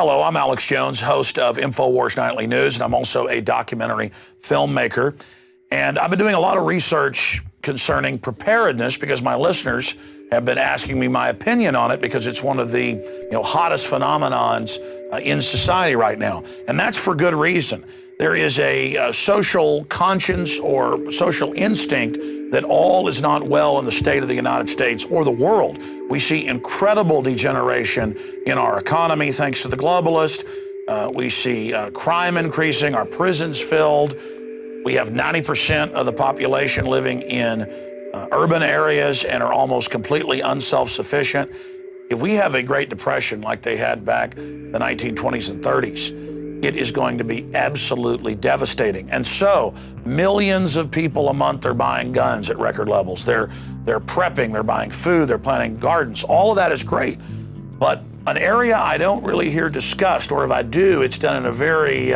Hello, I'm Alex Jones, host of Infowars Nightly News, and I'm also a documentary filmmaker. And I've been doing a lot of research concerning preparedness because my listeners have been asking me my opinion on it because it's one of the hottest phenomenons in society right now. And that's for good reason. There is a social conscience or social instinct that all is not well in the state of the United States or the world. We see incredible degeneration in our economy thanks to the globalists. We see crime increasing, our prisons filled. We have 90% of the population living in urban areas and are almost completely unself-sufficient. If we have a Great Depression like they had back in the 1920s and 30s, it is going to be absolutely devastating. And so millions of people a month are buying guns at record levels. They're prepping, they're buying food, they're planting gardens. All of that is great. But an area I don't really hear discussed, or if I do, it's done in a very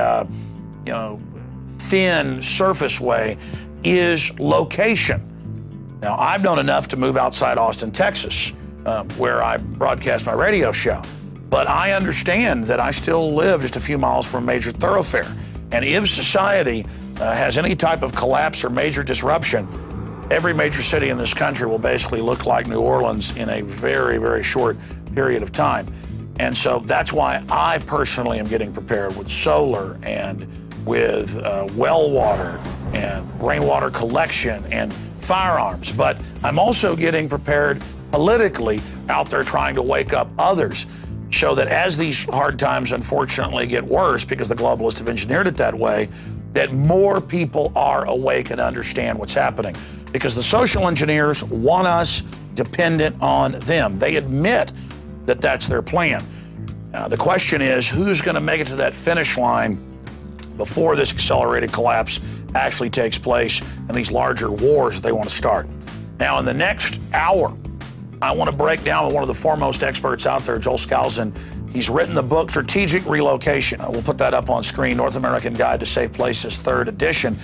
thin surface way, is location. Now, I've known enough to move outside Austin, Texas, where I broadcast my radio show. But I understand that I still live just a few miles from a major thoroughfare. And if society has any type of collapse or major disruption, every major city in this country will basically look like New Orleans in a very, very short period of time. And so that's why I personally am getting prepared with solar and with well water and rainwater collection and firearms. But I'm also getting prepared politically out there trying to wake up others, so that as these hard times unfortunately get worse, because the globalists have engineered it that way, that more people are awake and understand what's happening. Because the social engineers want us dependent on them. They admit that that's their plan. The question is, who's going to make it to that finish line before this accelerated collapse actually takes place and these larger wars that they want to start? Now, in the next hour, I want to break down with one of the foremost experts out there, Joel Skousen. He's written the book, Strategic Relocation. We'll put that up on screen, North American Guide to Safe Places, 3rd edition.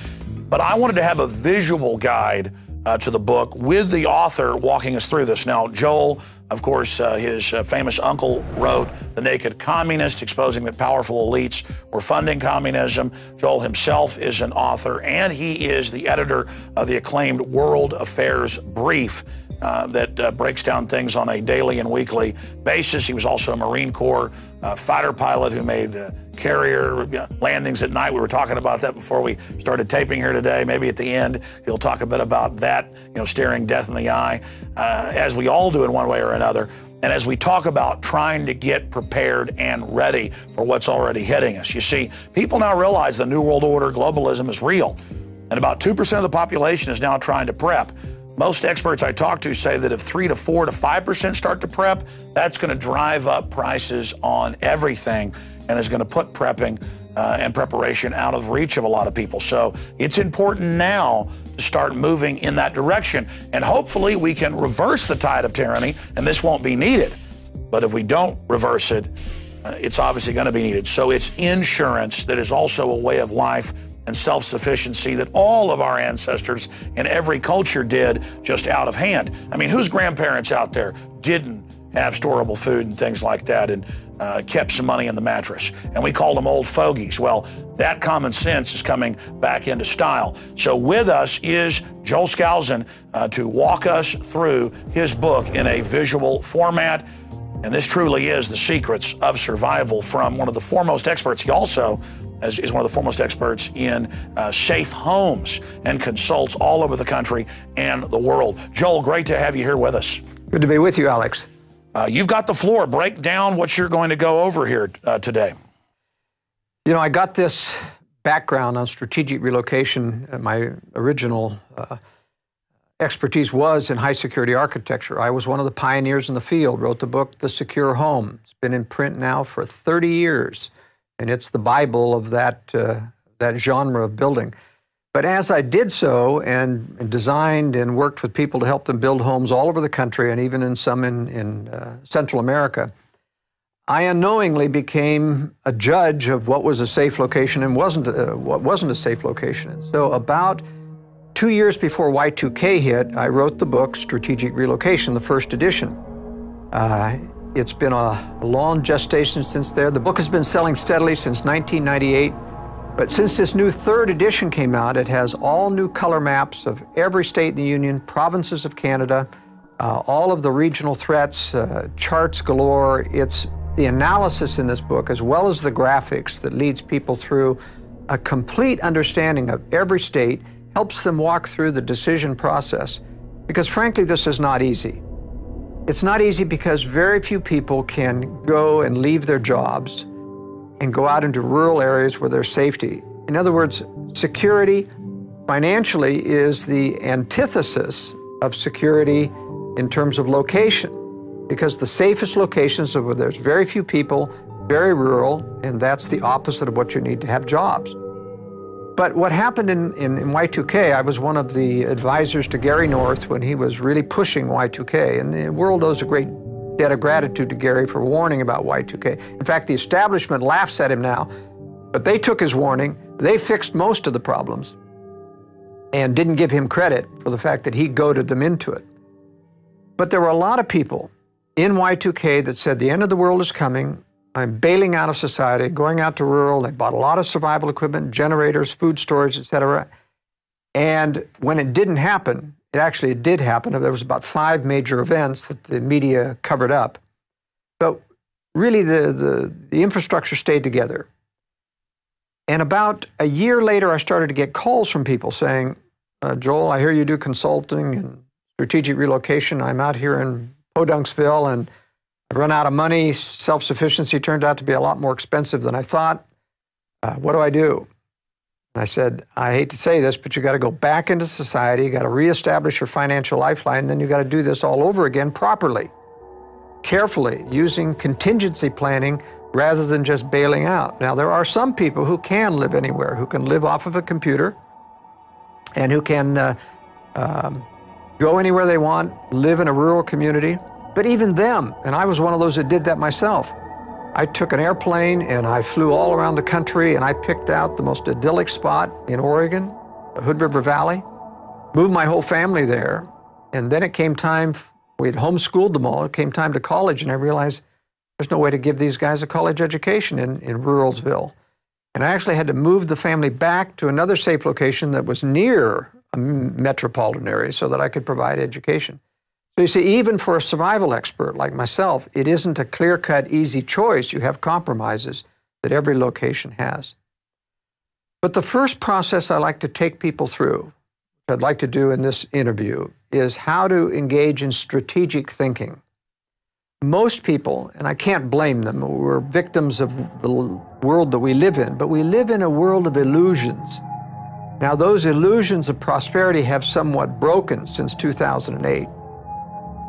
But I wanted to have a visual guide to the book with the author walking us through this. Now, Joel, of course, his famous uncle wrote The Naked Communist, exposing that powerful elites were funding communism. Joel himself is an author, and he is the editor of the acclaimed World Affairs Brief that breaks down things on a daily and weekly basis. He was also a Marine Corps fighter pilot who made carrier landings at night. We were talking about that before we started taping here today. Maybe at the end, he'll talk a bit about that, staring death in the eye, as we all do in one way or another. And as we talk about trying to get prepared and ready for what's already hitting us. You see, people now realize the New World Order, globalism is real. And about 2% of the population is now trying to prep. Most experts I talk to say that if 3 to 4 to 5% start to prep, that's going to drive up prices on everything and is going to put prepping and preparation out of reach of a lot of people. So it's important now to start moving in that direction. And hopefully we can reverse the tide of tyranny, and this won't be needed. But if we don't reverse it, it's obviously going to be needed. So it's insurance that is also a way of life and self-sufficiency that all of our ancestors in every culture did, just out of hand. I mean, whose grandparents out there didn't have storable food and things like that and kept some money in the mattress? And we called them old fogies. Well, that common sense is coming back into style. So with us is Joel Skousen to walk us through his book in a visual format. And this truly is the secrets of survival from one of the foremost experts. He also is one of the foremost experts in safe homes and consults all over the country and the world. Joel, great to have you here with us. Good to be with you, Alex. You've got the floor. Break down what you're going to go over here today. I got this background on strategic relocation. My original expertise was in high security architecture. I was one of the pioneers in the field, wrote the book, The Secure Home. It's been in print now for 30 years. And it's the Bible of that genre of building. But as I did so and designed and worked with people to help them build homes all over the country and even in some in Central America, I unknowingly became a judge of what was a safe location and what wasn't a safe location. And so about 2 years before Y2K hit, I wrote the book Strategic Relocation, the 1st edition. It's been a long gestation since there. The book has been selling steadily since 1998. But since this new third edition came out, it has all new color maps of every state in the Union, provinces of Canada, all of the regional threats, charts galore. It's the analysis in this book, as well as the graphics, that leads people through a complete understanding of every state, helps them walk through the decision process. Because frankly, this is not easy. It's not easy because very few people can go and leave their jobs and go out into rural areas where there's safety. In other words, security financially is the antithesis of security in terms of location, because the safest locations are where there's very few people, very rural, and that's the opposite of what you need to have jobs. But what happened in Y2K, I was one of the advisors to Gary North when he was really pushing Y2K, and the world owes a great debt of gratitude to Gary for warning about Y2K. In fact, the establishment laughs at him now, but they took his warning, they fixed most of the problems, and didn't give him credit for the fact that he goaded them into it. But there were a lot of people in Y2K that said the end of the world is coming, I'm bailing out of society, going out to rural. They bought a lot of survival equipment, generators, food storage, etc. And when it didn't happen, it actually did happen. There was about 5 major events that the media covered up. But really, the infrastructure stayed together. And about a year later, I started to get calls from people saying, Joel, I hear you do consulting and strategic relocation. I'm out here in Podunksville, and I've run out of money. Self-sufficiency turned out to be a lot more expensive than I thought. What do I do? And I said, I hate to say this, but you got to go back into society. You got to reestablish your financial lifeline. And then you got to do this all over again properly, carefully, using contingency planning rather than just bailing out. Now, there are some people who can live anywhere, who can live off of a computer and who can go anywhere they want, live in a rural community. But even them, and I was one of those that did that myself, I took an airplane and I flew all around the country and I picked out the most idyllic spot in Oregon, the Hood River Valley, moved my whole family there. And then it came time, we had homeschooled them all, it came time to college, and I realized there's no way to give these guys a college education in Ruralsville. And I actually had to move the family back to another safe location that was near a metropolitan area so that I could provide education. So you see, even for a survival expert like myself, it isn't a clear-cut, easy choice. You have compromises that every location has. But the first process I like to take people through, which I'd like to do in this interview, is how to engage in strategic thinking. Most people, and I can't blame them, we're victims of the world that we live in, but we live in a world of illusions. Now, those illusions of prosperity have somewhat broken since 2008.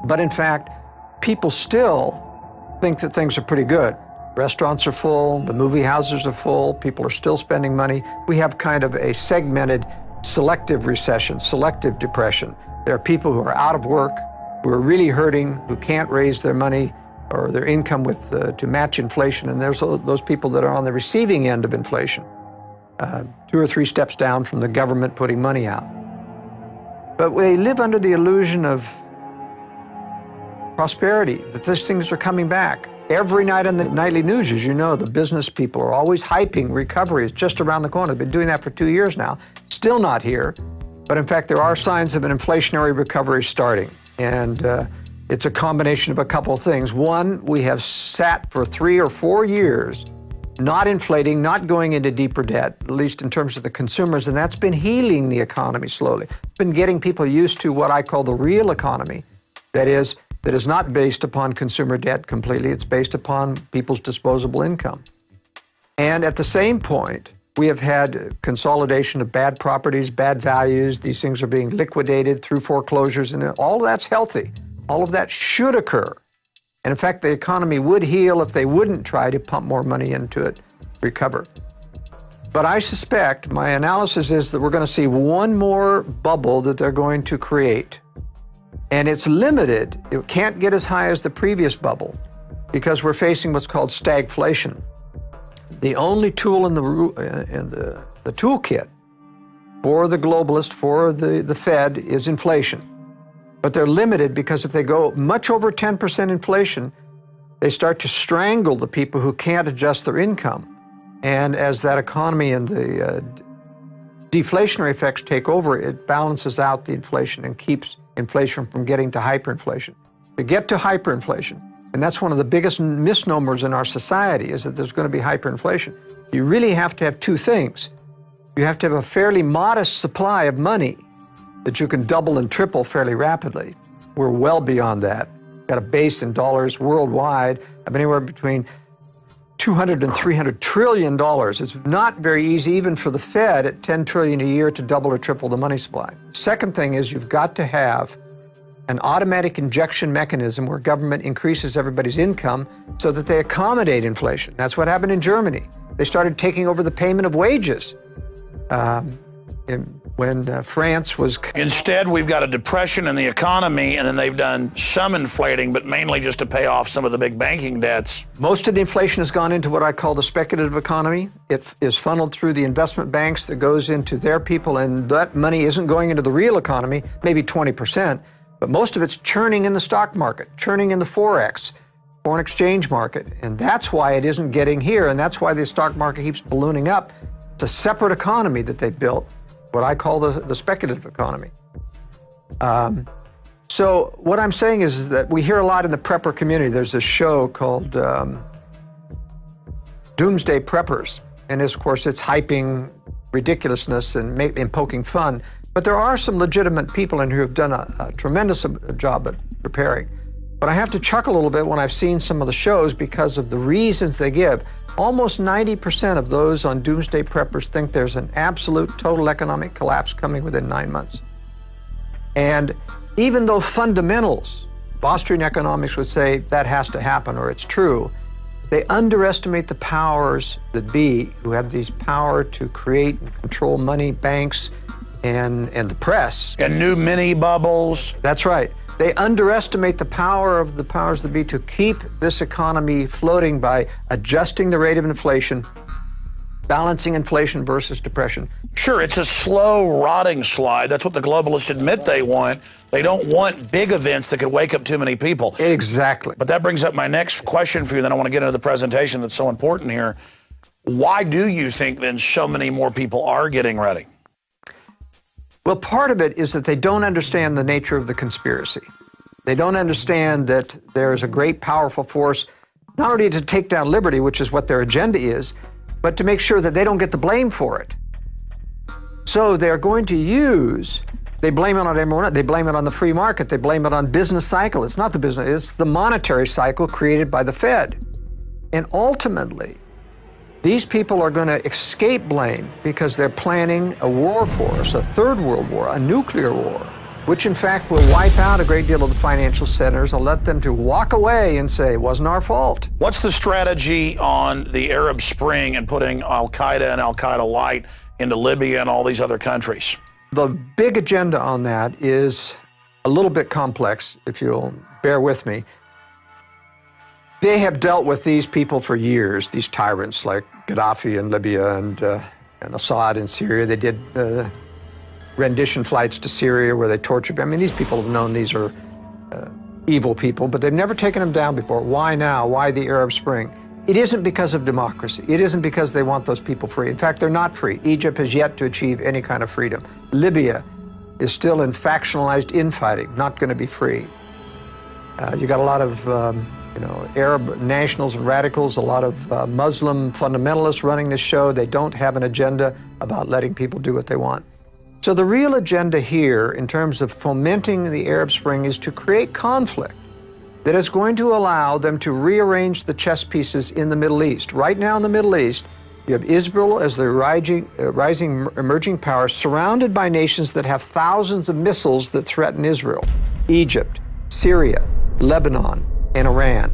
But in fact, people still think that things are pretty good. Restaurants are full, the movie houses are full, people are still spending money. We have kind of a segmented selective recession, selective depression. There are people who are out of work, who are really hurting, who can't raise their money or their income to match inflation. And there's those people that are on the receiving end of inflation, 2 or 3 steps down from the government putting money out. But they live under the illusion of prosperity, that these things are coming back. Every night on the nightly news, as you know, the business people are always hyping recovery is just around the corner. They've been doing that for 2 years now. Still not here. But in fact, there are signs of an inflationary recovery starting. And it's a combination of a couple of things. One, we have sat for 3 or 4 years not inflating, not going into deeper debt, at least in terms of the consumers, and that's been healing the economy slowly. It's been getting people used to what I call the real economy. That is not based upon consumer debt completely. It's based upon people's disposable income. And at the same point, we have had consolidation of bad properties, bad values. These things are being liquidated through foreclosures, and all of that's healthy. All of that should occur. And in fact, the economy would heal if they wouldn't try to pump more money into it, recover. But I suspect, my analysis is that we're going to see one more bubble that they're going to create. And it's limited. It can't get as high as the previous bubble because we're facing what's called stagflation. The only tool in the toolkit for the globalist, for the Fed, is inflation. But they're limited because if they go much over 10% inflation, they start to strangle the people who can't adjust their income. And as that economy and the deflationary effects take over, it balances out the inflation and keeps inflation from getting to hyperinflation. To get to hyperinflation, and that's one of the biggest misnomers in our society, is that there's going to be hyperinflation. You really have to have two things. You have to have a fairly modest supply of money that you can double and triple fairly rapidly. We're well beyond that. Got a base in dollars worldwide of anywhere between $200 and $300 trillion. It's not very easy, even for the Fed at $10 trillion a year, to double or triple the money supply. Second thing is you've got to have an automatic injection mechanism where government increases everybody's income so that they accommodate inflation. That's what happened in Germany. They started taking over the payment of wages when France was... Instead, we've got a depression in the economy, and then they've done some inflating, but mainly just to pay off some of the big banking debts. Most of the inflation has gone into what I call the speculative economy. It is funneled through the investment banks that goes into their people, and that money isn't going into the real economy, maybe 20%, but most of it's churning in the stock market, churning in the Forex, foreign exchange market, and that's why it isn't getting here, and that's why the stock market keeps ballooning up. It's a separate economy that they built, what I call the speculative economy. So what I'm saying is that we hear a lot in the prepper community. There's a show called Doomsday Preppers, and of course it's hyping ridiculousness and poking fun. But there are some legitimate people in here who have done a tremendous job at preparing. But I have to chuckle a little bit when I've seen some of the shows because of the reasons they give. Almost 90% of those on Doomsday Preppers think there's an absolute total economic collapse coming within 9 months. And even though fundamentals, Austrian economics would say that has to happen or it's true, they underestimate the powers that be who have these power to create and control money, banks, and the press. And new mini bubbles. That's right. They underestimate the power of the powers that be to keep this economy floating by adjusting the rate of inflation, balancing inflation versus depression. Sure, it's a slow, rotting slide. That's what the globalists admit they want. They don't want big events that could wake up too many people. Exactly. But that brings up my next question for you, then I want to get into the presentation that's so important here. Why do you think then so many more people are getting ready? Well, part of it is that they don't understand the nature of the conspiracy. They don't understand that there is a great, powerful force, not only to take down liberty, which is what their agenda is, but to make sure that they don't get the blame for it. So they're going to use, they blame it on everyone else. They blame it on the free market. They blame it on business cycle. It's not the business, it's the monetary cycle created by the Fed. And ultimately, these people are going to escape blame because they're planning a war for us, a third world war, a nuclear war, which in fact will wipe out a great deal of the financial centers and let them to walk away and say, it wasn't our fault. What's the strategy on the Arab Spring and putting Al-Qaeda and Al-Qaeda Light into Libya and all these other countries? The big agenda on that is a little bit complex, if you'll bear with me. They have dealt with these people for years, these tyrants like Gaddafi in Libya and Assad in Syria. They did rendition flights to Syria where they tortured. I mean, these people have known these are evil people, but they've never taken them down before. Why now? Why the Arab Spring? It isn't because of democracy. It isn't because they want those people free. In fact, they're not free. Egypt has yet to achieve any kind of freedom. Libya is still in factionalized infighting, not going to be free. You got a lot of Arab nationals and radicals, a lot of Muslim fundamentalists running this show. They don't have an agenda about letting people do what they want. So the real agenda here in terms of fomenting the Arab Spring is to create conflict that is going to allow them to rearrange the chess pieces in the Middle East. Right now in the Middle East, you have Israel as the rising emerging power surrounded by nations that have thousands of missiles that threaten Israel. Egypt, Syria, Lebanon, and Iran.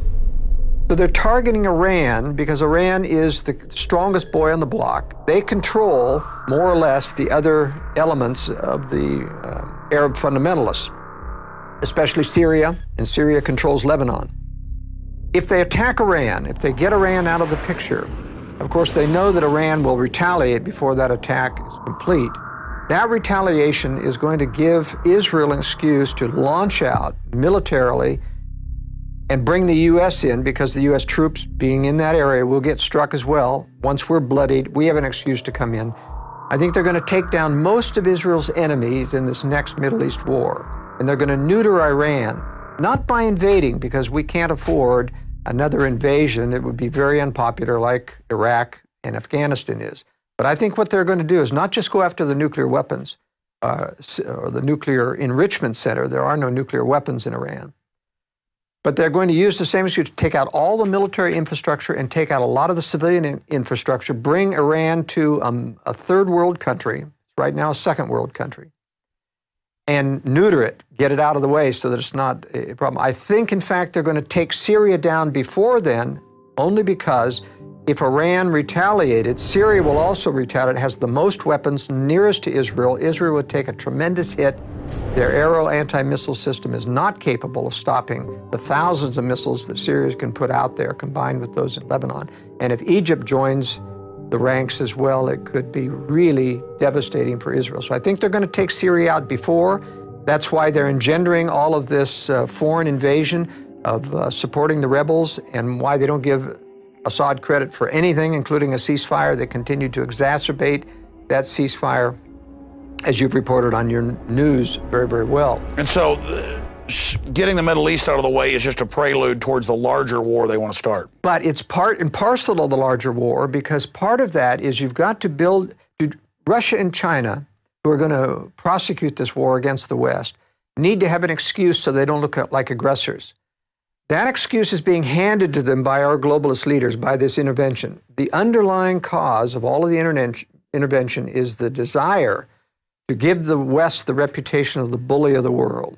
So they're targeting Iran because Iran is the strongest boy on the block. They control, more or less, the other elements of the Arab fundamentalists, especially Syria, and Syria controls Lebanon. If they attack Iran, if they get Iran out of the picture, of course they know that Iran will retaliate before that attack is complete. That retaliation is going to give Israel an excuse to launch out militarily and bring the U.S. in, because the U.S. troops being in that area will get struck as well. Once we're bloodied, we have an excuse to come in. I think they're going to take down most of Israel's enemies in this next Middle East war. And they're going to neuter Iran, not by invading, because we can't afford another invasion. It would be very unpopular, like Iraq and Afghanistan is. But I think what they're going to do is not just go after the nuclear weapons or the nuclear enrichment center. There are no nuclear weapons in Iran. But they're going to use the same excuse to take out all the military infrastructure and take out a lot of the civilian infrastructure, bring Iran to a third world country, right now a second world country, and neuter it, get it out of the way so that it's not a problem. I think, in fact, they're going to take Syria down before then, only because if Iran retaliated, Syria will also retaliate. It has the most weapons nearest to Israel. Israel would take a tremendous hit. Their Arrow anti-missile system is not capable of stopping the thousands of missiles that Syria can put out there, combined with those in Lebanon. And if Egypt joins the ranks as well, it could be really devastating for Israel. So I think they're going to take Syria out before. That's why they're engendering all of this foreign invasion of supporting the rebels, and why they don't give Assad credit for anything, including a ceasefire. They continue to exacerbate that ceasefire, as you've reported on your news very, very well. And so getting the Middle East out of the way is just a prelude towards the larger war they want to start. But it's part and parcel of the larger war, because part of that is you've got to build, Russia and China, who are going to prosecute this war against the West, need to have an excuse so they don't look like aggressors. That excuse is being handed to them by our globalist leaders, by this intervention. The underlying cause of all of the intervention is the desire to give the West the reputation of the bully of the world.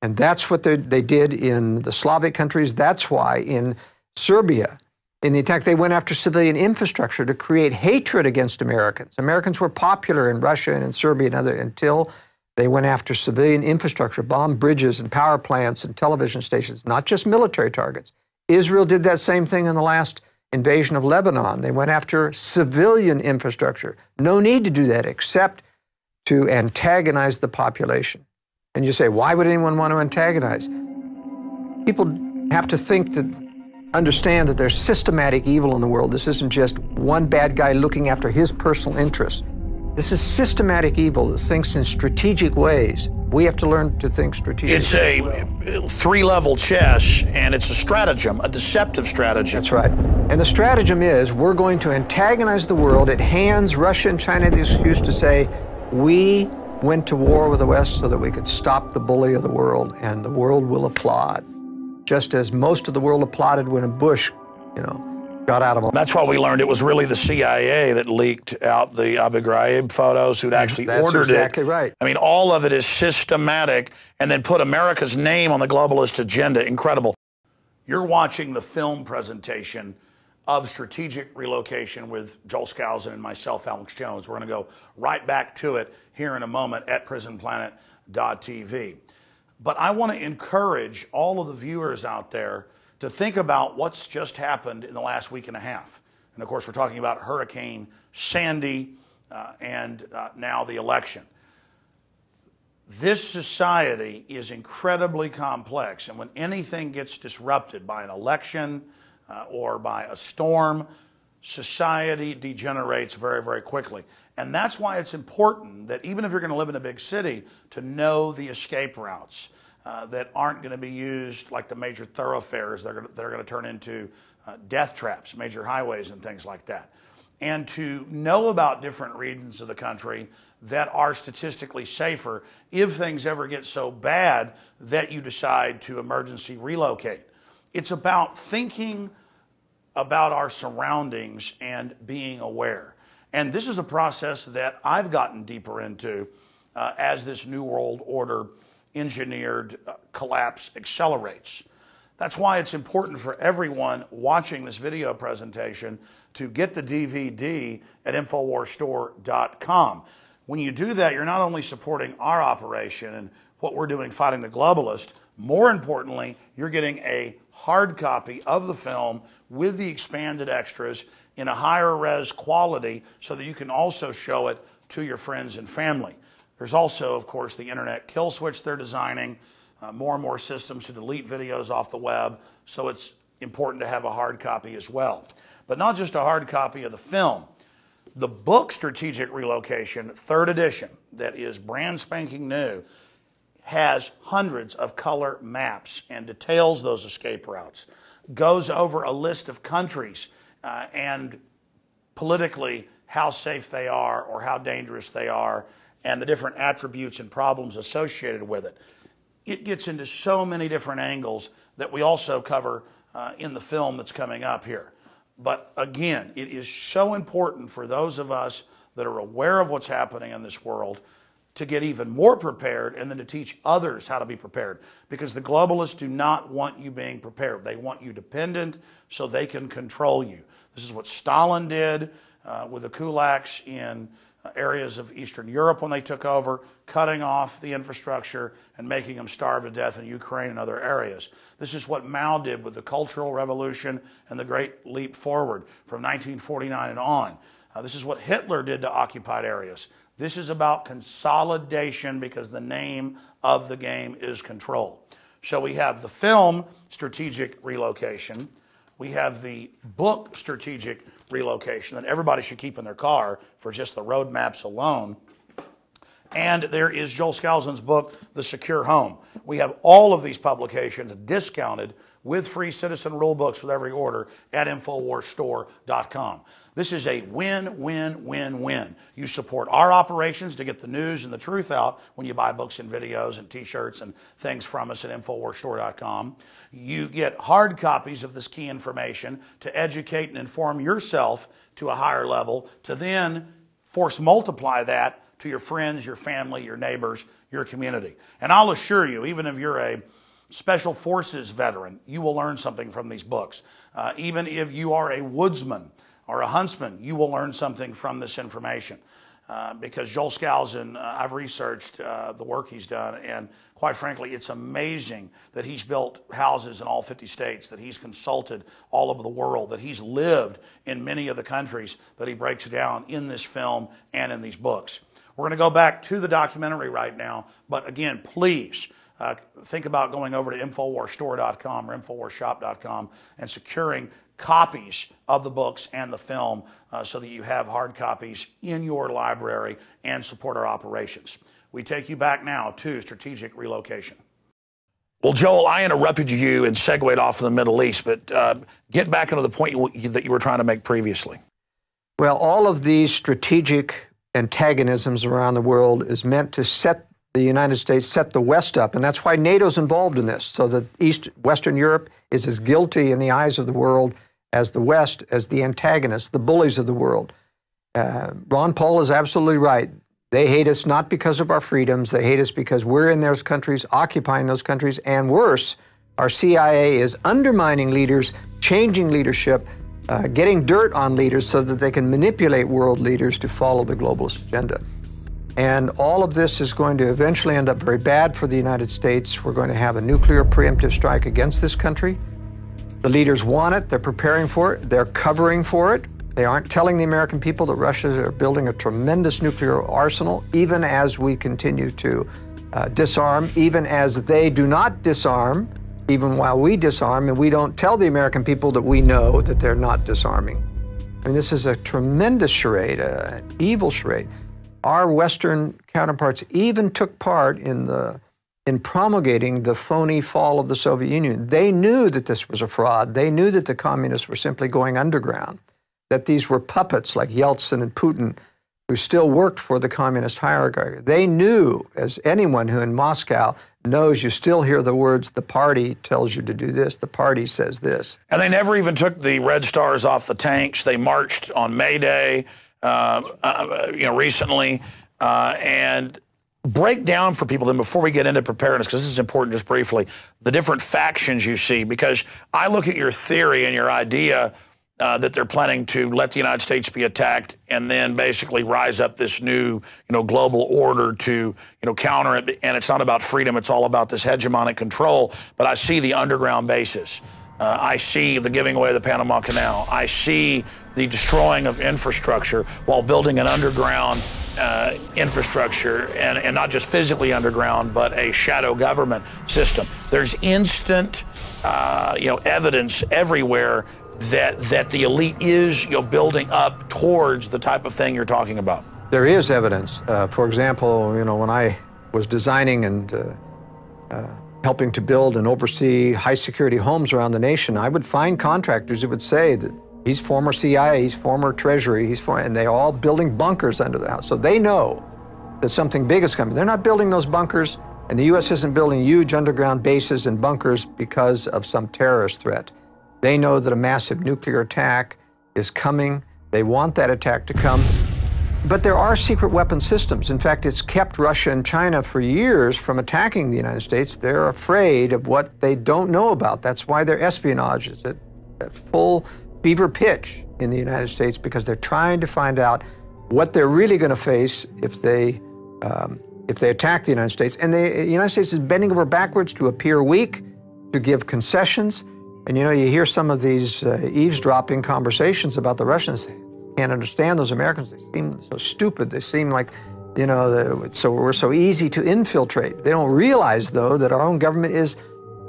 And that's what they did in the Slavic countries. That's why in Serbia, in the attack, they went after civilian infrastructure to create hatred against Americans. Americans were popular in Russia and in Serbia and until they went after civilian infrastructure, bombed bridges and power plants and television stations, not just military targets. Israel did that same thing in the last invasion of Lebanon. They went after civilian infrastructure. No need to do that except to antagonize the population. And you say, why would anyone want to antagonize? People have to think that, understand that there's systematic evil in the world. This isn't just one bad guy looking after his personal interests. This is systematic evil that thinks in strategic ways. We have to learn to think strategically. It's a three-level chess, and it's a stratagem, a deceptive stratagem. That's right. And the stratagem is, we're going to antagonize the world. It hands Russia and China the excuse to say, we went to war with the West so that we could stop the bully of the world, and the world will applaud. Just as most of the world applauded when Bush, got out of them. That's why we learned it was really the CIA that leaked out the Abu Ghraib photos, who'd actually ordered it. That's exactly right. I mean, all of it is systematic, and then put America's name on the globalist agenda. Incredible. You're watching the film presentation of Strategic Relocation with Joel Skousen and myself, Alex Jones. We're going to go right back to it here in a moment at prisonplanet.tv. But I want to encourage all of the viewers out there to think about what's just happened in the last week and a half. And of course, we're talking about Hurricane Sandy and now the election. This society is incredibly complex, and when anything gets disrupted by an election or by a storm, society degenerates very, very quickly. And that's why it's important that even if you're going to live in a big city, to know the escape routes that aren't going to be used like the major thoroughfares that are going to turn into death traps, major highways and things like that. And to know about different regions of the country that are statistically safer if things ever get so bad that you decide to emergency relocate. It's about thinking about our surroundings and being aware. And this is a process that I've gotten deeper into as this New World Order engineered collapse accelerates. That's why it's important for everyone watching this video presentation to get the DVD at InfowarsStore.com. When you do that, you're not only supporting our operation and what we're doing fighting the globalist, more importantly, you're getting a hard copy of the film with the expanded extras in a higher res quality so that you can also show it to your friends and family. There's also, of course, the internet kill switch they're designing more and more systems to delete videos off the web, so it's important to have a hard copy as well. But not just a hard copy of the film. The book Strategic Relocation, 3rd edition, that is brand spanking new, has hundreds of color maps and details those escape routes, goes over a list of countries and politically how safe they are or how dangerous they are, and the different attributes and problems associated with it. It gets into so many different angles that we also cover in the film that's coming up here. But again, it is so important for those of us that are aware of what's happening in this world to get even more prepared, and then to teach others how to be prepared. Because the globalists do not want you being prepared. They want you dependent so they can control you. This is what Stalin did with the kulaks in areas of Eastern Europe when they took over, cutting off the infrastructure and making them starve to death in Ukraine and other areas. This is what Mao did with the Cultural Revolution and the Great Leap Forward from 1949 and on. This is what Hitler did to occupied areas. This is about consolidation, because the name of the game is control. So we have the film Strategic Relocation. We have the book Strategic Relocation that everybody should keep in their car for just the road maps alone. And there is Joel Skousen's book, The Secure Home. We have all of these publications discounted with free citizen rule books with every order at InfowarsStore.com. This is a win-win-win-win. You support our operations to get the news and the truth out when you buy books and videos and t-shirts and things from us at InfowarsStore.com. You get hard copies of this key information to educate and inform yourself to a higher level, to then force multiply that to your friends, your family, your neighbors, your community. And I'll assure you, even if you're a Special Forces veteran, you will learn something from these books. Even if you are a woodsman or a huntsman, you will learn something from this information. Because Joel Skousen, I've researched the work he's done, and quite frankly, it's amazing that he's built houses in all 50 states, that he's consulted all over the world, that he's lived in many of the countries that he breaks down in this film and in these books. We're going to go back to the documentary right now, but again, please think about going over to InfowarsStore.com or InfowarsShop.com and securing copies of the books and the film so that you have hard copies in your library and support our operations. We take you back now to Strategic Relocation. Well, Joel, I interrupted you and segued off of the Middle East, but get back into the point that you were trying to make previously. Well, all of these strategic antagonisms around the world is meant to set the United States, set the West up, and that's why NATO's involved in this, so that Western Europe is as guilty in the eyes of the world as the West, as the antagonists, the bullies of the world. Ron Paul is absolutely right. They hate us not because of our freedoms. They hate us because we're in those countries, occupying those countries, and worse, our CIA is undermining leaders, changing leadership, getting dirt on leaders so that they can manipulate world leaders to follow the globalist agenda. And all of this is going to eventually end up very bad for the United States. We're going to have a nuclear preemptive strike against this country. The leaders want it. They're preparing for it. They're covering for it. They aren't telling the American people that Russia is building a tremendous nuclear arsenal, even as we continue to disarm, even as they do not disarm, even while we disarm, and we don't tell the American people that we know that they're not disarming. I mean, this is a tremendous charade, an evil charade. Our Western counterparts even took part in promulgating the phony fall of the Soviet Union. They knew that this was a fraud. They knew that the communists were simply going underground, that these were puppets like Yeltsin and Putin who still worked for the communist hierarchy. They knew, as anyone who in Moscow knows, you still hear the words, the party tells you to do this, the party says this. And they never even took the red stars off the tanks. They marched on May Day, recently, and break down for people then before we get into preparedness, because this is important just briefly, the different factions you see, because I look at your theory and your idea that they're planning to let the United States be attacked and then basically rise up this new, global order to, counter it. And it's not about freedom. It's all about this hegemonic control. But I see the underground bases. I see the giving away of the Panama Canal. I see the destroying of infrastructure while building an underground infrastructure, and not just physically underground, but a shadow government system. There's instant, evidence everywhere that the elite is, building up towards the type of thing you're talking about. There is evidence. For example, when I was designing and helping to build and oversee high-security homes around the nation, I would find contractors who would say that he's former CIA, he's former Treasury, and they're all building bunkers under the house. So they know that something big is coming. They're not building those bunkers, and the U.S. isn't building huge underground bases and bunkers because of some terrorist threat. They know that a massive nuclear attack is coming. They want that attack to come. But there are secret weapon systems. In fact, it's kept Russia and China for years from attacking the United States. They're afraid of what they don't know about. That's why their espionage is at full fever pitch in the United States, because they're trying to find out what they're really going to face if they attack the United States. And the United States is bending over backwards to appear weak, to give concessions. And you hear some of these eavesdropping conversations about the Russians. Can't understand those Americans. They seem so stupid. They seem like, so we're so easy to infiltrate. They don't realize, though, that our own government is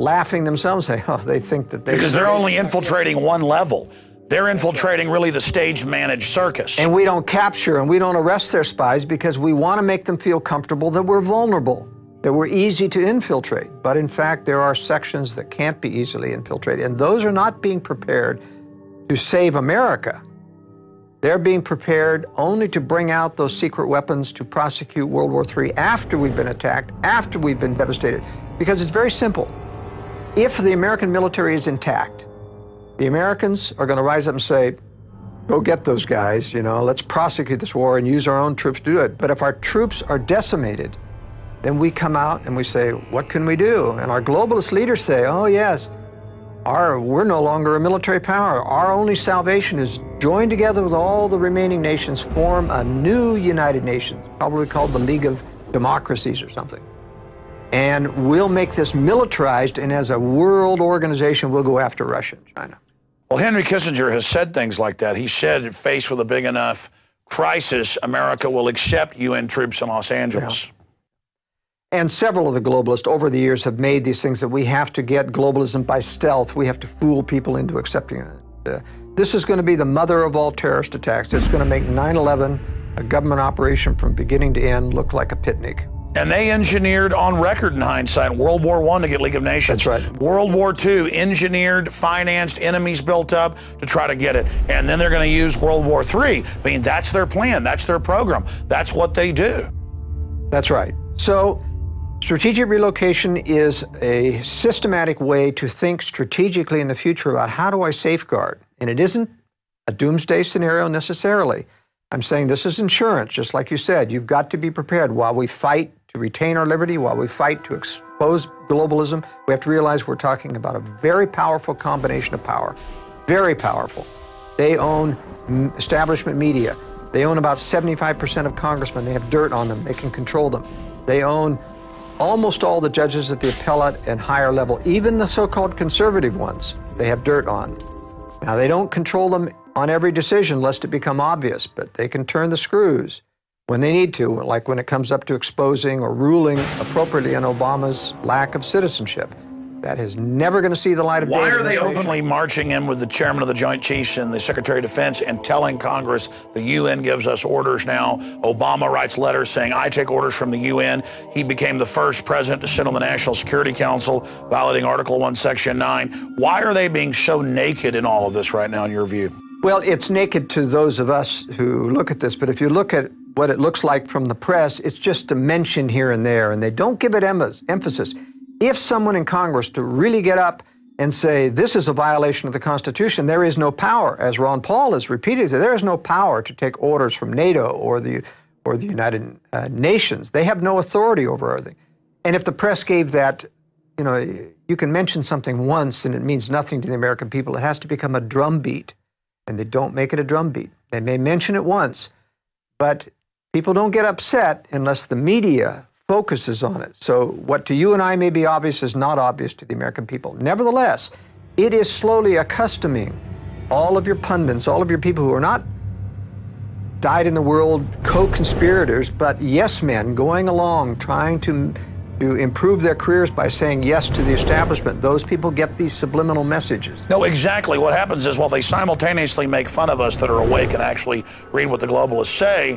laughing themselves, saying, they think that because they're only infiltrating one level. They're infiltrating really the stage-managed circus. And we don't capture and we don't arrest their spies because we want to make them feel comfortable that we're vulnerable, that we're easy to infiltrate. But in fact, there are sections that can't be easily infiltrated, and those are not being prepared to save America. They're being prepared only to bring out those secret weapons to prosecute World War III after we've been attacked, after we've been devastated. Because it's very simple. If the American military is intact, the Americans are going to rise up and say, go get those guys, let's prosecute this war and use our own troops to do it. But if our troops are decimated, then we come out and we say, what can we do? And our globalist leaders say, oh yes, we're no longer a military power. Our only salvation is join together with all the remaining nations, form a new United Nations, probably called the League of Democracies or something. And we'll make this militarized, and as a world organization, we'll go after Russia and China. Well, Henry Kissinger has said things like that. He said, faced with a big enough crisis, America will accept UN troops in Los Angeles. Yeah. And several of the globalists over the years have made these things that we have to get globalism by stealth. We have to fool people into accepting it. This is going to be the mother of all terrorist attacks. It's going to make 9/11, a government operation from beginning to end, look like a picnic. And they engineered, on record in hindsight, World War I to get League of Nations. That's right. World War II, engineered, financed, enemies built up to try to get it. And then they're going to use World War III. I mean, that's their plan. That's their program. That's what they do. That's right. So strategic relocation is a systematic way to think strategically in the future about how do I safeguard? And it isn't a doomsday scenario necessarily. I'm saying this is insurance, just like you said. You've got to be prepared while we fight to retain our liberty, while we fight to expose globalism. We have to realize we're talking about a very powerful combination of power, very powerful. They own establishment media. They own about 75% of congressmen. They have dirt on them. They can control them. They own almost all the judges at the appellate and higher level, even the so-called conservative ones, they have dirt on. Now, they don't control them on every decision lest it become obvious, but they can turn the screws when they need to, like when it comes up to exposing or ruling appropriately on Obama's lack of citizenship. That is never going to see the light of day. Why are they openly marching in with the chairman of the Joint Chiefs and the Secretary of Defense and telling Congress the UN gives us orders now? Obama writes letters saying, I take orders from the UN. He became the first president to sit on the National Security Council, violating Article 1, Section 9. Why are they being so naked in all of this right now, in your view? Well, it's naked to those of us who look at this, but if you look at what it looks like from the press, it's just a mention here and there, and they don't give it emphasis. If someone in Congress to really get up and say, this is a violation of the Constitution, there is no power, as Ron Paul has repeated, there is no power to take orders from NATO or the United Nations. They have no authority over everything. And if the press gave that, you can mention something once and it means nothing to the American people. It has to become a drumbeat, and they don't make it a drumbeat. They may mention it once, but people don't get upset unless the media focuses on it. So what to you and I may be obvious is not obvious to the American people. Nevertheless, it is slowly accustoming all of your pundits, all of your people who are not dyed-in-the-world co-conspirators, but yes men going along trying to improve their careers by saying yes to the establishment. Those people get these subliminal messages. No, exactly. What happens is, while they simultaneously make fun of us that are awake and actually read what the globalists say,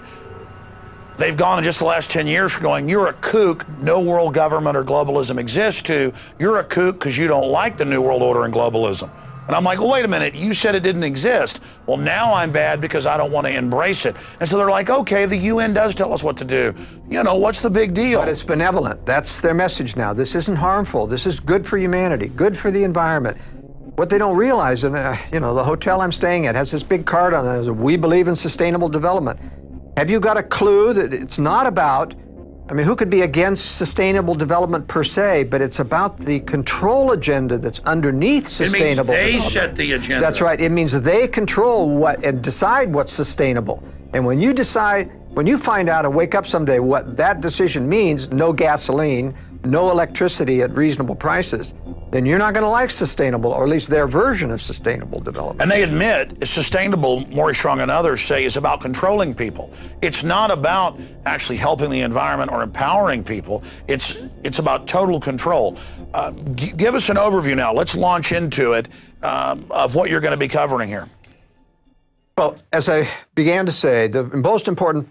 they've gone in just the last 10 years from going, you're a kook, no world government or globalism exists, to you're a kook because you don't like the New World Order and globalism. And I'm like, well, wait a minute, you said it didn't exist. Well, now I'm bad because I don't want to embrace it. And so they're like, okay, the UN does tell us what to do. You know, what's the big deal? But it's benevolent. That's their message now. This isn't harmful. This is good for humanity, good for the environment. What they don't realize, and you know, the hotel I'm staying at has this big card on it. It says, we believe in sustainable development. Have you got a clue that it's not about, I mean, who could be against sustainable development per se, but it's about the control agenda that's underneath sustainable development. It means they set the agenda. That's right. It means they control what and decide what's sustainable. And when you decide, when you find out and wake up someday what that decision means, no gasoline, no electricity at reasonable prices, then you're not going to like sustainable, or at least their version of sustainable development. And they admit it's sustainable, Maury Strong and others say, is about controlling people. It's not about actually helping the environment or empowering people. It's about total control. Give us an overview now. Let's launch into it of what you're going to be covering here. Well, as I began to say, the most important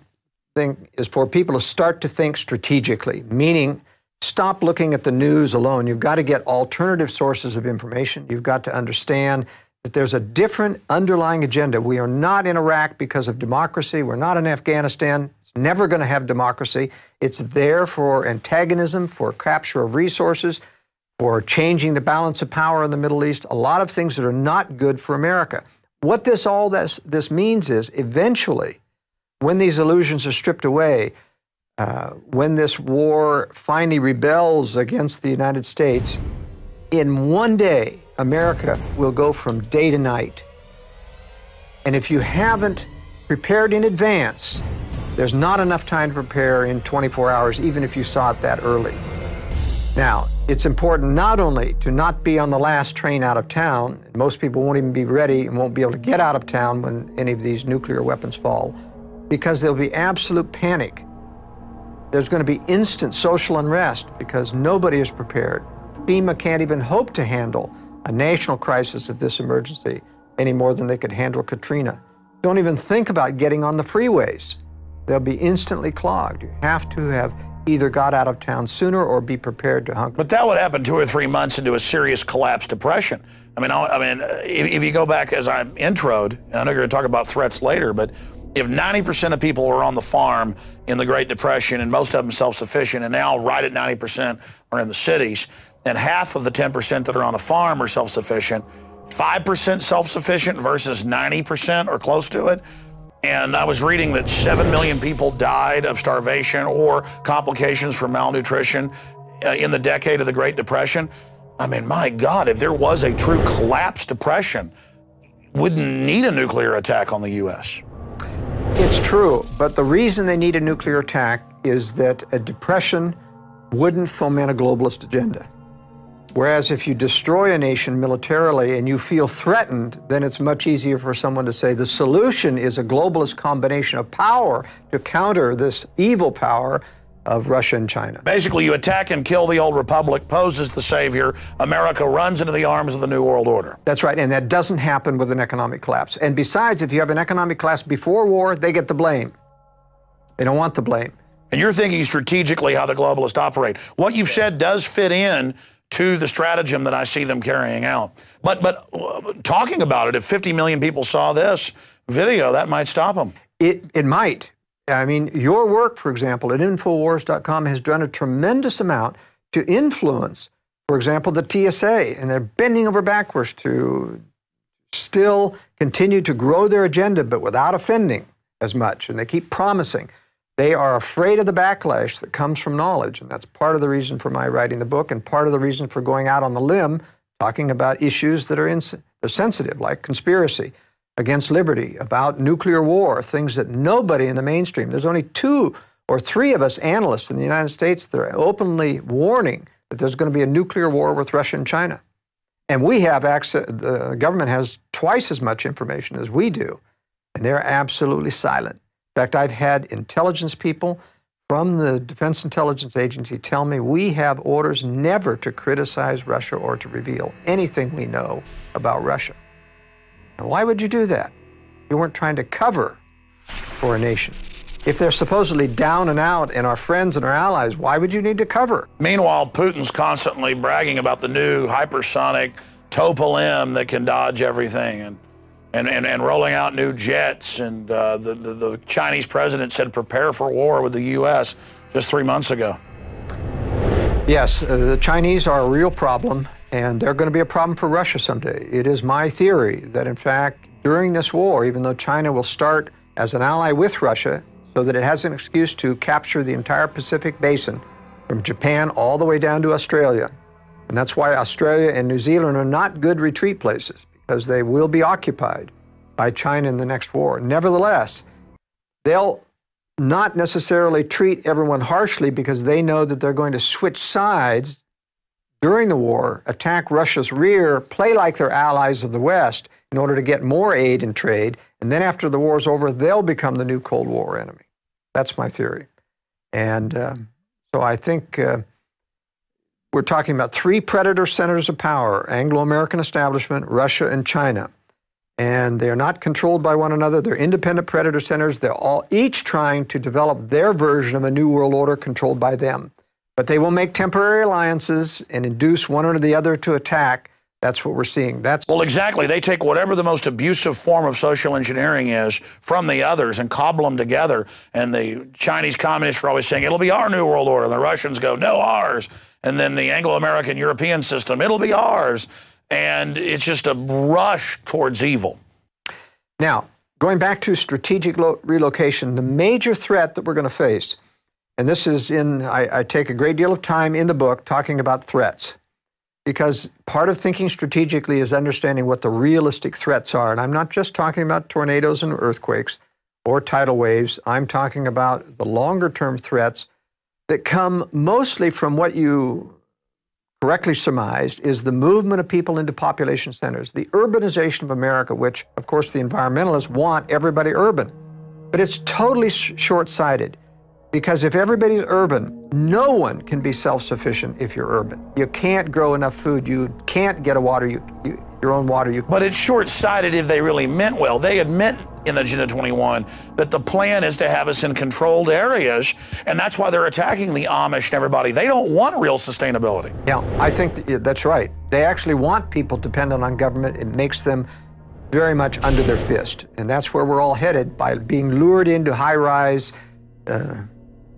thing is for people to start to think strategically, meaning stop looking at the news alone. You've got to get alternative sources of information. You've got to understand that there's a different underlying agenda. We are not in Iraq because of democracy. We're not in Afghanistan. It's never going to have democracy. It's there for antagonism, for capture of resources, for changing the balance of power in the Middle East, a lot of things that are not good for America. What this means is, eventually, when these illusions are stripped away, when this war finally rebels against the United States, in one day, America will go from day to night. And if you haven't prepared in advance, there's not enough time to prepare in 24 hours, even if you saw it that early. Now, it's important not only to not be on the last train out of town, and most people won't even be ready and won't be able to get out of town when any of these nuclear weapons fall, because there'll be absolute panic. There's going to be instant social unrest because nobody is prepared. FEMA can't even hope to handle a national crisis of this emergency any more than they could handle Katrina. Don't even think about getting on the freeways. They'll be instantly clogged. You have to have either got out of town sooner or be prepared to hunker. But that would happen 2 or 3 months into a serious collapse depression. I mean, if you go back as I introed, and I know you're going to talk about threats later, but if 90% of people were on the farm in the Great Depression, and most of them self-sufficient, and now right at 90% are in the cities, and half of the 10% that are on a farm are self-sufficient, 5% self-sufficient versus 90% or close to it. And I was reading that 7 million people died of starvation or complications from malnutrition in the decade of the Great Depression. I mean, my God, if there was a true collapse depression, wouldn't need a nuclear attack on the U.S. It's true, but the reason they need a nuclear attack is that a depression wouldn't foment a globalist agenda. Whereas if you destroy a nation militarily and you feel threatened, then it's much easier for someone to say the solution is a globalist combination of power to counter this evil power of Russia and China. Basically, you attack and kill the old republic, pose as the savior. America runs into the arms of the New World Order. That's right, and that doesn't happen with an economic collapse. And besides, if you have an economic collapse before war, they get the blame. They don't want the blame. And you're thinking strategically how the globalists operate. What you've said does fit in to the stratagem that I see them carrying out. But talking about it, if 50 million people saw this video, that might stop them. It might. I mean, your work, for example, at Infowars.com has done a tremendous amount to influence, for example, the TSA, and they're bending over backwards to still continue to grow their agenda, but without offending as much, and they keep promising. They are afraid of the backlash that comes from knowledge, and that's part of the reason for my writing the book and part of the reason for going out on the limb talking about issues that are sensitive, like conspiracy against liberty, about nuclear war, things that nobody in the mainstream, there's only 2 or 3 of us analysts in the United States that are openly warning that there's going to be a nuclear war with Russia and China. And we have access, the government has twice as much information as we do, and they're absolutely silent. In fact, I've had intelligence people from the Defense Intelligence Agency tell me we have orders never to criticize Russia or to reveal anything we know about Russia. Now, why would you do that? You weren't trying to cover for a nation. If they're supposedly down and out and our friends and our allies, why would you need to cover? Meanwhile, Putin's constantly bragging about the new hypersonic Tupolev that can dodge everything and rolling out new jets. And the Chinese president said prepare for war with the U.S. just 3 months ago. Yes, the Chinese are a real problem, and they're going to be a problem for Russia someday. It is my theory that, in fact, during this war, even though China will start as an ally with Russia so that it has an excuse to capture the entire Pacific Basin from Japan all the way down to Australia. And that's why Australia and New Zealand are not good retreat places, because they will be occupied by China in the next war. Nevertheless, they'll not necessarily treat everyone harshly because they know that they're going to switch sides during the war, attack Russia's rear, play like they're allies of the West in order to get more aid and trade, and then after the war's over, they'll become the new Cold War enemy. That's my theory. And so I think we're talking about three predator centers of power: Anglo-American establishment, Russia, and China. And they're not controlled by one another. They're independent predator centers. They're all each trying to develop their version of a new world order controlled by them. But they will make temporary alliances and induce one or the other to attack. That's what we're seeing. Well, exactly. They take whatever the most abusive form of social engineering is from the others and cobble them together. And the Chinese communists are always saying, it'll be our new world order. And the Russians go, no, ours. And then the Anglo-American European system, it'll be ours. And it's just a rush towards evil. Now, going back to strategic relocation, the major threat that we're going to face, and this is I take a great deal of time in the book talking about threats, because part of thinking strategically is understanding what the realistic threats are. And I'm not just talking about tornadoes and earthquakes or tidal waves. I'm talking about the longer-term threats that come mostly from what you correctly surmised is the movement of people into population centers, the urbanization of America, which, of course, the environmentalists want everybody urban. But it's totally short-sighted, because if everybody's urban, no one can be self-sufficient if you're urban. You can't grow enough food. You can't get your own water. But it's short-sighted if they really meant well. They admit in Agenda 21 that the plan is to have us in controlled areas, and that's why they're attacking the Amish and everybody. They don't want real sustainability. Yeah, I think that's right. They actually want people dependent on government. It makes them very much under their fist, and that's where we're all headed by being lured into high-rise,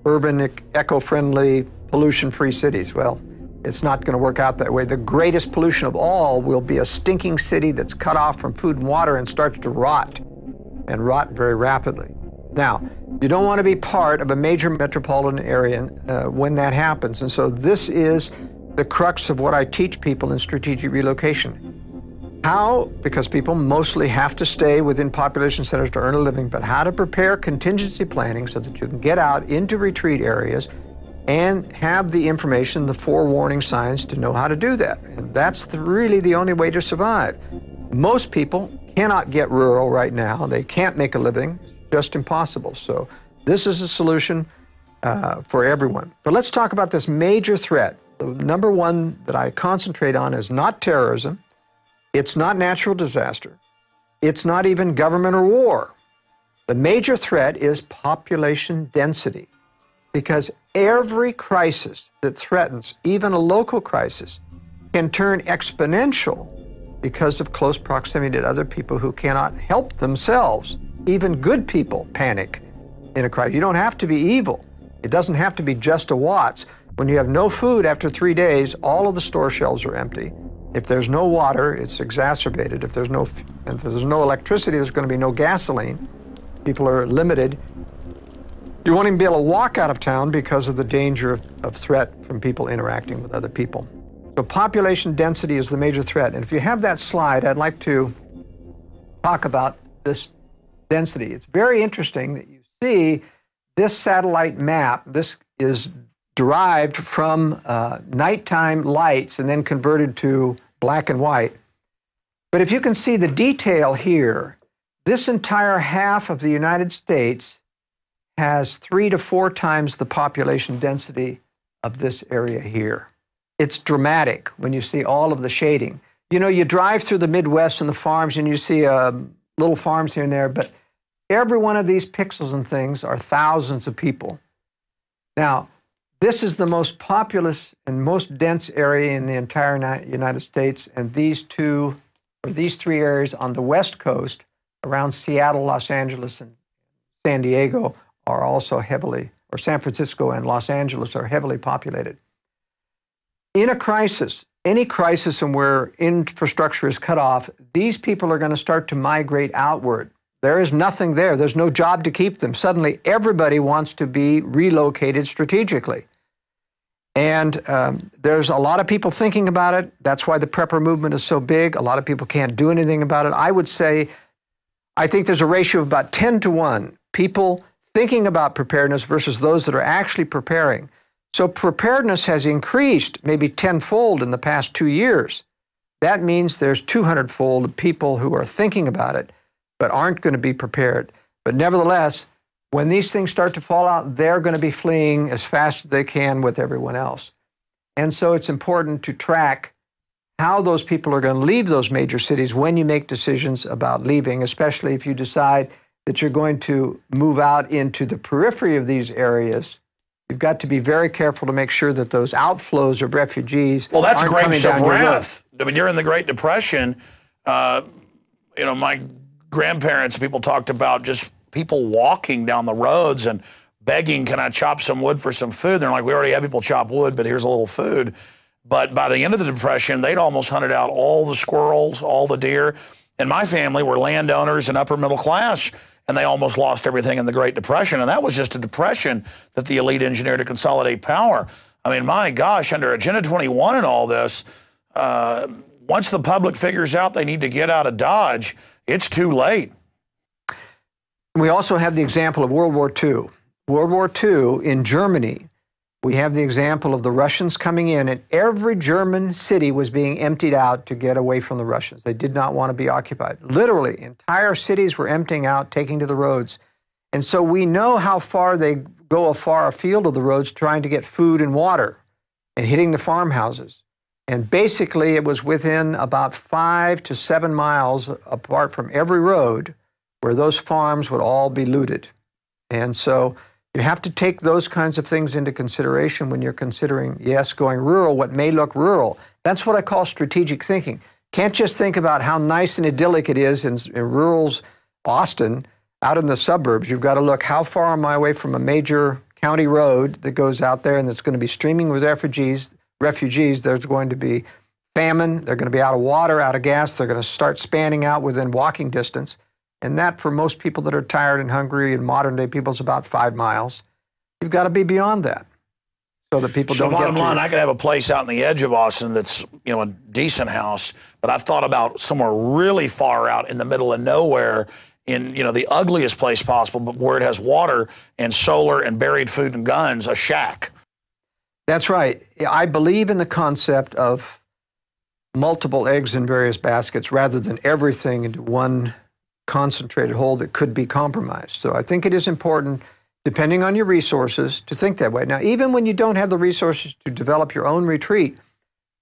urban, eco-friendly, pollution-free cities. Well, it's not going to work out that way. The greatest pollution of all will be a stinking city that's cut off from food and water and starts to rot, and rot very rapidly. Now, you don't want to be part of a major metropolitan area when that happens. And so this is the crux of what I teach people in strategic relocation. How, because people mostly have to stay within population centers to earn a living, but how to prepare contingency planning so that you can get out into retreat areas and have the information, the forewarning signs to know how to do that. And that's really the only way to survive. Most people cannot get rural right now. They can't make a living. It's just impossible. So this is a solution for everyone. But let's talk about this major threat. The number one that I concentrate on is not terrorism. It's not natural disaster. It's not even government or war. The major threat is population density, because every crisis that threatens, even a local crisis, can turn exponential because of close proximity to other people who cannot help themselves. Even good people panic in a crisis. You don't have to be evil. It doesn't have to be just a Watts. When you have no food after 3 days, all of the store shelves are empty. If there's no water, it's exacerbated. If there's no electricity, there's going to be no gasoline. People are limited. You won't even be able to walk out of town because of the danger of threat from people interacting with other people. So population density is the major threat. And if you have that slide, I'd like to talk about this density. It's very interesting that you see this satellite map. This is derived from nighttime lights and then converted to black and white. But if you can see the detail here, this entire half of the United States has 3 to 4 times the population density of this area here. It's dramatic when you see all of the shading. You know, you drive through the Midwest and the farms and you see little farms here and there, but every one of these pixels and things are thousands of people. Now, this is the most populous and most dense area in the entire United States, and these 3 areas on the West Coast around Seattle, Los Angeles, and San Diego are also heavily, or San Francisco and Los Angeles are heavily populated. In a crisis, any crisis and where infrastructure is cut off, these people are going to start to migrate outward. There is nothing there. There's no job to keep them. Suddenly, everybody wants to be relocated strategically. And there's a lot of people thinking about it. That's why the prepper movement is so big. A lot of people can't do anything about it. I would say, I think there's a ratio of about 10 to 1, people thinking about preparedness versus those that are actually preparing. So preparedness has increased maybe tenfold in the past 2 years. That means there's 200-fold people who are thinking about it, but aren't going to be prepared. But nevertheless, when these things start to fall out, they're going to be fleeing as fast as they can with everyone else. And so it's important to track how those people are going to leave those major cities when you make decisions about leaving, especially if you decide that you're going to move out into the periphery of these areas. You've got to be very careful to make sure that those outflows of refugees Well, that's aren't grapes of coming down your road. wrath. I mean, during the Great Depression, you know, my grandparents, people talked about just people walking down the roads and begging, can I chop some wood for some food? They're like, we already have people chop wood, but here's a little food. But by the end of the Depression, they'd almost hunted out all the squirrels, all the deer. And my family were landowners and upper middle class, and they almost lost everything in the Great Depression. And that was just a depression that the elite engineered to consolidate power. I mean, my gosh, under Agenda 21 and all this, once the public figures out they need to get out of Dodge, it's too late. We also have the example of World War II. World War II in Germany, we have the example of the Russians coming in, and every German city was being emptied out to get away from the Russians. They did not want to be occupied. Literally, entire cities were emptying out, taking to the roads. And so we know how far they go far afield of the roads trying to get food and water and hitting the farmhouses. And basically, it was within about 5 to 7 miles apart from every road where those farms would all be looted. And so you have to take those kinds of things into consideration when you're considering, yes, going rural, what may look rural. That's what I call strategic thinking. Can't just think about how nice and idyllic it is in rural Austin, out in the suburbs. You've got to look, how far am I away from a major county road that goes out there and that's going to be streaming with refugees. There's going to be famine. They're going to be out of water, out of gas. They're going to start spanning out within walking distance. And that, for most people that are tired and hungry and modern-day people, is about 5 miles. You've got to be beyond that so that people don't get to... So bottom line, I could have a place out in the edge of Austin that's, you know, a decent house, but I've thought about somewhere really far out in the middle of nowhere in, you know, the ugliest place possible, but where it has water and solar and buried food and guns, a shack. That's right. I believe in the concept of multiple eggs in various baskets rather than everything into one concentrated whole that could be compromised. So I think it is important, depending on your resources, to think that way. Now, even when you don't have the resources to develop your own retreat,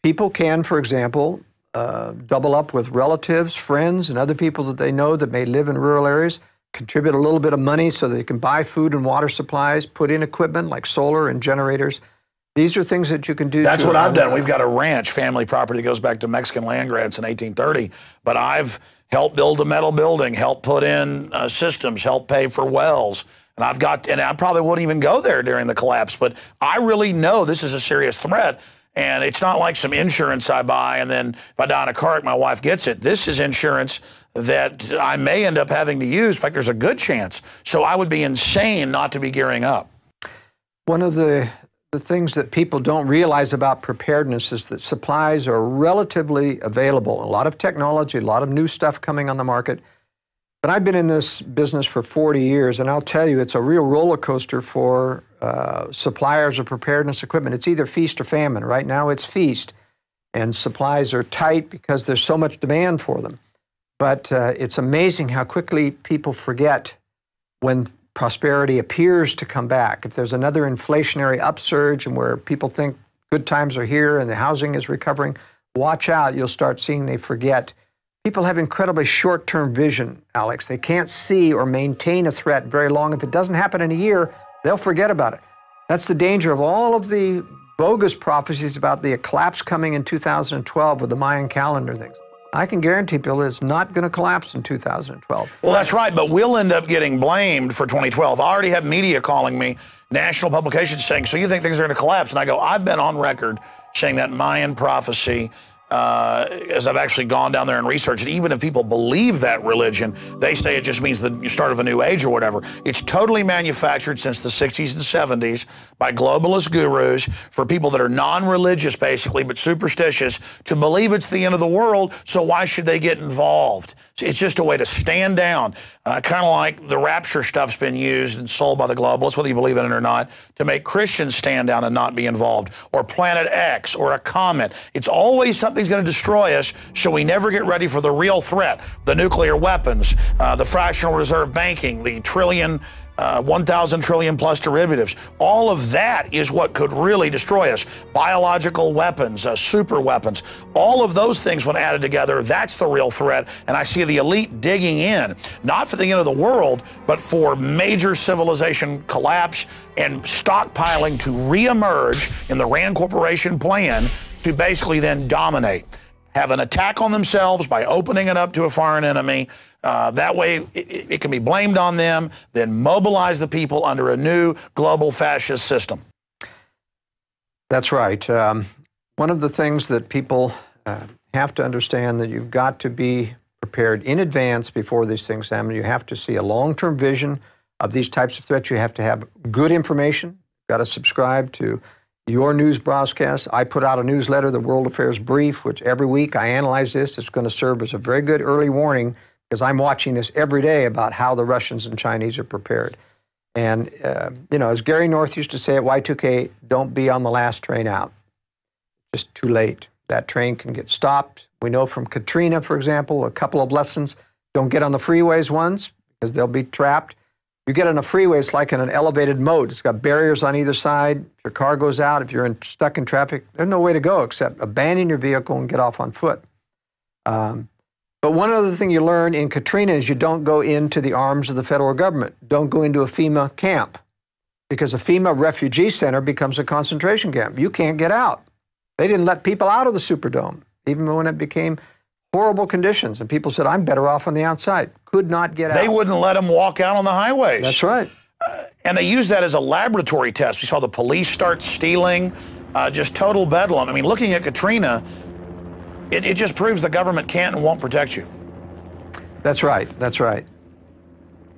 people can, for example, double up with relatives, friends, and other people that they know that may live in rural areas, contribute a little bit of money so they can buy food and water supplies, put in equipment like solar and generators. These are things that you can do. That's what I've done. We've got a ranch, family property that goes back to Mexican land grants in 1830, but I've helped build a metal building, helped put in systems, helped pay for wells. And I probably wouldn't even go there during the collapse, but I really know this is a serious threat. And it's not like some insurance I buy and then if I die in a car wreck, my wife gets it. This is insurance that I may end up having to use. In fact, there's a good chance. So I would be insane not to be gearing up. One of the things that people don't realize about preparedness is that supplies are relatively available. A lot of technology, a lot of new stuff coming on the market. But I've been in this business for 40 years, and I'll tell you, it's a real roller coaster for suppliers of preparedness equipment. It's either feast or famine. Right now, it's feast, and supplies are tight because there's so much demand for them. But it's amazing how quickly people forget when prosperity appears to come back, if there's another inflationary upsurge and where people think good times are here and the housing is recovering, watch out. You'll start seeing they forget. People have incredibly short-term vision, Alex. They can't see or maintain a threat very long. If it doesn't happen in a year, they'll forget about it. That's the danger of all of the bogus prophecies about the collapse coming in 2012 with the Mayan calendar things. I can guarantee people it's not going to collapse in 2012. Well, that's right, but we'll end up getting blamed for 2012. I already have media calling me, national publications saying, so you think things are going to collapse? And I go, I've been on record saying that Mayan prophecy, as I've actually gone down there and researched it, even if people believe that religion, they say it just means the start of a new age or whatever. It's totally manufactured since the 60s and 70s by globalist gurus for people that are non-religious, basically, but superstitious, to believe it's the end of the world, so why should they get involved? It's just a way to stand down, kind of like the rapture stuff's been used and sold by the globalists, whether you believe in it or not, to make Christians stand down and not be involved, or Planet X, or a comet. It's always something's going to destroy us, so we never get ready for the real threat, the nuclear weapons, the fractional reserve banking, the 1,000 trillion plus derivatives. All of that is what could really destroy us. Biological weapons, super weapons, all of those things when added together, that's the real threat. And I see the elite digging in, not for the end of the world, but for major civilization collapse and stockpiling to reemerge in the Rand Corporation plan to basically then dominate. Have an attack on themselves by opening it up to a foreign enemy. That way it can be blamed on them, then mobilize the people under a new global fascist system. That's right. One of the things that people have to understand, that you've got to be prepared in advance before these things happen. You have to see a long-term vision of these types of threats. You have to have good information. You've got to subscribe to your news broadcast. I put out a newsletter, the World Affairs Brief, which every week I analyze this. It's going to serve as a very good early warning, because I'm watching this every day about how the Russians and Chinese are prepared. And, as Gary North used to say at Y2K, don't be on the last train out. Just too late. That train can get stopped. We know from Katrina, for example, a couple of lessons. Don't get on the freeways once, because they'll be trapped. You get on a freeway, it's like in an elevated moat. It's got barriers on either side. If your car goes out, if you're stuck in traffic, there's no way to go except abandon your vehicle and get off on foot. But one other thing you learn in Katrina is you don't go into the arms of the federal government. Don't go into a FEMA camp, because a FEMA refugee center becomes a concentration camp. You can't get out. They didn't let people out of the Superdome, even when it became horrible conditions. And people said, I'm better off on the outside. Could not get out. They wouldn't let them walk out on the highways. That's right. And they use that as a laboratory test. We saw the police start stealing, just total bedlam. I mean, looking at Katrina, it just proves the government can't and won't protect you. That's right. That's right.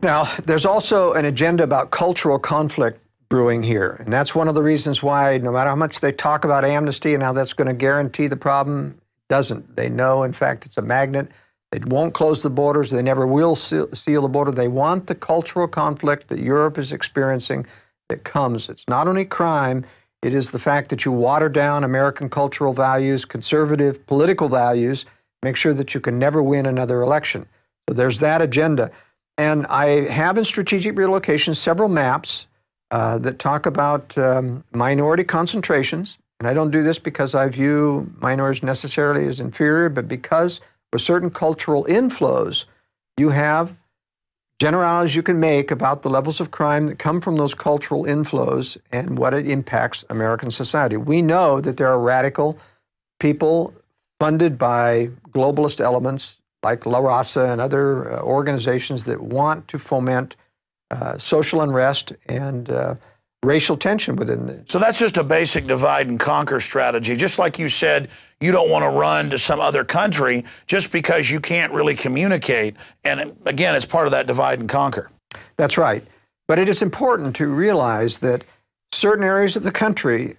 Now, there's also an agenda about cultural conflict brewing here. And that's one of the reasons why, no matter how much they talk about amnesty and how that's going to guarantee the problem, it doesn't. They know, in fact, it's a magnet. They won't close the borders. They never will seal the border. They want the cultural conflict that Europe is experiencing that comes. It's not only crime, it is the fact that you water down American cultural values, conservative political values, make sure that you can never win another election. So there's that agenda. And I have in Strategic Relocation several maps that talk about minority concentrations. And I don't do this because I view minorities necessarily as inferior, but because with certain cultural inflows, you have generalities you can make about the levels of crime that come from those cultural inflows and what it impacts American society. We know that there are radical people funded by globalist elements like La Raza and other organizations that want to foment social unrest and racial tension within the... So that's just a basic divide and conquer strategy. Just like you said, you don't want to run to some other country just because you can't really communicate. And again, it's part of that divide and conquer. That's right. But it is important to realize that certain areas of the country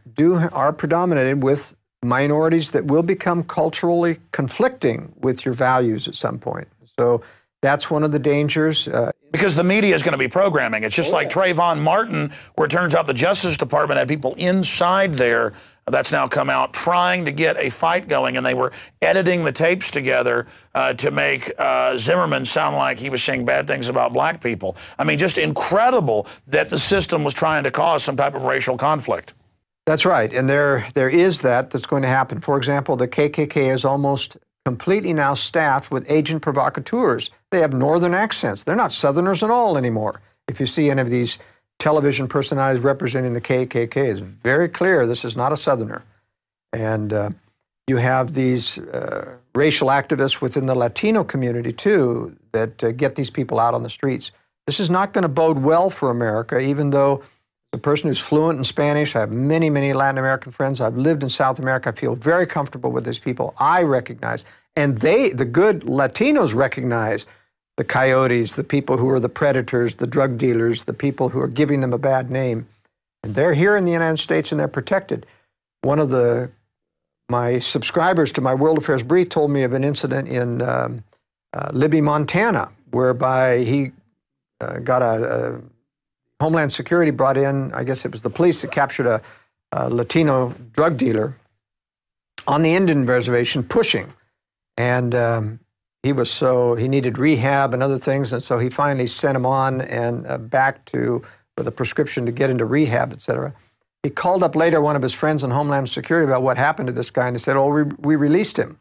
are predominated with minorities that will become culturally conflicting with your values at some point. So that's one of the dangers. Because the media is going to be programming. It's just like Trayvon Martin, where it turns out the Justice Department had people inside there that's now come out trying to get a fight going, and they were editing the tapes together to make Zimmerman sound like he was saying bad things about black people. I mean, just incredible that the system was trying to cause some type of racial conflict. That's right, and there is that's going to happen. For example, the KKK is almost completely now staffed with agent provocateurs. They have northern accents. They're not Southerners at all anymore. If you see any of these television personalities representing the KKK, it's very clear this is not a Southerner. And you have these racial activists within the Latino community, too, that get these people out on the streets. This is not going to bode well for America, even though the person who's fluent in Spanish, I have many, many Latin American friends. I've lived in South America. I feel very comfortable with these people. I recognize, and the good Latinos recognize the coyotes, the people who are the predators, the drug dealers, the people who are giving them a bad name. And they're here in the United States and they're protected. One of my subscribers to my World Affairs Brief told me of an incident in Libby, Montana, whereby he got a Homeland Security brought in, I guess it was the police that captured a Latino drug dealer on the Indian reservation pushing. And he needed rehab and other things, and so he finally sent him on and back with a prescription to get into rehab, et cetera. He called up later one of his friends in Homeland Security about what happened to this guy, and he said, oh, we released him.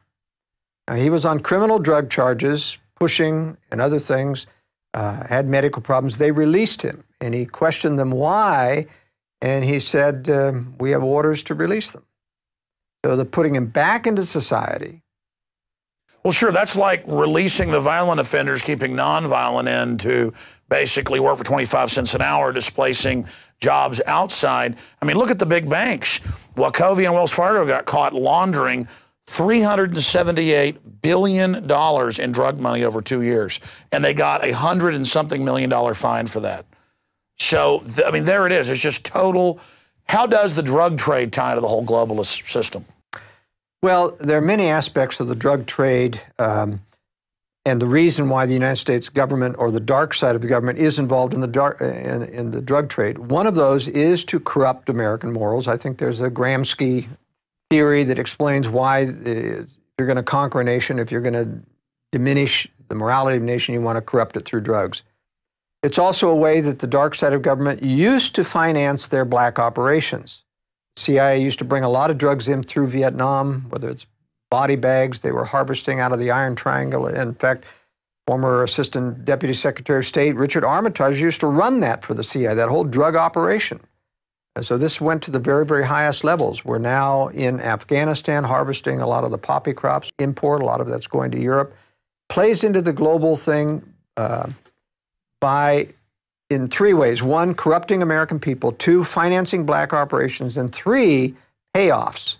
Now, he was on criminal drug charges, pushing and other things, had medical problems. They released him, and he questioned them why, and he said, we have orders to release them. So they're putting him back into society. Well, sure, that's like releasing the violent offenders, keeping nonviolent in to basically work for 25 cents an hour, displacing jobs outside. I mean, look at the big banks. Wachovia and Wells Fargo got caught laundering $378 billion in drug money over 2 years, and they got $100 and something million fine for that. So, I mean, there it is. It's just total. How does the drug trade tie into the whole globalist system? Well, there are many aspects of the drug trade, and the reason why the United States government or the dark side of the government is involved in the drug trade. One of those is to corrupt American morals. I think there's a Gramsci theory that explains why if you're going to conquer a nation, if you're going to diminish the morality of a nation, you want to corrupt it through drugs. It's also a way that the dark side of government used to finance their black operations. CIA used to bring a lot of drugs in through Vietnam, whether it's body bags they were harvesting out of the Iron Triangle. In fact, former Assistant Deputy Secretary of State Richard Armitage used to run that for the CIA, that whole drug operation. And so this went to the very, very highest levels. We're now in Afghanistan harvesting a lot of the poppy crops, import, a lot of that's going to Europe. Plays into the global thing in three ways. One, corrupting American people. Two, financing black operations. And three, payoffs.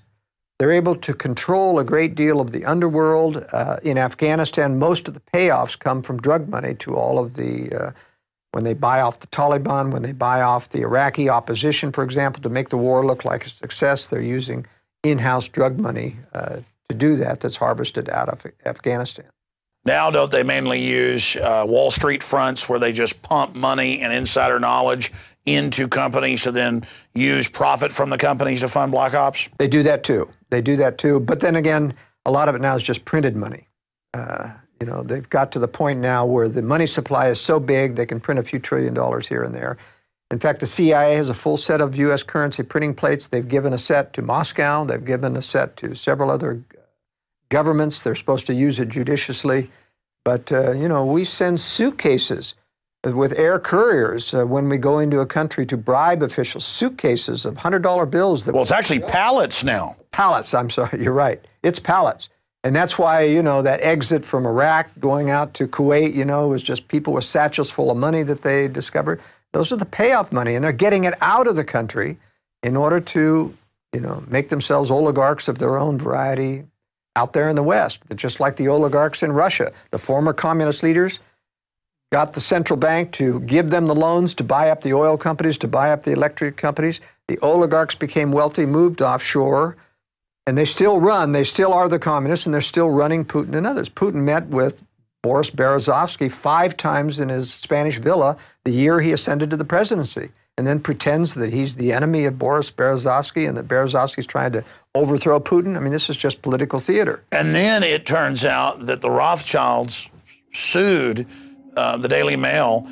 They're able to control a great deal of the underworld. In Afghanistan, most of the payoffs come from drug money to all of the, when they buy off the Taliban, when they buy off the Iraqi opposition, for example, to make the war look like a success, they're using in-house drug money to do that that's harvested out of Afghanistan. Now, don't they mainly use Wall Street fronts where they just pump money and insider knowledge into companies to then use profit from the companies to fund black ops? They do that too. They do that too. But then again, a lot of it now is just printed money. You know, they've got to the point now where the money supply is so big they can print a few $1 trillion here and there. In fact, the CIA has a full set of U.S. currency printing plates. They've given a set to Moscow. They've given a set to several other governments. They're supposed to use it judiciously. But, you know, we send suitcases with air couriers when we go into a country to bribe officials, suitcases of $100 bills. Well, it's actually pallets now. Pallets, I'm sorry, you're right. It's pallets. And that's why, you know, that exit from Iraq going out to Kuwait, you know, was just people with satchels full of money that they discovered. Those are the payoff money, and they're getting it out of the country in order to, you know, make themselves oligarchs of their own variety out there in the West. Just like the oligarchs in Russia. The former communist leaders got the central bank to give them the loans to buy up the oil companies, to buy up the electric companies. The oligarchs became wealthy, moved offshore, and they still are the communists, and they're still running Putin and others. Putin met with Boris Berezovsky 5 times in his Spanish villa the year he ascended to the presidency. and then pretends that he's the enemy of Boris Berezovsky and that Berezovsky's trying to overthrow Putin. I mean, this is just political theater. And then it turns out that the Rothschilds sued the Daily Mail,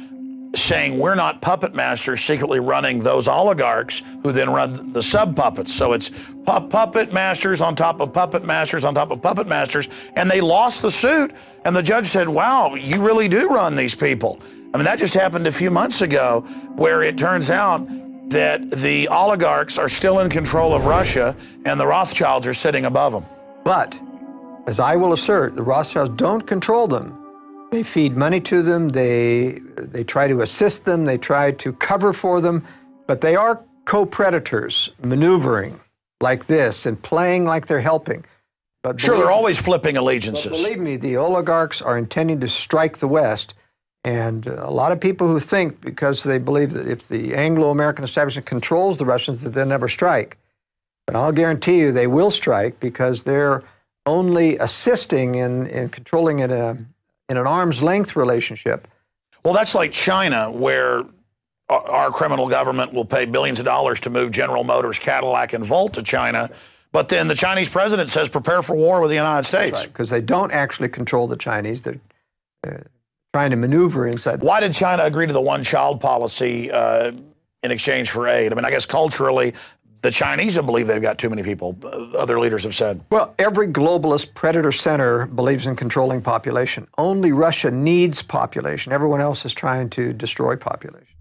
saying we're not puppet masters secretly running those oligarchs who then run the sub-puppets. So it's puppet masters on top of puppet masters on top of puppet masters, and they lost the suit. And the judge said, wow, you really do run these people. I mean, that just happened a few months ago, where it turns out that the oligarchs are still in control of Russia and the Rothschilds are sitting above them. But, as I will assert, the Rothschilds don't control them. They feed money to them, they try to assist them, they try to cover for them, but they are co-predators maneuvering like this and playing like they're helping. But sure, they're always flipping allegiances. But believe me, the oligarchs are intending to strike the West, and a lot of people who think, because they believe that if the Anglo-American establishment controls the Russians, that they'll never strike. But I'll guarantee you they will strike, because they're only assisting in controlling it in an arm's length relationship. Well, that's like China, where our criminal government will pay billions of dollars to move General Motors, Cadillac, and Volt to China. But then the Chinese president says, prepare for war with the United States. That's right, because they don't actually control the Chinese. They're trying to maneuver inside. Why did China agree to the one-child policy in exchange for aid? I mean, I guess culturally, the Chinese believe they've got too many people, other leaders have said. Well, every globalist predator center believes in controlling population. Only Russia needs population. Everyone else is trying to destroy population,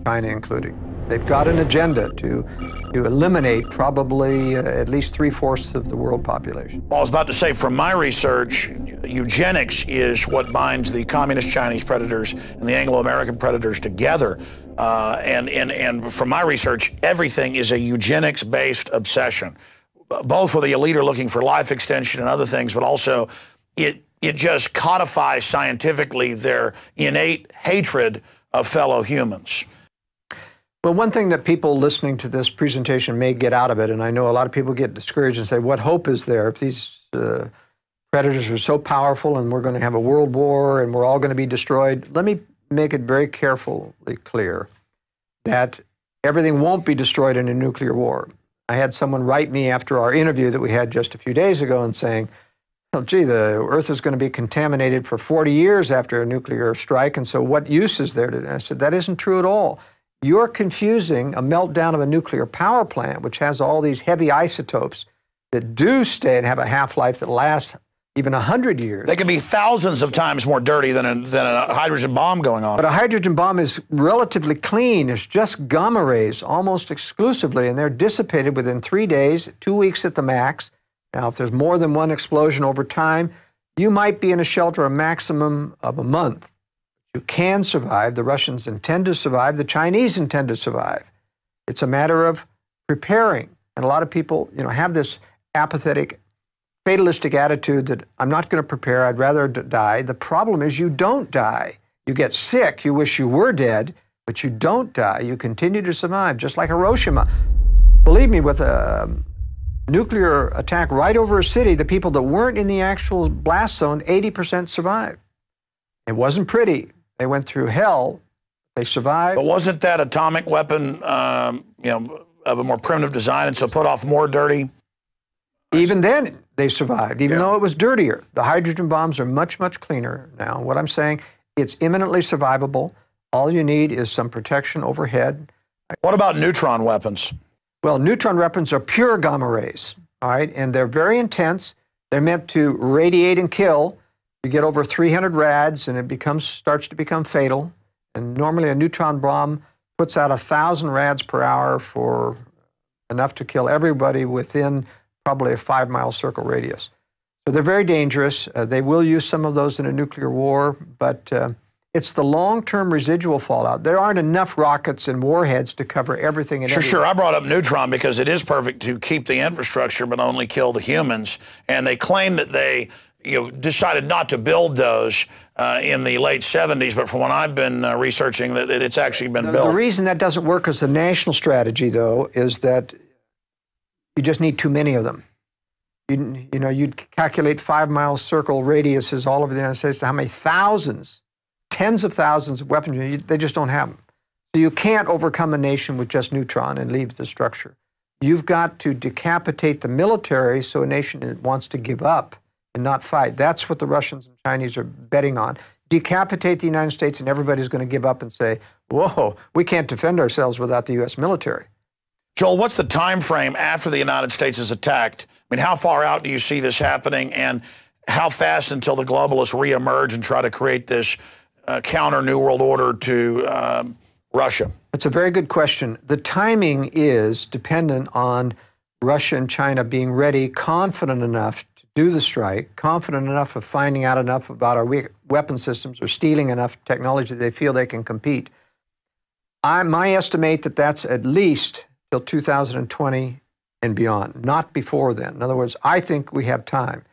China including. They've got an agenda to eliminate probably at least 3/4 of the world population. Well, I was about to say, from my research, eugenics is what binds the communist Chinese predators and the Anglo-American predators together. And from my research, everything is a eugenics-based obsession, both with the elite are looking for life extension and other things, but also it just codifies scientifically their innate hatred of fellow humans. Well, one thing that people listening to this presentation may get out of it, and I know a lot of people get discouraged and say, what hope is there if these predators are so powerful and we're going to have a world war and we're all going to be destroyed? Let me make it very carefully clear that everything won't be destroyed in a nuclear war. I had someone write me after our interview that we had just a few days ago and saying, well, gee, the Earth is going to be contaminated for 40 years after a nuclear strike, and so what use is there? I said, that isn't true at all. You're confusing a meltdown of a nuclear power plant, which has all these heavy isotopes that do stay and have a half-life that lasts even 100 years. They can be thousands of times more dirty than a hydrogen bomb going on. But a hydrogen bomb is relatively clean. It's just gamma rays almost exclusively, and they're dissipated within 3 days, 2 weeks at the max. Now, if there's more than one explosion over time, you might be in a shelter a maximum of a month. You can survive. The Russians intend to survive. The Chinese intend to survive. It's a matter of preparing. And a lot of people, have this apathetic, fatalistic attitude that I'm not going to prepare, I'd rather die. The problem is you don't die. You get sick, you wish you were dead, but you don't die. You continue to survive, just like Hiroshima. Believe me, with a nuclear attack right over a city, the people that weren't in the actual blast zone, 80% survived. It wasn't pretty. They went through hell. They survived. But wasn't that atomic weapon, of a more primitive design, and so put off more dirty? Even then, they survived, even though it was dirtier. The hydrogen bombs are much, much cleaner now. What I'm saying, it's imminently survivable. All you need is some protection overhead. What about neutron weapons? Well, neutron weapons are pure gamma rays, all right? And they're very intense. They're meant to radiate and kill. You get over 300 rads, and it starts to become fatal. And normally a neutron bomb puts out 1,000 rads per hour for enough to kill everybody within probably a 5-mile circle radius. So they're very dangerous. They will use some of those in a nuclear war, but it's the long-term residual fallout. There aren't enough rockets and warheads to cover everything. Sure. I brought up neutron because it is perfect to keep the infrastructure but only kill the humans. And they claim that they decided not to build those in the late 70s, but from what I've been researching, that it's actually been built. The reason that doesn't work as a national strategy, though, is that you just need too many of them. You'd calculate 5-mile circle radiuses all over the United States to how many thousands, tens of thousands of weapons. They just don't have them. So you can't overcome a nation with just neutron and leave the structure. You've got to decapitate the military so a nation wants to give up and not fight. That's what the Russians and Chinese are betting on. Decapitate the United States and everybody's going to give up and say, whoa, we can't defend ourselves without the U.S. military. Joel, what's the time frame after the United States is attacked? I mean, how far out do you see this happening, and how fast until the globalists reemerge and try to create this counter New World Order to Russia? That's a very good question. The timing is dependent on Russia and China being ready, confident enough to do the strike, confident enough of finding out enough about our weapon systems or stealing enough technology that they feel they can compete. My estimate that that's at least till 2020 and beyond, not before then. In other words, I think we have time.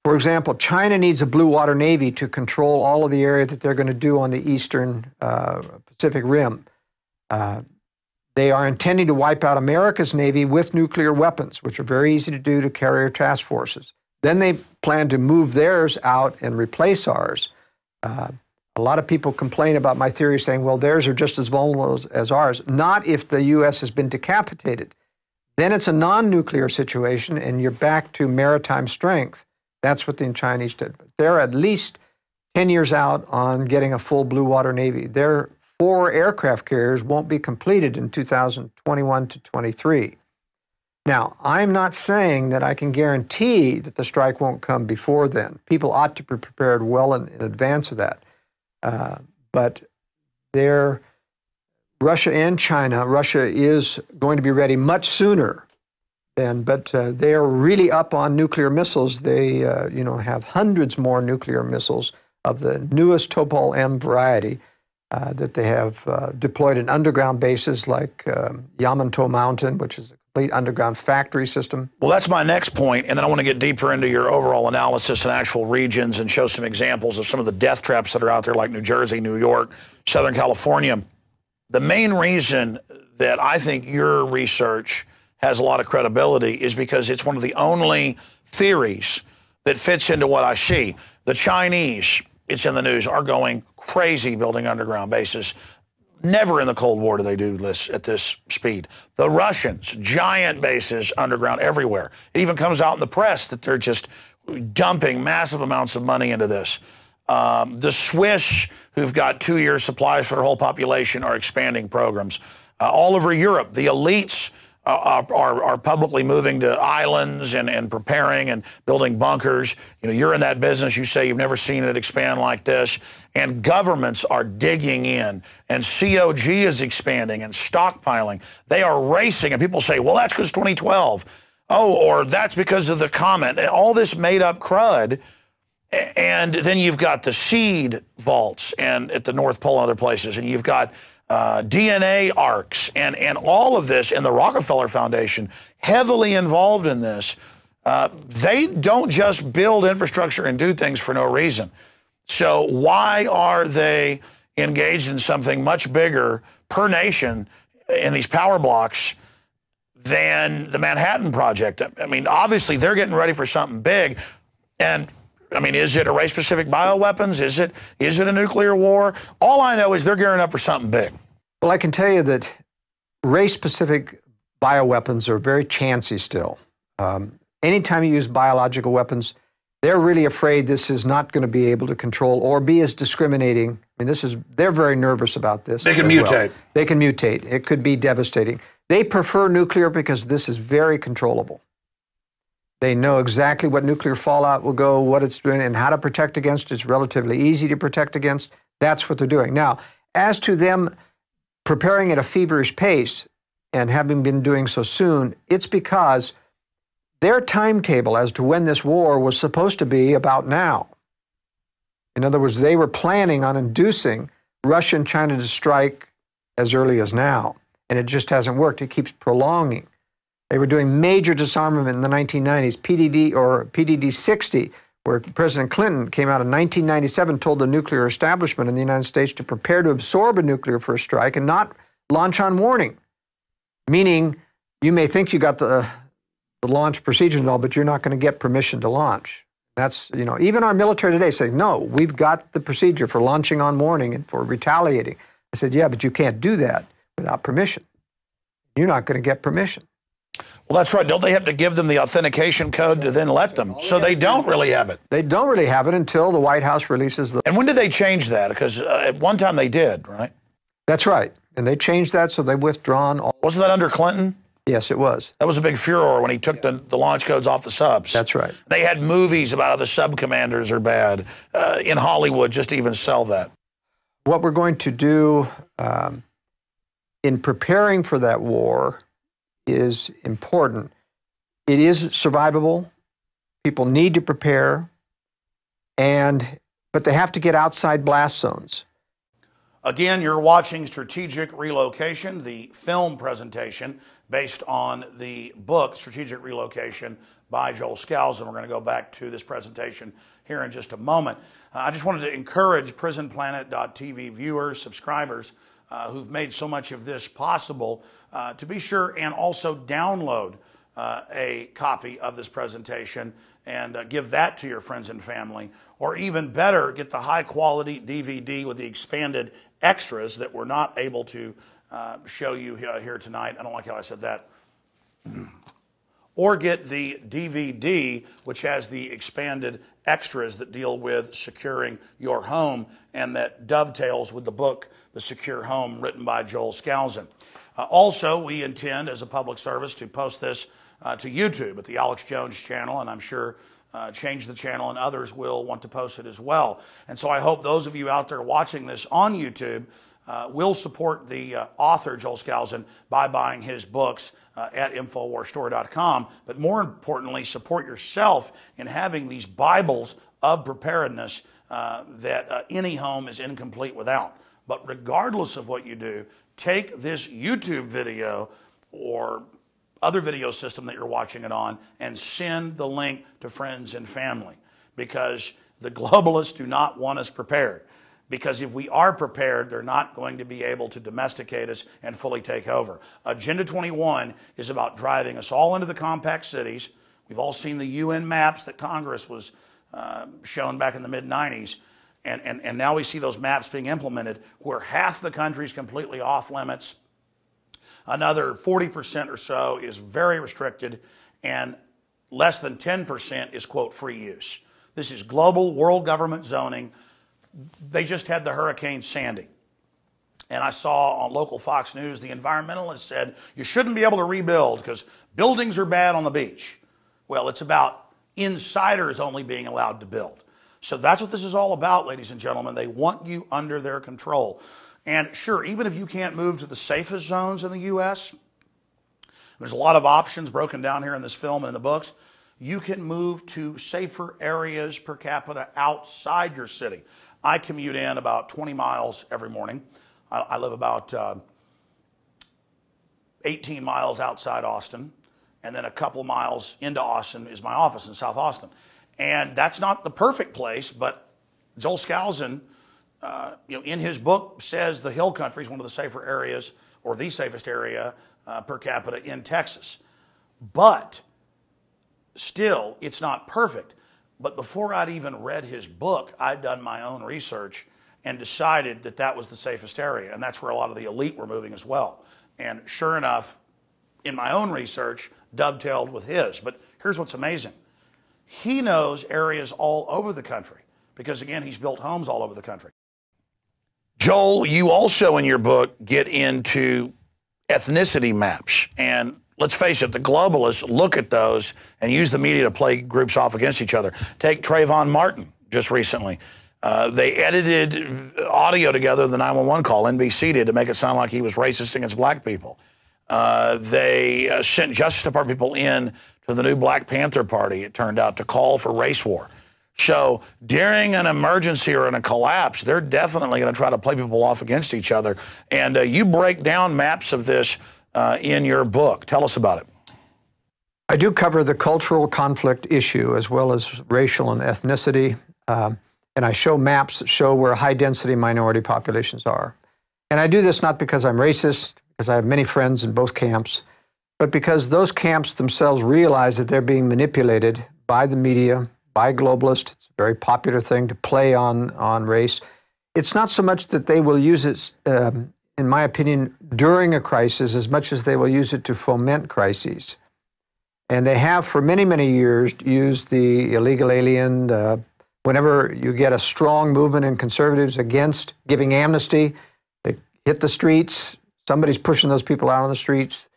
For example, China needs a blue water navy to control all of the area that they're going to do on the eastern Pacific Rim. They are intending to wipe out America's Navy with nuclear weapons, which are very easy to do to carrier task forces. Then they plan to move theirs out and replace ours. A lot of people complain about my theory saying, well, theirs are just as vulnerable as ours. Not if the U.S. has been decapitated. Then it's a non-nuclear situation and you're back to maritime strength. That's what the Chinese did. They're at least 10 years out on getting a full blue water navy. Their 4 aircraft carriers won't be completed in 2021 to 23. Now, I'm not saying that I can guarantee that the strike won't come before then. People ought to be prepared well in advance of that. But Russia and China, Russia is going to be ready much sooner than, but they are really up on nuclear missiles. They, have hundreds more nuclear missiles of the newest Topol M variety that they have deployed in underground bases like Yamato Mountain, which is a complete underground factory system. Well, that's my next point, and then I want to get deeper into your overall analysis and actual regions and show some examples of some of the death traps that are out there like New Jersey, New York, Southern California. The main reason that I think your research has a lot of credibility is because it's one of the only theories that fits into what I see. The Chinese, it's in the news, are going crazy building underground bases. Never in the Cold War do they do this at this speed. The Russians, giant bases underground everywhere. It even comes out in the press that they're just dumping massive amounts of money into this. The Swiss, who've got 2-year supplies for their whole population, are expanding programs. All over Europe, the elites are publicly moving to islands and preparing and building bunkers. You know, you're in that business. You say you've never seen it expand like this. And governments are digging in. And COG is expanding and stockpiling. They are racing. And people say, well, that's because 2012. Oh, or that's because of the comment. And all this made-up crud. And then you've got the seed vaults and at the North Pole and other places. And you've got DNA arcs and all of this, and the Rockefeller Foundation heavily involved in this. They don't just build infrastructure and do things for no reason. So why are they engaged in something much bigger per nation in these power blocks than the Manhattan Project? I mean, obviously they're getting ready for something big. And I mean, is it a race-specific bioweapons? Is it a nuclear war? All I know is they're gearing up for something big. Well, I can tell you that race-specific bioweapons are very chancy still. Anytime you use biological weapons, they're really afraid this is not going to be able to control or be as discriminating. I mean, they're very nervous about this. They can mutate. Well. They can mutate. It could be devastating. They prefer nuclear because this is very controllable. They know exactly what nuclear fallout will go, what it's doing, and how to protect against it. It's relatively easy to protect against. That's what they're doing. Now, as to them preparing at a feverish pace and having been doing so soon, it's because their timetable as to when this war was supposed to be about now. In other words, they were planning on inducing Russia and China to strike as early as now, and it just hasn't worked. It keeps prolonging. They were doing major disarmament in the 1990s, PDD 60, where President Clinton came out in 1997, told the nuclear establishment in the United States to prepare to absorb a nuclear first strike and not launch on warning. Meaning, you may think you got the launch procedure and all, but you're not going to get permission to launch. That's, even our military today saying, no, we've got the procedure for launching on warning and for retaliating. I said, yeah, but you can't do that without permission. You're not going to get permission. Well, that's right. Don't they have to give them the authentication code to then let them? So they don't really have it. They don't really have it until the White House releases the... And when did they change that? Because at one time they did, right? That's right. And they changed that, so they've withdrawn all... Wasn't that under Clinton? Yes, it was. That was a big furor when he took the launch codes off the subs. That's right. They had movies about how the sub commanders are bad in Hollywood just to even sell that. What we're going to do in preparing for that war is important. It is survivable. People need to prepare, but they have to get outside blast zones. Again, you're watching Strategic Relocation, the film presentation based on the book Strategic Relocation by Joel Skousen. We're going to go back to this presentation here in just a moment. I just wanted to encourage prisonplanet.tv viewers, subscribers who've made so much of this possible to be sure and also download a copy of this presentation and give that to your friends and family, or even better, get the high quality DVD with the expanded extras that we're not able to show you here tonight. I don't like how I said that. Or get the DVD, which has the expanded extras that deal with securing your home and that dovetails with the book, The Secure Home, written by Joel Skousen. Also, we intend, as a public service, to post this to YouTube at the Alex Jones channel, and I'm sure Change the Channel and others will want to post it as well. And so I hope those of you out there watching this on YouTube will support the author, Joel Skousen, by buying his books at InfoWarsStore.com. But more importantly, support yourself in having these Bibles of preparedness that any home is incomplete without. But regardless of what you do, take this YouTube video or other video system that you're watching it on and send the link to friends and family, because the globalists do not want us prepared. Because if we are prepared, they're not going to be able to domesticate us and fully take over. Agenda 21 is about driving us all into the compact cities. We've all seen the UN maps that Congress was shown back in the mid-90s. And now we see those maps being implemented where half the country is completely off limits. Another 40% or so is very restricted, and less than 10% is, quote, free use. This is global world government zoning. They just had the Hurricane Sandy. And I saw on local Fox News, the environmentalists said, you shouldn't be able to rebuild because buildings are bad on the beach. Well, it's about insiders only being allowed to build. So that's what this is all about, ladies and gentlemen. They want you under their control. And sure, even if you can't move to the safest zones in the U.S., there's a lot of options broken down here in this film and in the books. You can move to safer areas per capita outside your city. I commute in about 20 miles every morning. I live about 18 miles outside Austin, and then a couple miles into Austin is my office in South Austin. And that's not the perfect place, but Joel Skousen, in his book says the Hill Country is one of the safer areas, or the safest area per capita in Texas. But still, it's not perfect. But before I'd even read his book, I'd done my own research and decided that that was the safest area. And that's where a lot of the elite were moving as well. And sure enough, in my own research, dovetailed with his. But here's what's amazing. He knows areas all over the country because, again, he's built homes all over the country. Joel, you also in your book get into ethnicity maps. And let's face it, the globalists look at those and use the media to play groups off against each other. Take Trayvon Martin just recently. They edited audio together, the 911 call, NBC did, to make it sound like he was racist against black people. They sent Justice Department people in to the new Black Panther Party, it turned out, to call for race war. So during an emergency or in a collapse, they're definitely going to try to play people off against each other. And you break down maps of this in your book. Tell us about it. I do cover the cultural conflict issue as well as racial and ethnicity. And I show maps that show where high-density minority populations are. And I do this not because I'm racist, because I have many friends in both camps, but because those camps themselves realize that they're being manipulated by the media, by globalists. It's a very popular thing to play on race. it's not so much that they will use it, in my opinion, during a crisis as much as they will use it to foment crises. And they have for many, many years used the illegal alien. Whenever you get a strong movement in conservatives against giving amnesty, they hit the streets. Somebody's pushing those people out on the streets.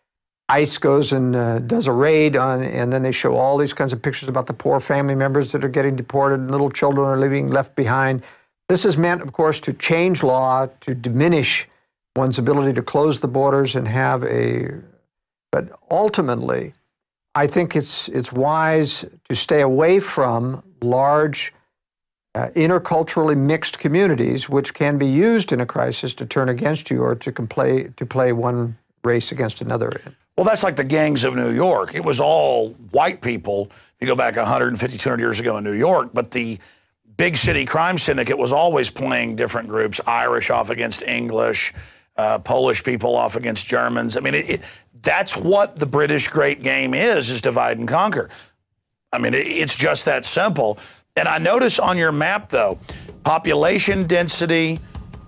ICE goes and does a raid on, and then they show all these kinds of pictures about the poor family members that are getting deported, and little children are being left behind. This is meant, of course, to change law, to diminish one's ability to close the borders and have but ultimately, I think it's wise to stay away from large, interculturally mixed communities, which can be used in a crisis to turn against you or to play one race against another. Well, that's like the gangs of New York. It was all white people, if you go back 150, 200 years ago in New York, but the big city crime syndicate was always playing different groups, Irish off against English, Polish people off against Germans. I mean, that's what the British great game is divide and conquer. I mean, it's just that simple. And I notice on your map, though, population density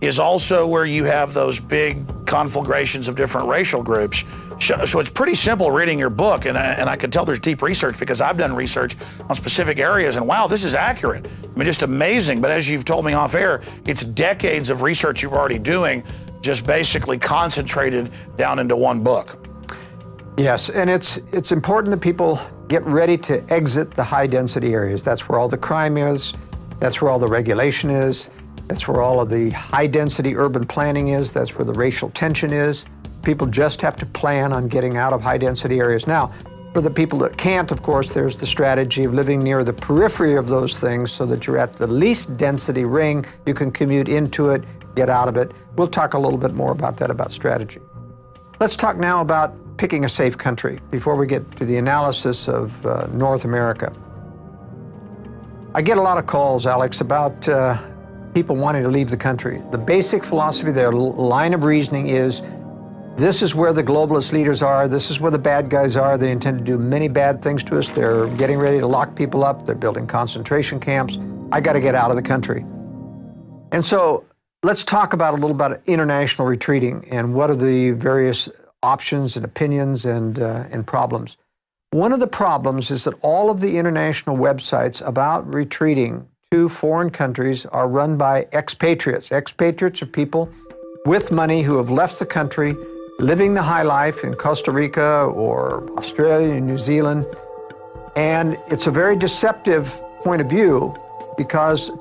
is also where you have those big conflagrations of different racial groups. So it's pretty simple reading your book, and I can tell there's deep research because I've done research on specific areas, and wow, this is accurate. I mean, just amazing. But as you've told me off air, it's decades of research you're already doing, just basically concentrated down into one book. Yes, and it's important that people get ready to exit the high-density areas. That's where all the crime is. That's where all the regulation is. That's where all of the high-density urban planning is. That's where the racial tension is. People just have to plan on getting out of high-density areas. Now, for the people that can't, of course, there's the strategy of living near the periphery of those things so that you're at the least density ring. You can commute into it, get out of it. We'll talk a little bit more about that, about strategy. Let's talk now about picking a safe country before we get to the analysis of North America. I get a lot of calls, Alex, about people wanting to leave the country. The basic philosophy, their line of reasoning is, this is where the globalist leaders are, this is where the bad guys are, they intend to do many bad things to us, they're getting ready to lock people up, they're building concentration camps, I got to get out of the country. And so let's talk about a little about international retreating and what are the various options and opinions and problems. One of the problems is that all of the international websites about retreating to foreign countries are run by expatriates. Expatriates are people with money who have left the country, living the high life in Costa Rica or Australia, New Zealand. And it's a very deceptive point of view because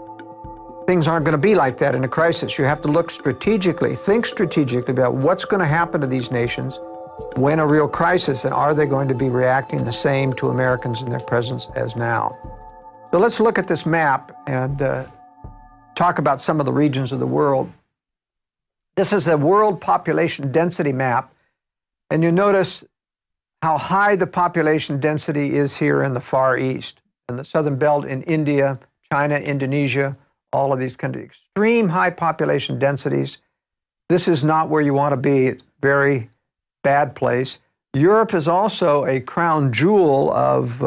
things aren't going to be like that in a crisis. You have to look strategically, think strategically about what's going to happen to these nations when a real crisis, and are they going to be reacting the same to Americans in their presence as now? So let's look at this map and talk about some of the regions of the world. This is a world population density map, and you notice how high the population density is here in the Far East, in the Southern Belt, in India, China, Indonesia, all of these countries. Extreme high population densities. This is not where you want to be. It's a very bad place. Europe is also a crown jewel of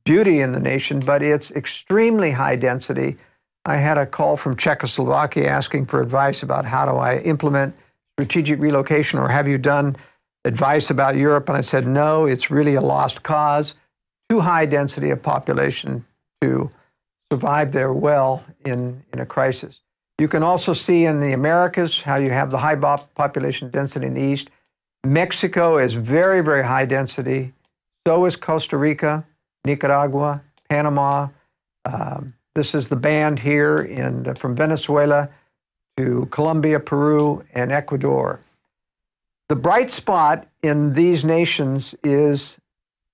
beauty in the nation, but it's extremely high density. I had a call from Czechoslovakia asking for advice about how do I implement strategic relocation, or have you done advice about Europe? And I said, no, it's really a lost cause. Too high density of population to survive there well in a crisis. You can also see in the Americas how you have the high population density in the East. Mexico is very, very high density. So is Costa Rica, Nicaragua, Panama. This is the band here from Venezuela to Colombia, Peru, and Ecuador. The bright spot in these nations is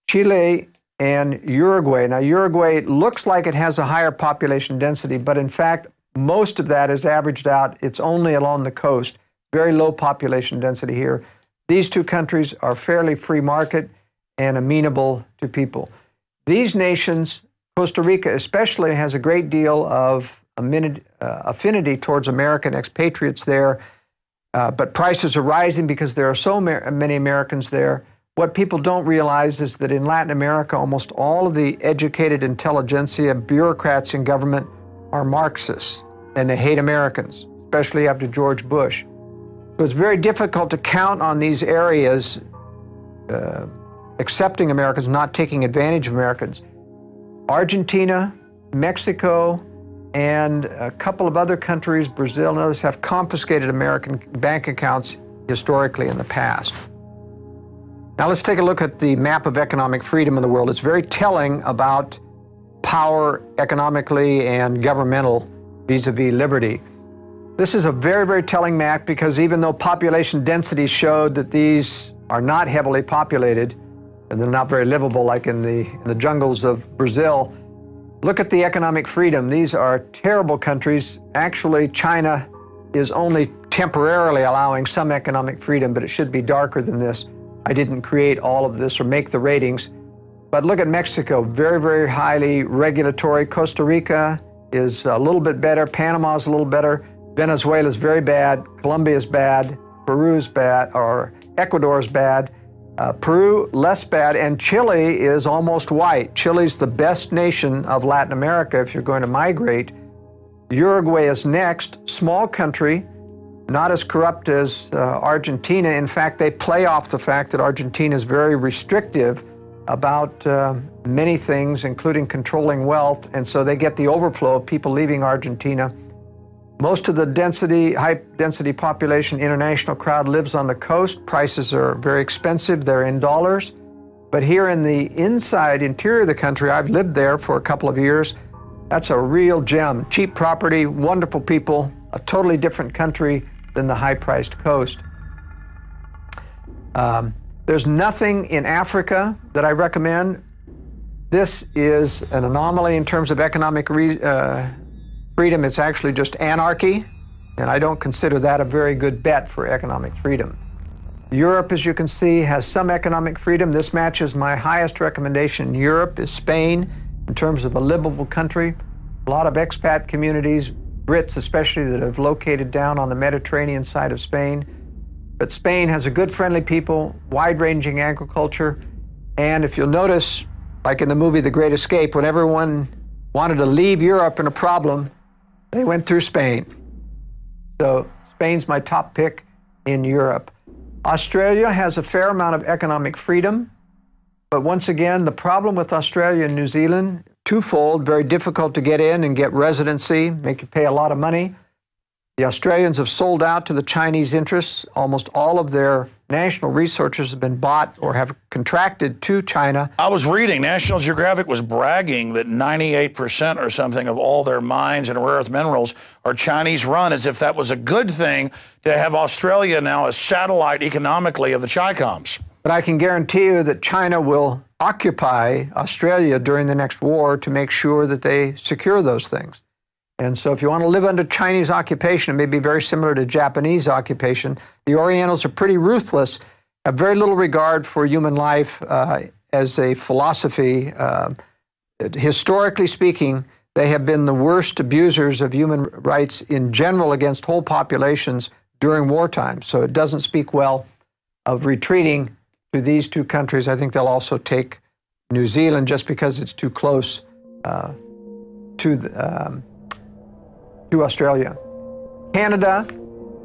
Chile and Uruguay. Now, Uruguay looks like it has a higher population density, but in fact, most of that is averaged out. It's only along the coast. Very low population density here. These two countries are fairly free market and amenable to people. These nations, Costa Rica especially, has a great deal of affinity towards American expatriates there, but prices are rising because there are so many Americans there. What people don't realize is that in Latin America, almost all of the educated intelligentsia, bureaucrats in government are Marxists. and they hate Americans, especially after George Bush. So it's very difficult to count on these areas accepting Americans, not taking advantage of Americans. Argentina, Mexico, and a couple of other countries, Brazil and others, have confiscated American bank accounts historically in the past. Now let's take a look at the map of economic freedom in the world. It's very telling about power economically and governmental vis-a-vis liberty. This is a very, very telling map because even though population density showed that these are not heavily populated and they're not very livable like in the jungles of Brazil, look at the economic freedom. These are terrible countries. Actually, China is only temporarily allowing some economic freedom, but it should be darker than this. I didn't create all of this or make the ratings. But look at Mexico, very, very highly regulatory. Costa Rica is a little bit better. Panama is a little better. Venezuela is very bad. Colombia is bad. Peru is bad, or Ecuador is bad. Peru, less bad, and Chile is almost white. Chile's the best nation of Latin America if you're going to migrate. Uruguay is next, small country, not as corrupt as Argentina. In fact, they play off the fact that Argentina is very restrictive about many things, including controlling wealth, and so they get the overflow of people leaving Argentina. Most of the high-density population international crowd lives on the coast. Prices are very expensive. They're in dollars. But here in the interior of the country, I've lived there for a couple of years. That's a real gem. Cheap property, wonderful people, a totally different country than the high-priced coast. There's nothing in Africa that I recommend. This is an anomaly in terms of economic freedom. It's actually just anarchy, and I don't consider that a very good bet for economic freedom. Europe, as you can see, has some economic freedom. This matches my highest recommendation in Europe is Spain in terms of a livable country. A lot of expat communities, Brits especially, that have located down on the Mediterranean side of Spain. But Spain has a good, friendly people, wide-ranging agriculture, and if you'll notice, like in the movie The Great Escape, when everyone wanted to leave Europe in a problem, they went through Spain. So Spain's my top pick in Europe. Australia has a fair amount of economic freedom, but once again, the problem with Australia and New Zealand, twofold: very difficult to get in and get residency, make you pay a lot of money. The Australians have sold out to the Chinese interests. Almost all of their national resources have been bought or have contracted to China. I was reading, National Geographic was bragging that 98% or something of all their mines and rare earth minerals are Chinese run, as if that was a good thing to have Australia now a satellite economically of the Chicoms. But I can guarantee you that China will occupy Australia during the next war to make sure that they secure those things. And so if you want to live under Chinese occupation, it may be very similar to Japanese occupation. The Orientals are pretty ruthless, have very little regard for human life as a philosophy. Historically speaking, they have been the worst abusers of human rights in general against whole populations during wartime. So it doesn't speak well of retreating to these two countries. I think they'll also take New Zealand just because it's too close to Australia. Canada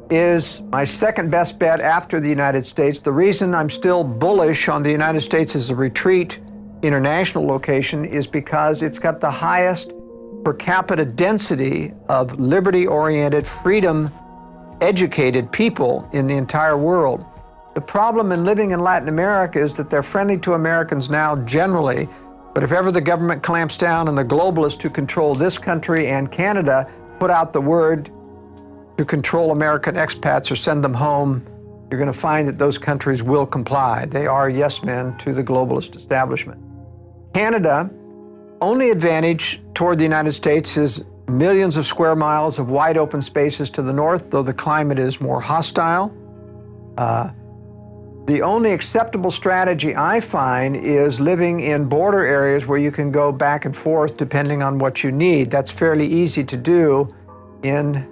is my second best bet after the United States. The reason I'm still bullish on the United States as a retreat international location is because it's got the highest per capita density of liberty-oriented, freedom-educated people in the entire world. The problem in living in Latin America is that they're friendly to Americans now generally, but if ever the government clamps down and the globalists who control this country and Canada put out the word to control American expats or send them home, you're going to find that those countries will comply. They are yes men to the globalist establishment. Canada, only advantage toward the United States is millions of square miles of wide open spaces to the north, though the climate is more hostile. The only acceptable strategy I find is living in border areas where you can go back and forth depending on what you need. That's fairly easy to do in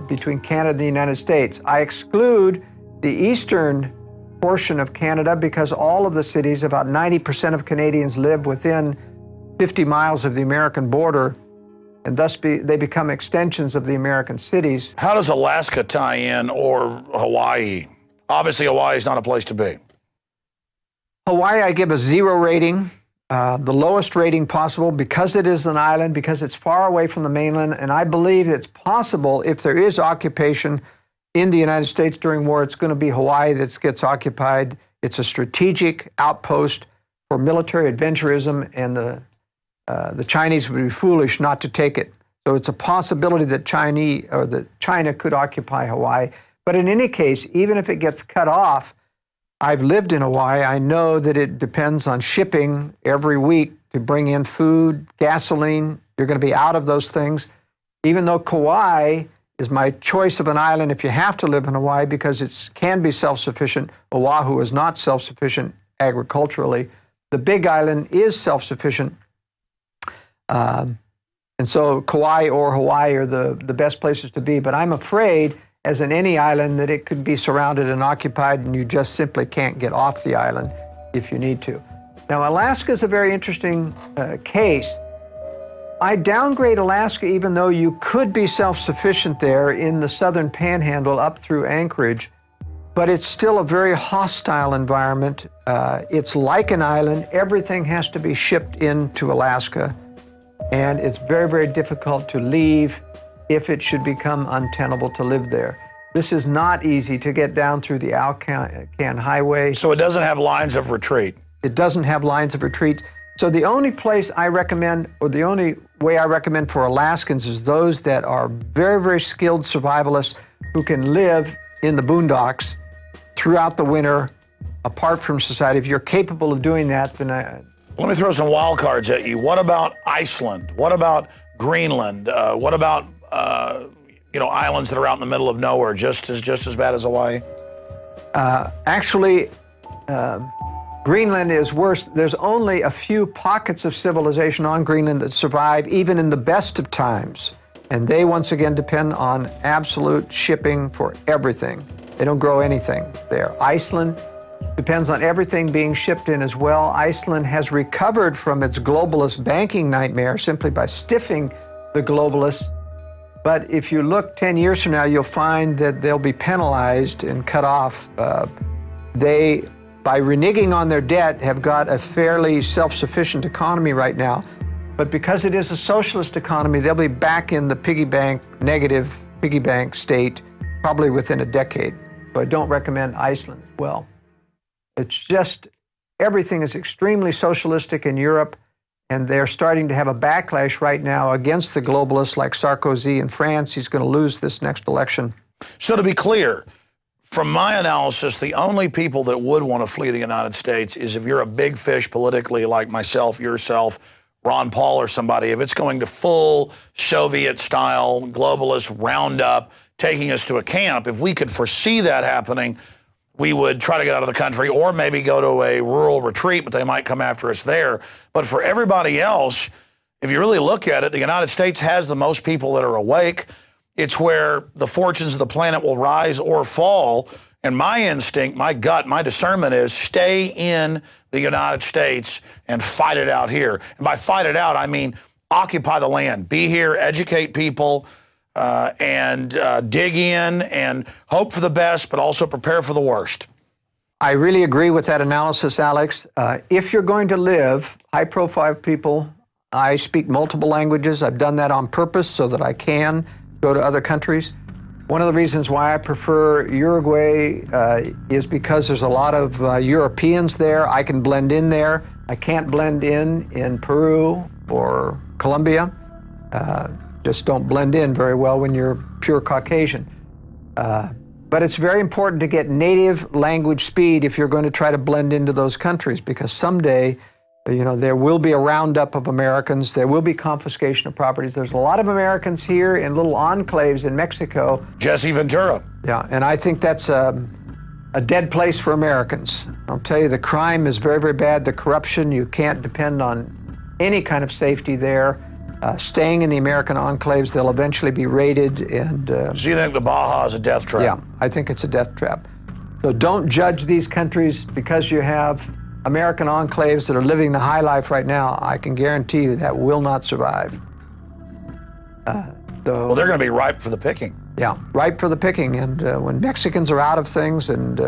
between Canada and the United States. I exclude the eastern portion of Canada because all of the cities, about 90% of Canadians live within 50 miles of the American border. and thus they become extensions of the American cities. How does Alaska tie in, or Hawaii? Obviously, Hawaii is not a place to be. Hawaii, I give a 0 rating, the lowest rating possible, because it is an island, because it's far away from the mainland, and I believe it's possible, if there is occupation in the United States during war, it's going to be Hawaii that gets occupied. It's a strategic outpost for military adventurism, and the Chinese would be foolish not to take it. So it's a possibility that China could occupy Hawaii. But in any case, even if it gets cut off, I've lived in Hawaii. I know that it depends on shipping every week to bring in food, gasoline. You're going to be out of those things. Even though Kauai is my choice of an island if you have to live in Hawaii because it can be self-sufficient. Oahu is not self-sufficient agriculturally. The Big Island is self-sufficient. And so Kauai or Hawaii are the best places to be. But I'm afraid, as in any island, that it could be surrounded and occupied and you just simply can't get off the island if you need to. Now, Alaska is a very interesting case. I downgrade Alaska even though you could be self-sufficient there in the southern panhandle up through Anchorage, but it's still a very hostile environment. It's like an island. Everything has to be shipped into Alaska, and it's very, very difficult to leave if it should become untenable to live there. This is not easy to get down through the Alcan Highway. So it doesn't have lines of retreat. It doesn't have lines of retreat. So the only place I recommend, or the only way I recommend for Alaskans, is those that are very, very skilled survivalists who can live in the boondocks throughout the winter, apart from society. If you're capable of doing that, then Let me throw some wild cards at you. What about Iceland? What about Greenland? What about islands that are out in the middle of nowhere, just as bad as Hawaii? Actually, Greenland is worse. There's only a few pockets of civilization on Greenland that survive even in the best of times. And they, once again, depend on absolute shipping for everything. They don't grow anything there. Iceland depends on everything being shipped in as well. Iceland has recovered from its globalist banking nightmare simply by stiffing the globalists. But if you look 10 years from now, you'll find that they'll be penalized and cut off. They, by reneging on their debt, have got a fairly self-sufficient economy right now. But because it is a socialist economy, they'll be back in the piggy bank, negative piggy bank state, probably within a decade. So I don't recommend Iceland as well. It's just, everything is extremely socialistic in Europe, and they're starting to have a backlash right now against the globalists like Sarkozy in France. He's going to lose this next election. So to be clear, from my analysis, the only people that would want to flee the United States is if you're a big fish politically like myself, yourself, Ron Paul or somebody. If it's going to full Soviet-style globalist roundup, taking us to a camp, if we could foresee that happening, we would try to get out of the country or maybe go to a rural retreat, but they might come after us there. But for everybody else, if you really look at it, the United States has the most people that are awake. It's where the fortunes of the planet will rise or fall. And my instinct, my gut, my discernment is stay in the United States and fight it out here. And by fight it out, I mean occupy the land, be here, educate people, and dig in and hope for the best, but also prepare for the worst. I really agree with that analysis, Alex. If you're going to live, high-profile people, I speak multiple languages. I've done that on purpose so that I can go to other countries. One of the reasons why I prefer Uruguay is because there's a lot of Europeans there. I can blend in there. I can't blend in Peru or Colombia. Just don't blend in very well when you're pure Caucasian. But it's very important to get native language speed if you're going to try to blend into those countries, because someday, there will be a roundup of Americans. There will be confiscation of properties. There's a lot of Americans here in little enclaves in Mexico. Jesse Ventura. Yeah, and I think that's a dead place for Americans. I'll tell you, the crime is very, very bad. The corruption, you can't depend on any kind of safety there. Staying in the American enclaves, they'll eventually be raided. And so you think the Baja is a death trap? Yeah, I think it's a death trap. So don't judge these countries because you have American enclaves that are living the high life right now. I can guarantee you that will not survive. Well, they're going to be ripe for the picking. Yeah, ripe for the picking. And when Mexicans are out of things, and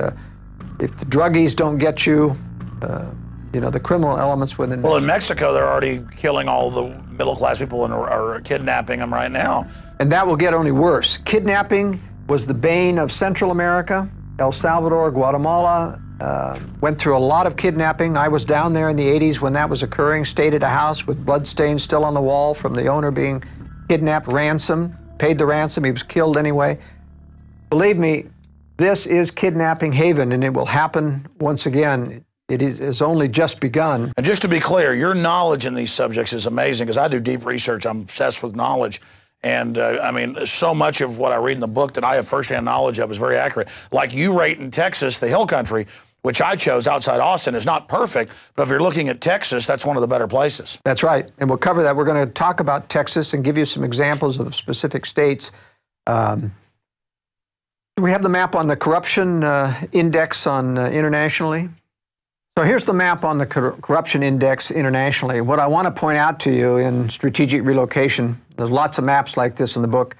if the druggies don't get you, the criminal elements within. Well, in Mexico, they're already killing all the middle-class people and are kidnapping them right now. And that will get only worse. Kidnapping was the bane of Central America. El Salvador, Guatemala, went through a lot of kidnapping. I was down there in the 80s when that was occurring, stayed at a house with bloodstains still on the wall from the owner being kidnapped, ransom, paid the ransom, he was killed anyway. Believe me, this is kidnapping haven, and it will happen once again. It has only just begun. And just to be clear, your knowledge in these subjects is amazing, because I do deep research. I'm obsessed with knowledge. And I mean, so much of what I read in the book that I have firsthand knowledge of is very accurate. Like you rate in Texas, the Hill Country, which I chose outside Austin, is not perfect, but if you're looking at Texas, that's one of the better places. That's right, and we'll cover that. We're going to talk about Texas and give you some examples of specific states. We have the map on the corruption index on internationally. So here's the map on the corruption index internationally. What I want to point out to you in Strategic Relocation, there's lots of maps like this in the book.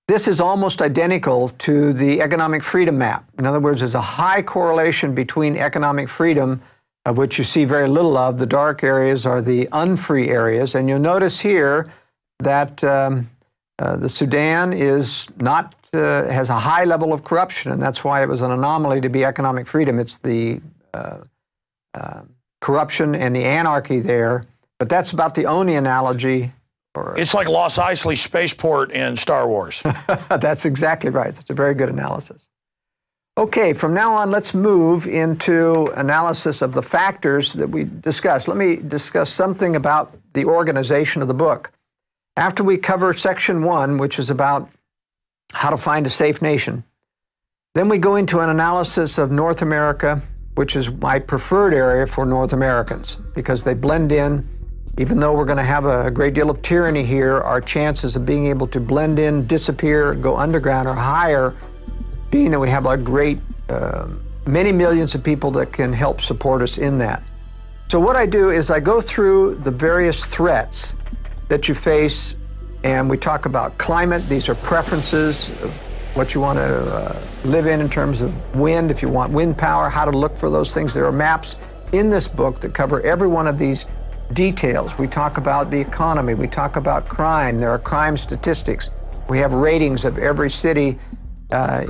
This is almost identical to the economic freedom map. In other words, there's a high correlation between economic freedom, of which you see very little of. The dark areas are the unfree areas. And you'll notice here that the Sudan is not, has a high level of corruption, and that's why it was an anomaly to be economic freedom. It's the corruption and the anarchy there, but that's about the only analogy. It's like Los Eisley Spaceport in Star Wars. That's exactly right. That's a very good analysis. Okay, from now on, let's move into analysis of the factors that we discussed. Let me discuss something about the organization of the book. After we cover section 1, which is about how to find a safe nation, then we go into an analysis of North America, which is my preferred area for North Americans, because they blend in. Even though we're going to have a great deal of tyranny here, our chances of being able to blend in, disappear, go underground are higher, being that we have a great, many millions of people that can help support us in that. So what I do is I go through the various threats that you face, and we talk about climate. These are preferences of what you want to live in terms of wind, if you want wind power, how to look for those things. There are maps in this book that cover every one of these details. We talk about the economy. We talk about crime. There are crime statistics. We have ratings of every city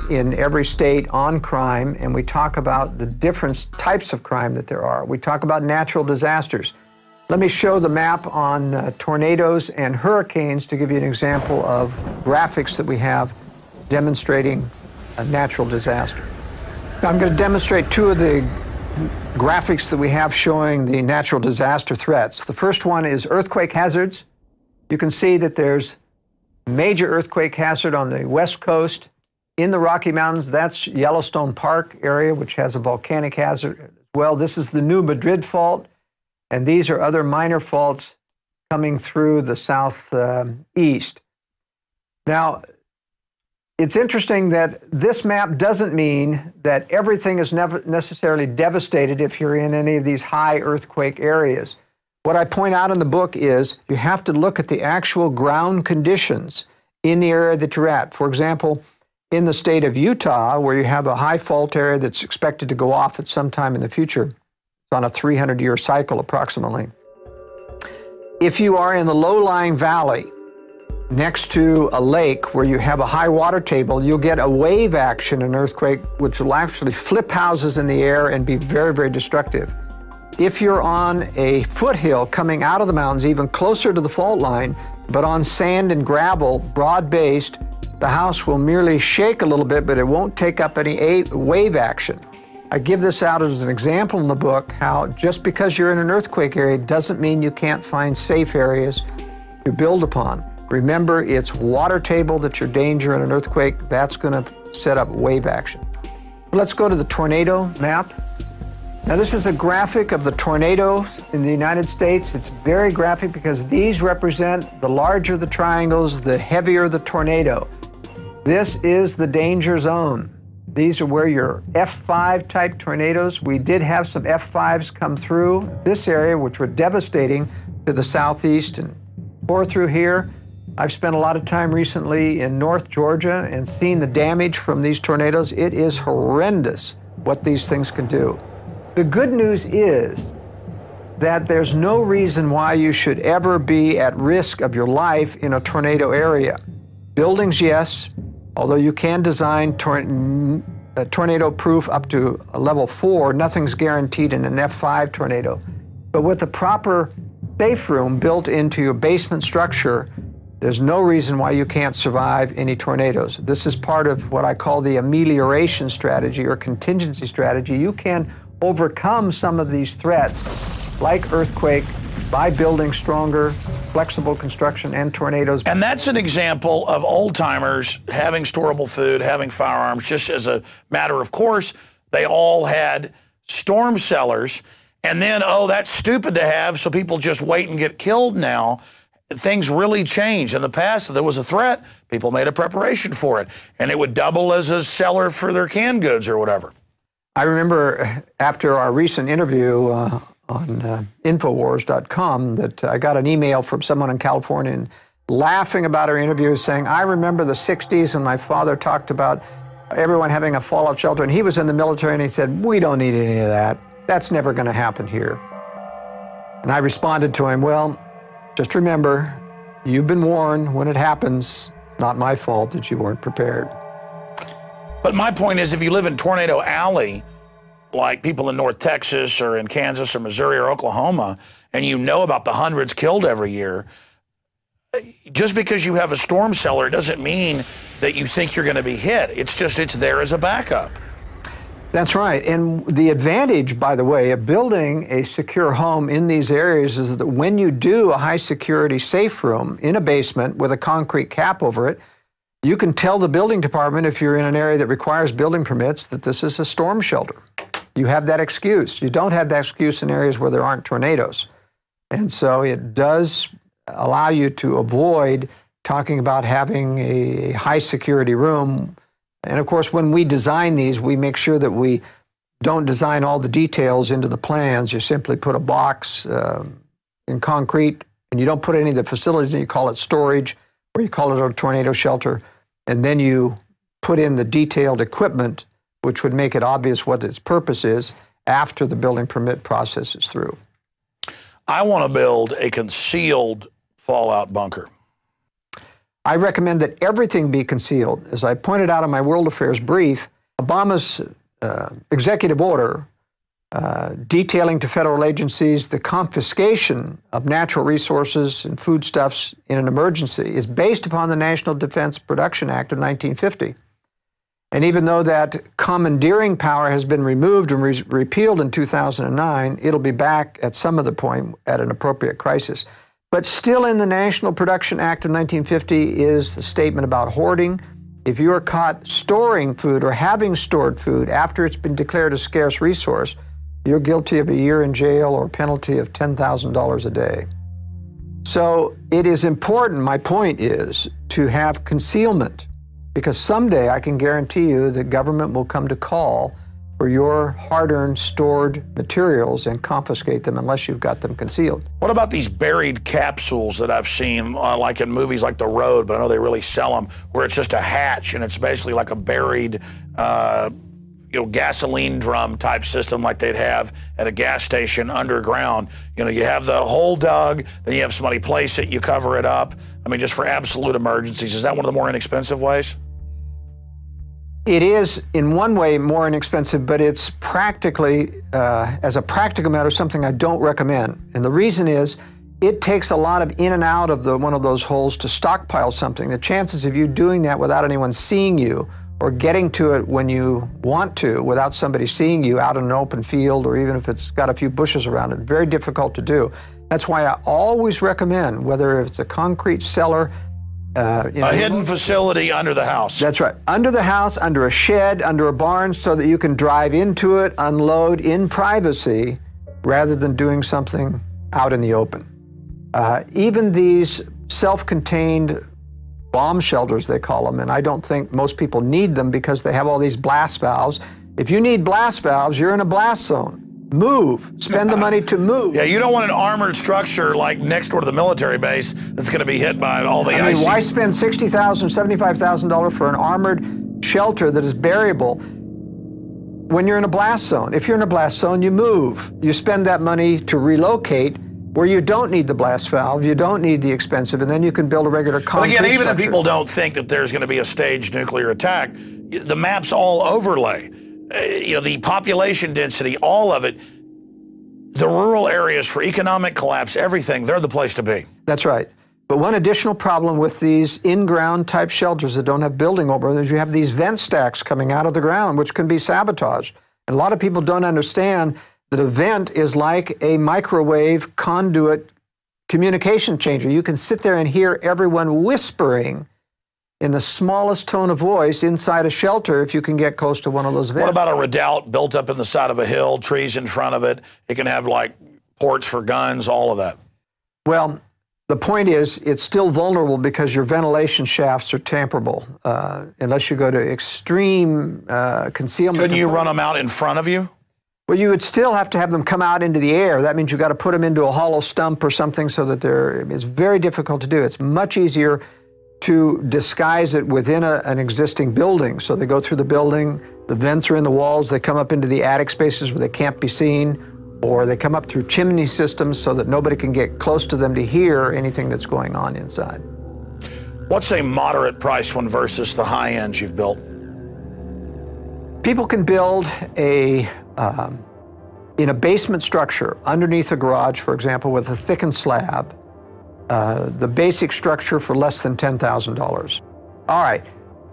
in every state on crime, and we talk about the different types of crime that there are. We talk about natural disasters. Let me show the map on tornadoes and hurricanes to give you an example of graphics that we have demonstrating a natural disaster. Now, I'm going to demonstrate two of the graphics that we have showing the natural disaster threats. The first one is earthquake hazards. You can see that there's major earthquake hazard on the west coast. In the Rocky Mountains, that's Yellowstone Park area, which has a volcanic hazard as well. This is the New Madrid Fault, and these are other minor faults coming through the southeast. Now, it's interesting that this map doesn't mean that everything is never necessarily devastated if you're in any of these high earthquake areas. What I point out in the book is you have to look at the actual ground conditions in the area that you're at. For example, in the state of Utah, where you have a high fault area that's expected to go off at some time in the future, it's on a 300-year cycle approximately. If you are in the low-lying valley, next to a lake where you have a high water table, you'll get a wave action in earthquake, which will actually flip houses in the air and be very, very destructive. If you're on a foothill coming out of the mountains, even closer to the fault line, but on sand and gravel, broad-based, the house will merely shake a little bit, but it won't take up any wave action. I give this out as an example in the book, how just because you're in an earthquake area doesn't mean you can't find safe areas to build upon. Remember, it's water table that's your danger in an earthquake. That's going to set up wave action. Let's go to the tornado map. Now, this is a graphic of the tornadoes in the United States. It's very graphic because these represent the larger the triangles, the heavier the tornado. This is the danger zone. These are where your F5 type tornadoes. We did have some F5s come through this area, which were devastating to the southeast and pour through here. I've spent a lot of time recently in North Georgia and seen the damage from these tornadoes. It is horrendous what these things can do. The good news is that there's no reason why you should ever be at risk of your life in a tornado area. Buildings, yes, although you can design tornado-proof up to a level 4, nothing's guaranteed in an F5 tornado. But with the proper safe room built into your basement structure, there's no reason why you can't survive any tornadoes. This is part of what I call the amelioration strategy or contingency strategy. You can overcome some of these threats, like earthquake, by building stronger, flexible construction and tornadoes. And that's an example of old-timers having storable food, having firearms, just as a matter of course. They all had storm cellars, and then, oh, that's stupid to have, so people just wait and get killed now. Things really change. In the past, if there was a threat, people made a preparation for it, and it would double as a cellar for their canned goods or whatever. I remember after our recent interview on Infowars.com that I got an email from someone in California and laughing about our interview, saying, I remember the 60s when my father talked about everyone having a fallout shelter, and he was in the military, and he said, we don't need any of that. That's never going to happen here. And I responded to him, well, just remember, you've been warned when it happens. Not my fault that you weren't prepared. But my point is, if you live in Tornado Alley, like people in North Texas or in Kansas or Missouri or Oklahoma, and you know about the hundreds killed every year, just because you have a storm cellar doesn't mean that you think you're going to be hit. It's just, it's there as a backup. That's right. And the advantage, by the way, of building a secure home in these areas is that when you do a high security safe room in a basement with a concrete cap over it, you can tell the building department, if you're in an area that requires building permits, that this is a storm shelter. You have that excuse. You don't have that excuse in areas where there aren't tornadoes. And so it does allow you to avoid talking about having a high security room. And of course, when we design these, we make sure that we don't design all the details into the plans. You simply put a box in concrete, and you don't put any of the facilities, and you call it storage, or you call it a tornado shelter, and then you put in the detailed equipment, which would make it obvious what its purpose is after the building permit process is through. I want to build a concealed fallout bunker. I recommend that everything be concealed. As I pointed out in my World Affairs brief, Obama's executive order detailing to federal agencies the confiscation of natural resources and foodstuffs in an emergency is based upon the National Defense Production Act of 1950. And even though that commandeering power has been removed and repealed in 2009, it'll be back at some other point at an appropriate crisis. But still in the National Production Act of 1950 is the statement about hoarding. If you are caught storing food or having stored food after it's been declared a scarce resource, you're guilty of a year in jail or a penalty of $10,000 a day. So it is important, my point is, to have concealment, because someday I can guarantee you the government will come to call for your hard-earned stored materials and confiscate them unless you've got them concealed. What about these buried capsules that I've seen, like in movies like The Road, but I know they really sell them, where it's just a hatch and it's basically like a buried gasoline drum type system like they'd have at a gas station underground. You know, you have the hole dug, then you have somebody place it, you cover it up. I mean, just for absolute emergencies. Is that one of the more inexpensive ways? It is, in one way, more inexpensive, but it's practically, as a practical matter, something I don't recommend. And the reason is, it takes a lot of in and out of one of those holes to stockpile something. The chances of you doing that without anyone seeing you, or getting to it when you want to without somebody seeing you out in an open field, or even if it's got a few bushes around it, very difficult to do. That's why I always recommend, whether it's a concrete cellar, a hidden facility under the house. That's right. Under the house, under a shed, under a barn, so that you can drive into it, unload in privacy, rather than doing something out in the open. Even these self-contained bomb shelters, they call them, and I don't think most people need them because they have all these blast valves. If you need blast valves, you're in a blast zone. Move. Spend the money to move. Yeah, you don't want an armored structure like next door to the military base that's going to be hit by all the I mean, why spend $60,000, $75,000 for an armored shelter that is buriable when you're in a blast zone? If you're in a blast zone, you move. You spend that money to relocate where you don't need the blast valve, you don't need the expensive, and then you can build a regular concrete But again, even structure. if people don't think that there's going to be a staged nuclear attack, the map's all overlay. The population density, all of it, the rural areas for economic collapse, everything, they're the place to be. That's right. But one additional problem with these in-ground type shelters that don't have building over them is you have these vent stacks coming out of the ground, which can be sabotaged. And a lot of people don't understand that a vent is like a microwave conduit communication changer. You can sit there and hear everyone whispering in the smallest tone of voice inside a shelter if you can get close to one of those vents. What about a redoubt built up in the side of a hill, trees in front of it? It can have like ports for guns, all of that. Well, the point is it's still vulnerable because your ventilation shafts are tamperable unless you go to extreme concealment. Couldn't you run them out in front of you? Well, you would still have to have them come out into the air. That means you've got to put them into a hollow stump or something so that it's very difficult to do. It's much easier to disguise it within an existing building. So they go through the building, the vents are in the walls, they come up into the attic spaces where they can't be seen, or they come up through chimney systems so that nobody can get close to them to hear anything that's going on inside. What's a moderate price one versus the high ends you've built? People can build in a basement structure underneath a garage, for example, with a thickened slab, the basic structure for less than $10,000. All right,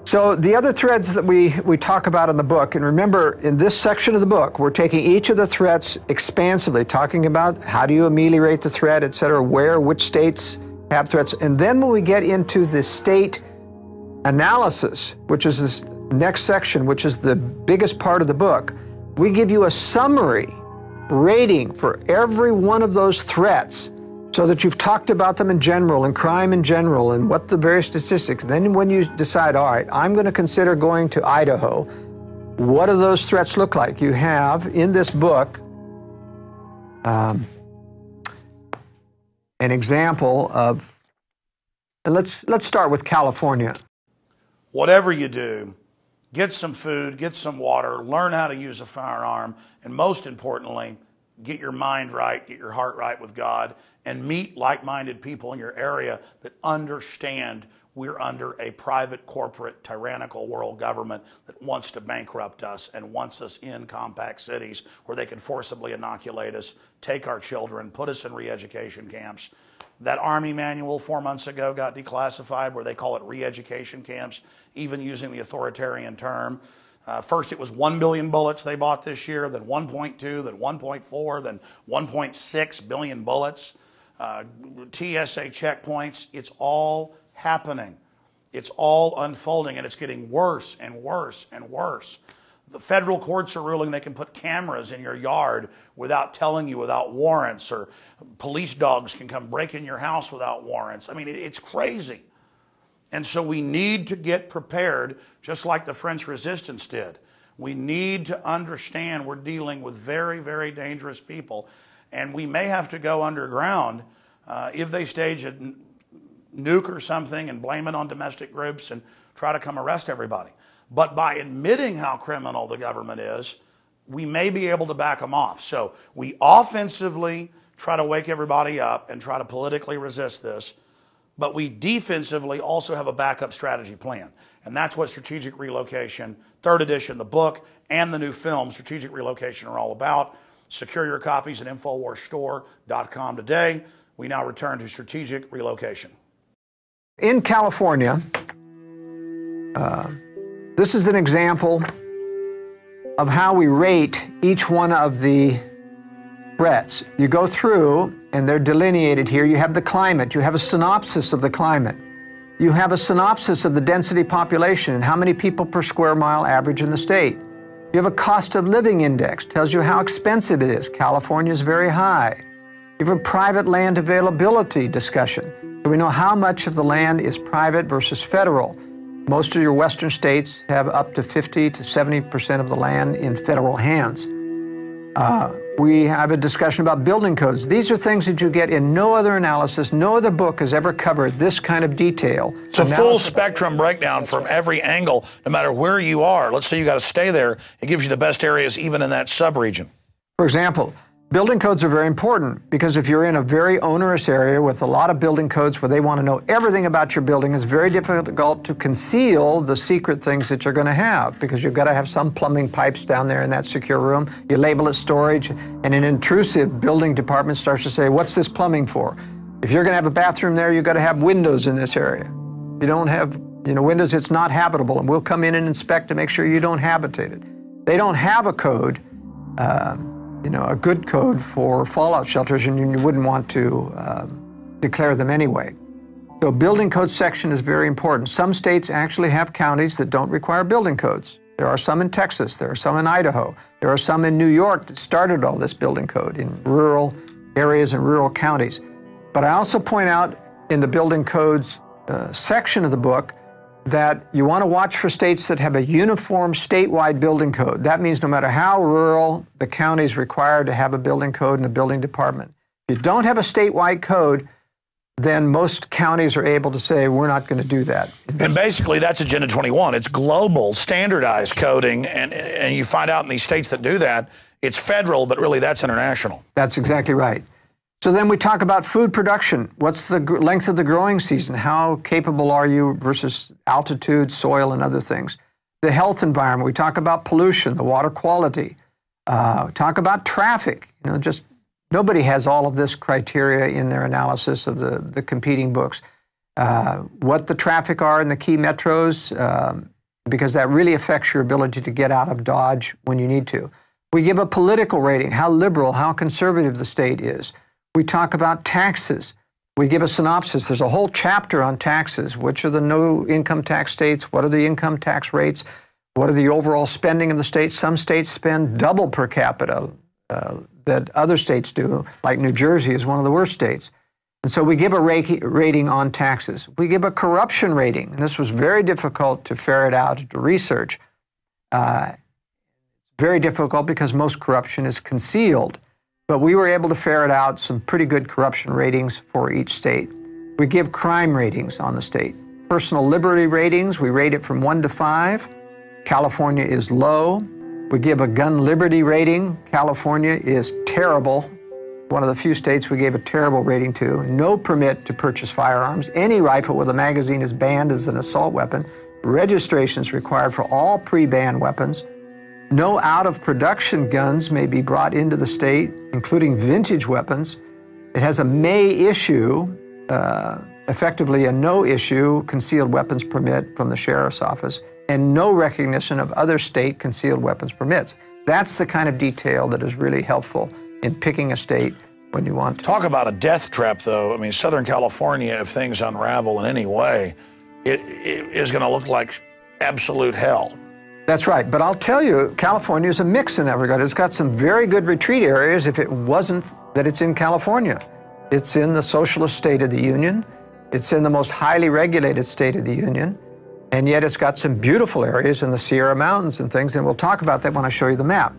so the other threads that we talk about in the book, and remember in this section of the book, we're taking each of the threats expansively, talking about how do you ameliorate the threat, et cetera, which states have threats. And then when we get into the state analysis, which is this next section, which is the biggest part of the book, we give you a summary rating for every one of those threats so that you've talked about them in general and crime in general and what the various statistics. And then when you decide, all right, I'm going to consider going to Idaho, what do those threats look like? You have in this book an example of, and let's start with California. Whatever you do, get some food, get some water, learn how to use a firearm, and most importantly, get your mind right, get your heart right with God, and meet like-minded people in your area that understand we're under a private, corporate, tyrannical world government that wants to bankrupt us and wants us in compact cities where they can forcibly inoculate us, take our children, put us in re-education camps. That Army manual 4 months ago got declassified where they call it re-education camps, even using the authoritarian term. First it was 1 billion bullets they bought this year, then 1.2, then 1.4, then 1.6 billion bullets. TSA checkpoints, it's all happening. It's all unfolding, and it's getting worse and worse and worse. The federal courts are ruling they can put cameras in your yard without telling you, without warrants, or police dogs can come break in your house without warrants. I mean, it's crazy. And so we need to get prepared, just like the French resistance did. We need to understand we're dealing with very, very dangerous people, and we may have to go underground if they stage a nuke or something and blame it on domestic groups and try to come arrest everybody. But by admitting how criminal the government is, we may be able to back them off. So we offensively try to wake everybody up and try to politically resist this, but we defensively also have a backup strategy plan. And that's what Strategic Relocation, 3rd edition, the book, and the new film, Strategic Relocation, are all about. Secure your copies at InfoWarsStore.com today. We now return to Strategic Relocation. In California, this is an example of how we rate each one of the threats. You go through, and they're delineated here. You have the climate. You have a synopsis of the climate. You have a synopsis of the density population and how many people per square mile average in the state. You have a cost of living index, tells you how expensive it is. California is very high. You have a private land availability discussion. So we know how much of the land is private versus federal. Most of your western states have up to 50 to 70% of the land in federal hands. We have a discussion about building codes. These are things that you get in no other analysis. No other book has ever covered this kind of detail. It's a full spectrum breakdown from every angle, no matter where you are. Let's say you got to stay there. It gives you the best areas even in that sub-region. For example, building codes are very important because if you're in a very onerous area with a lot of building codes where they want to know everything about your building, it's very difficult to conceal the secret things that you're going to have because you've got to have some plumbing pipes down there in that secure room. You label it storage, and an intrusive building department starts to say, what's this plumbing for? If you're going to have a bathroom there, you've got to have windows in this area. If you don't have windows, it's not habitable, and we'll come in and inspect to make sure you don't habitate it. They don't have a code. A good code for fallout shelters, and you wouldn't want to declare them anyway. So building code section is very important. Some states actually have counties that don't require building codes. There are some in Texas, there are some in Idaho, there are some in New York that started all this building code in rural areas and rural counties. But I also point out in the building codes section of the book that you want to watch for states that have a uniform statewide building code. That means no matter how rural, the county is required to have a building code and a building department. If you don't have a statewide code, then most counties are able to say, we're not going to do that. And basically, that's Agenda 21. It's global, standardized coding, and you find out in these states that do that, it's federal, but really that's international. That's exactly right. So then we talk about food production. What's the length of the growing season? How capable are you versus altitude, soil, and other things? The health environment. We talk about pollution, the water quality. Talk about traffic. Just nobody has all of this criteria in their analysis of the competing books. What the traffic are in the key metros, because that really affects your ability to get out of Dodge when you need to. We give a political rating, how liberal, how conservative the state is. We talk about taxes. We give a synopsis. There's a whole chapter on taxes. Which are the no income tax states? What are the income tax rates? What are the overall spending of the states? Some states spend double per capita that other states do, like New Jersey is one of the worst states. And so we give a rating on taxes. We give a corruption rating. And this was very difficult to ferret out, to research. Very difficult because most corruption is concealed. But we were able to ferret out some pretty good corruption ratings for each state. We give crime ratings on the state. Personal liberty ratings, we rate it from 1 to 5. California is low. We give a gun liberty rating. California is terrible. One of the few states we gave a terrible rating to. No permit to purchase firearms. Any rifle with a magazine is banned as an assault weapon. Registration is required for all pre-banned weapons. No out-of-production guns may be brought into the state, including vintage weapons. It has a may issue, effectively a no issue concealed weapons permit from the sheriff's office, and no recognition of other state concealed weapons permits. That's the kind of detail that is really helpful in picking a state when you want to. Talk about a death trap, though. I mean, Southern California, if things unravel in any way, it is going to look like absolute hell. That's right, but I'll tell you, California is a mix in that regard. It's got some very good retreat areas if it wasn't that it's in California. It's in the socialist state of the Union. It's in the most highly regulated state of the Union. And yet it's got some beautiful areas in the Sierra Mountains and things, and we'll talk about that when I show you the map.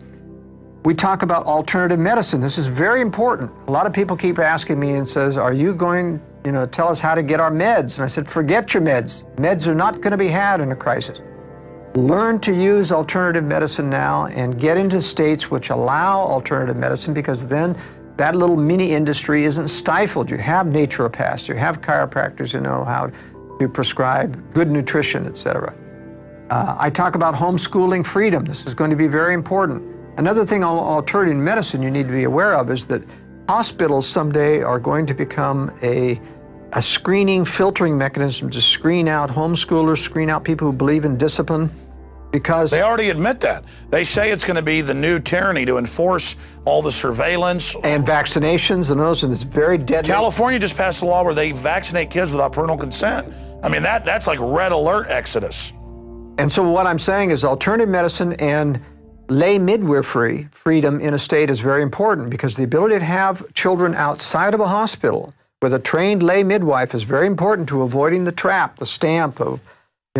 We talk about alternative medicine. This is very important. A lot of people keep asking me and says, are you going, tell us how to get our meds? And I said, forget your meds. Meds are not going to be had in a crisis. Learn to use alternative medicine now and get into states which allow alternative medicine, because then that little mini industry isn't stifled. You have naturopaths, you have chiropractors who know how to prescribe good nutrition, etc. I talk about homeschooling freedom. This is going to be very important. Another thing on alternative medicine you need to be aware of is that hospitals someday are going to become a screening, filtering mechanism to screen out homeschoolers, screen out people who believe in discipline, because they already admit that. They say it's going to be the new tyranny to enforce all the surveillance. And vaccinations and those, and it's very deadly. California just passed a law where they vaccinate kids without parental consent. I mean, that's like red alert exodus. And so what I'm saying is alternative medicine and lay midwifery freedom in a state is very important, because the ability to have children outside of a hospital with a trained lay midwife is very important to avoiding the trap, the stamp of,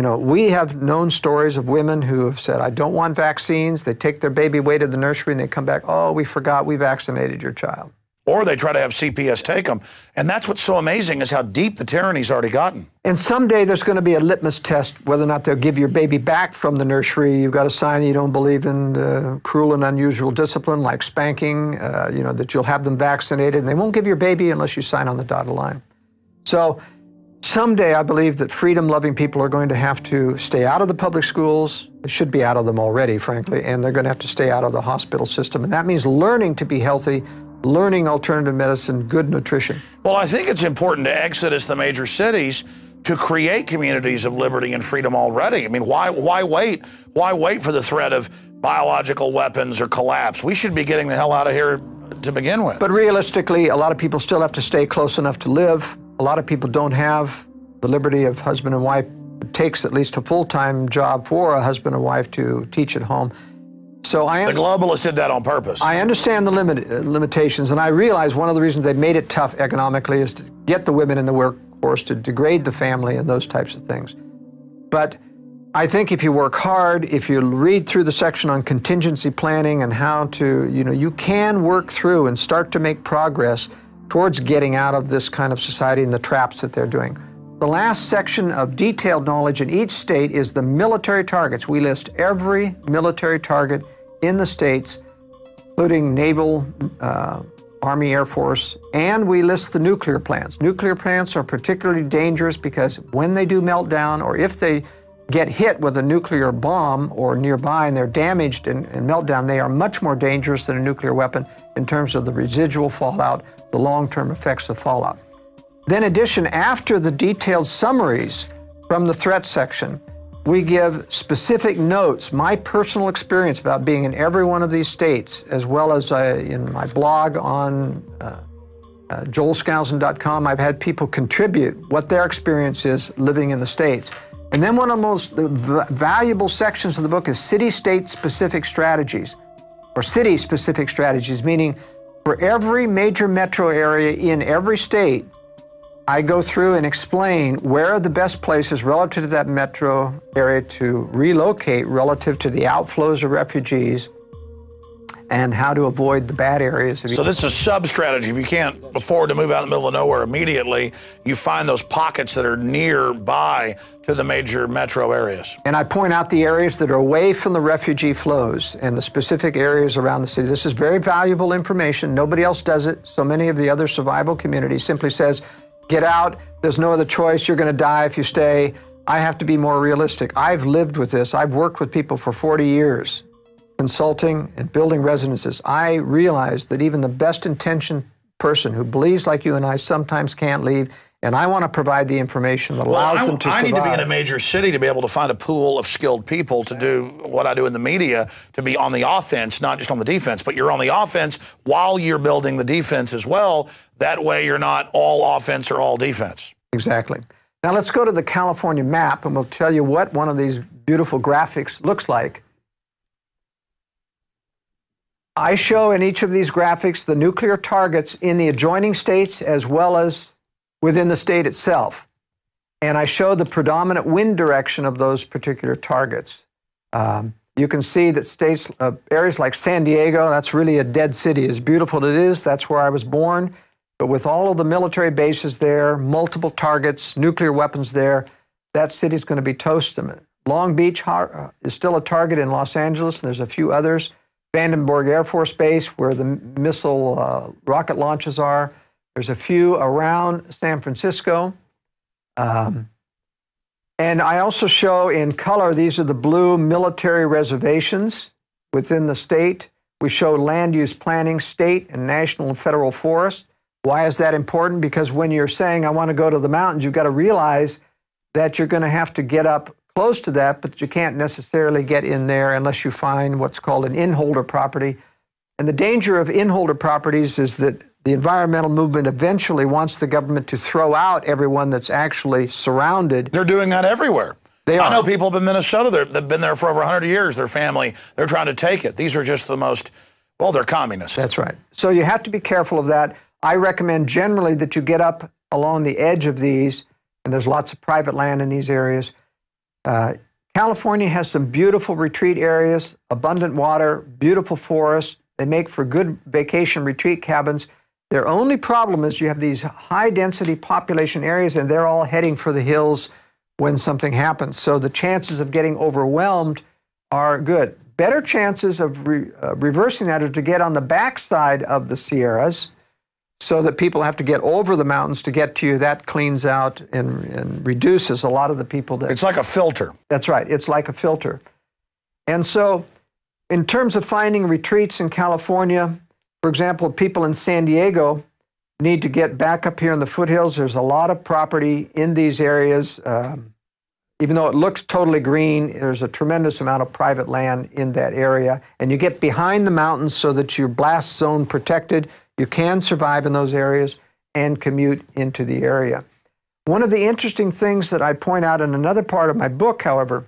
You know, we have known stories of women who have said, I don't want vaccines. They take their baby away to the nursery and they come back, oh, we forgot we vaccinated your child. Or they try to have CPS take them. And that's what's so amazing is how deep the tyranny's already gotten. And someday there's going to be a litmus test whether or not they'll give your baby back from the nursery. You've got to sign that you don't believe in cruel and unusual discipline like spanking, you know, that you'll have them vaccinated. And they won't give your baby unless you sign on the dotted line. So someday I believe that freedom-loving people are going to have to stay out of the public schools. They should be out of them already, frankly. And they're going to have to stay out of the hospital system. And that means learning to be healthy, learning alternative medicine, good nutrition. Well, I think it's important to exodus the major cities to create communities of liberty and freedom already. I mean, why wait? Why wait for the threat of biological weapons or collapse? We should be getting the hell out of here to begin with. But realistically, a lot of people still have to stay close enough to live. A lot of people don't have the liberty of husband and wife. It takes at least a full-time job for a husband and wife to teach at home. So the globalists did that on purpose. I understand the limitations, and I realize one of the reasons they made it tough economically is to get the women in the workforce, to degrade the family and those types of things. But I think if you work hard, if you read through the section on contingency planning and how to, you know, you can work through and start to make progress towards getting out of this kind of society and the traps that they're doing. The last section of detailed knowledge in each state is the military targets. We list every military target in the states, including naval, Army, Air Force, and we list the nuclear plants. Nuclear plants are particularly dangerous because when they do melt down, or if they get hit with a nuclear bomb or nearby and they're damaged and melt down, they are much more dangerous than a nuclear weapon in terms of the residual fallout, the long-term effects of fallout. Then in addition, after the detailed summaries from the threat section, we give specific notes, my personal experience about being in every one of these states, as well as in my blog on joelskousen.com, I've had people contribute what their experience is living in the states. And then one of the most valuable sections of the book is city-state specific strategies, or city-specific strategies, meaning for every major metro area in every state, I go through and explain where are the best places relative to that metro area to relocate relative to the outflows of refugees and how to avoid the bad areas. So this is a sub-strategy. If you can't afford to move out in the middle of nowhere immediately, you find those pockets that are nearby to the major metro areas. And I point out the areas that are away from the refugee flows and the specific areas around the city. This is very valuable information. Nobody else does it. So many of the other survival communities simply says, get out, there's no other choice, you're gonna die if you stay. I have to be more realistic. I've lived with this. I've worked with people for 40 years, consulting and building residences. I realize that even the best intentioned person who believes like you and I sometimes can't leave, and I want to provide the information that allows them to survive. I need to be in a major city to be able to find a pool of skilled people to do what I do in the media, to be on the offense, not just on the defense, but you're on the offense while you're building the defense as well. That way you're not all offense or all defense. Exactly. Now let's go to the California map and we'll tell you what one of these beautiful graphics looks like. I show in each of these graphics the nuclear targets in the adjoining states as well as within the state itself. And I show the predominant wind direction of those particular targets. You can see that states, areas like San Diego, that's really a dead city. As beautiful as it is, that's where I was born. But with all of the military bases there, multiple targets, nuclear weapons there, that city's going to be toast. Long Beach is still a target in Los Angeles, and there's a few others. Vandenberg Air Force Base, where the missile rocket launches are. There's a few around San Francisco. And I also show in color, these are the blue military reservations within the state. We show land use planning, state and national and federal forests. Why is that important? Because when you're saying, I want to go to the mountains, you've got to realize that you're going to have to get up close to that, but you can't necessarily get in there unless you find what's called an inholder property. And the danger of inholder properties is that the environmental movement eventually wants the government to throw out everyone that's actually surrounded. They're doing that everywhere. They are. I know people in Minnesota, they've been there for over 100 years, their family, they're trying to take it. These are just the most, well, they're communists. That's right. So you have to be careful of that. I recommend generally that you get up along the edge of these, and there's lots of private land in these areas. California has some beautiful retreat areas, abundant water, beautiful forests. They make for good vacation retreat cabins. Their only problem is you have these high-density population areas, and they're all heading for the hills when something happens. So the chances of getting overwhelmed are good. Better chances of reversing that are to get on the backside of the Sierras so that people have to get over the mountains to get to you. That cleans out and reduces a lot of the people that... It's like a filter. That's right. It's like a filter. And so in terms of finding retreats in California, for example, people in San Diego need to get back up here in the foothills. There's a lot of property in these areas. Even though it looks totally green, there's a tremendous amount of private land in that area. And you get behind the mountains so that you're blast zone protected. You can survive in those areas and commute into the area. One of the interesting things that I point out in another part of my book, however,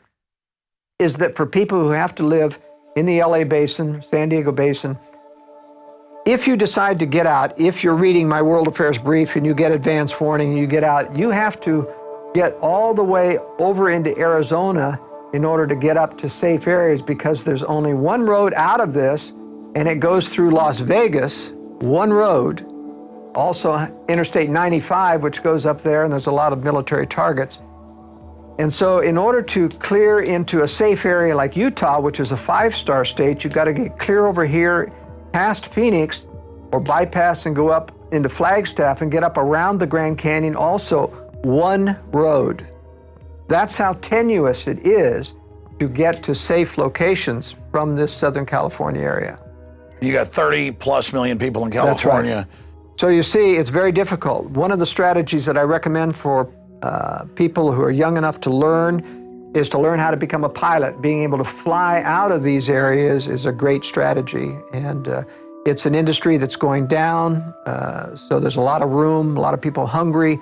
is that for people who have to live in the LA Basin, San Diego Basin, if you decide to get out, if you're reading my World Affairs Brief and you get advance warning and you get out, you have to get all the way over into Arizona in order to get up to safe areas, because there's only one road out of this, and it goes through Las Vegas, one road. Also Interstate 95, which goes up there, and there's a lot of military targets. And so in order to clear into a safe area like Utah, which is a 5-star state, you've got to get clear over here past Phoenix, or bypass and go up into Flagstaff and get up around the Grand Canyon, also one road. That's how tenuous it is to get to safe locations from this Southern California area. You got 30+ million people in California. That's right. So you see, it's very difficult. One of the strategies that I recommend for people who are young enough to learn is to learn how to become a pilot. Being able to fly out of these areas is a great strategy. And it's an industry that's going down, so there's a lot of room, a lot of people hungry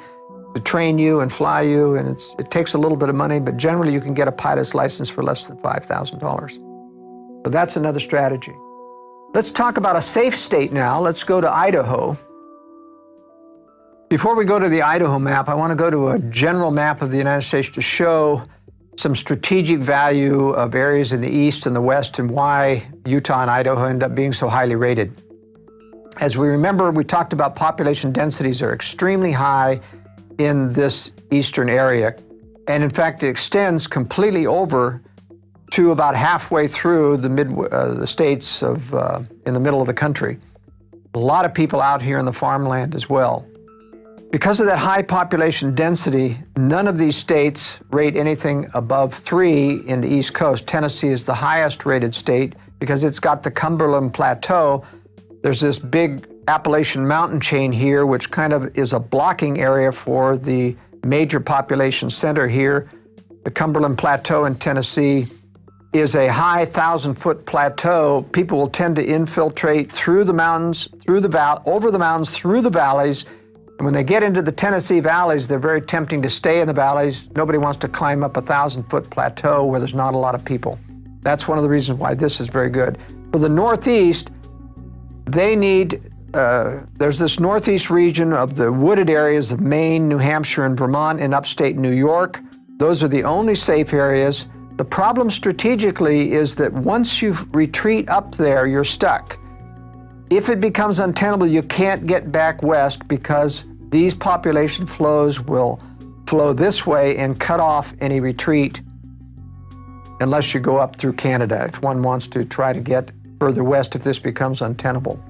to train you and fly you, and it takes a little bit of money, but generally you can get a pilot's license for less than $5,000. So that's another strategy. Let's talk about a safe state now. Let's go to Idaho. Before we go to the Idaho map, I want to go to a general map of the United States to show some strategic value of areas in the east and the west and why Utah and Idaho end up being so highly rated. As we remember, we talked about population densities are extremely high in this eastern area. And in fact, it extends completely over to about halfway through the states of in the middle of the country. A lot of people out here in the farmland as well. Because of that high population density, none of these states rate anything above 3 in the East Coast. Tennessee is the highest rated state because it's got the Cumberland Plateau. There's this big Appalachian mountain chain here, which kind of is a blocking area for the major population center here. The Cumberland Plateau in Tennessee is a high 1,000-foot plateau. People will tend to infiltrate through the mountains, over the mountains, through the valleys. And when they get into the Tennessee valleys, they're very tempting to stay in the valleys. Nobody wants to climb up a 1,000-foot plateau where there's not a lot of people. That's one of the reasons why this is very good. For the Northeast, they need there's this northeast region of the wooded areas of Maine, New Hampshire, and Vermont, and upstate New York. Those are the only safe areas. The problem strategically is that once you retreat up there, you're stuck. If it becomes untenable, you can't get back west because these population flows will flow this way and cut off any retreat unless you go up through Canada, if one wants to try to get further west if this becomes untenable.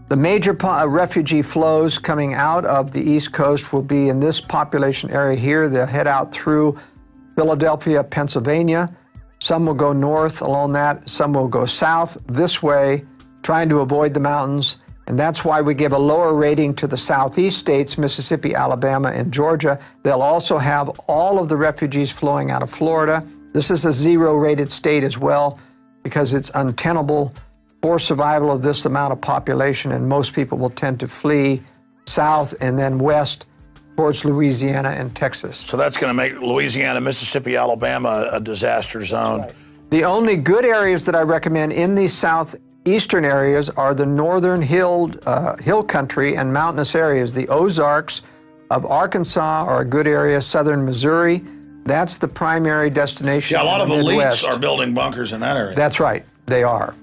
The major refugee flows coming out of the East Coast will be in this population area here. They'll head out through Philadelphia, Pennsylvania. Some will go north along that. Some will go south this way, trying to avoid the mountains. And that's why we give a lower rating to the southeast states, Mississippi, Alabama, and Georgia. They'll also have all of the refugees flowing out of Florida. This is a 0-rated state as well because it's untenable for survival of this amount of population, and most people will tend to flee south and then west towards Louisiana and Texas. So that's going to make Louisiana, Mississippi, Alabama a disaster zone. Right. The only good areas that I recommend in these southeastern areas are the northern hill country and mountainous areas. The Ozarks of Arkansas are a good area, southern Missouri, That's the primary destination. Yeah, a lot of elites Midwest. are building bunkers in that area. That's right, they are.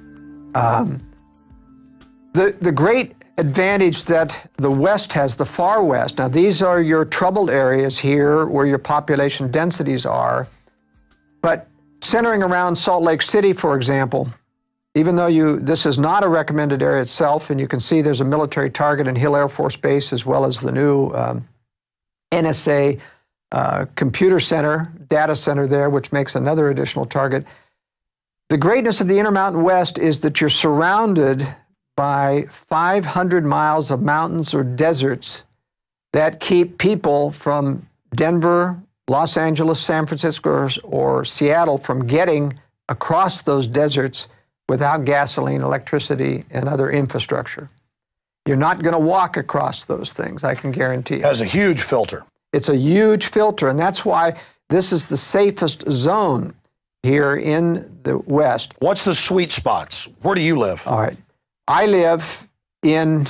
The great advantage that the West has, the far West, now these are your troubled areas here where your population densities are, but centering around Salt Lake City, for example, even though this is not a recommended area itself, and you can see there's a military target in Hill Air Force Base as well as the new NSA computer center, data center there, which makes another additional target. The greatness of the Intermountain West is that you're surrounded by 500 miles of mountains or deserts that keep people from Denver, Los Angeles, San Francisco, or Seattle from getting across those deserts without gasoline, electricity, and other infrastructure. You're not going to walk across those things, I can guarantee you. It has a huge filter. It's a huge filter, and that's why this is the safest zone here in the West. What's the sweet spots? Where do you live? All right. I live in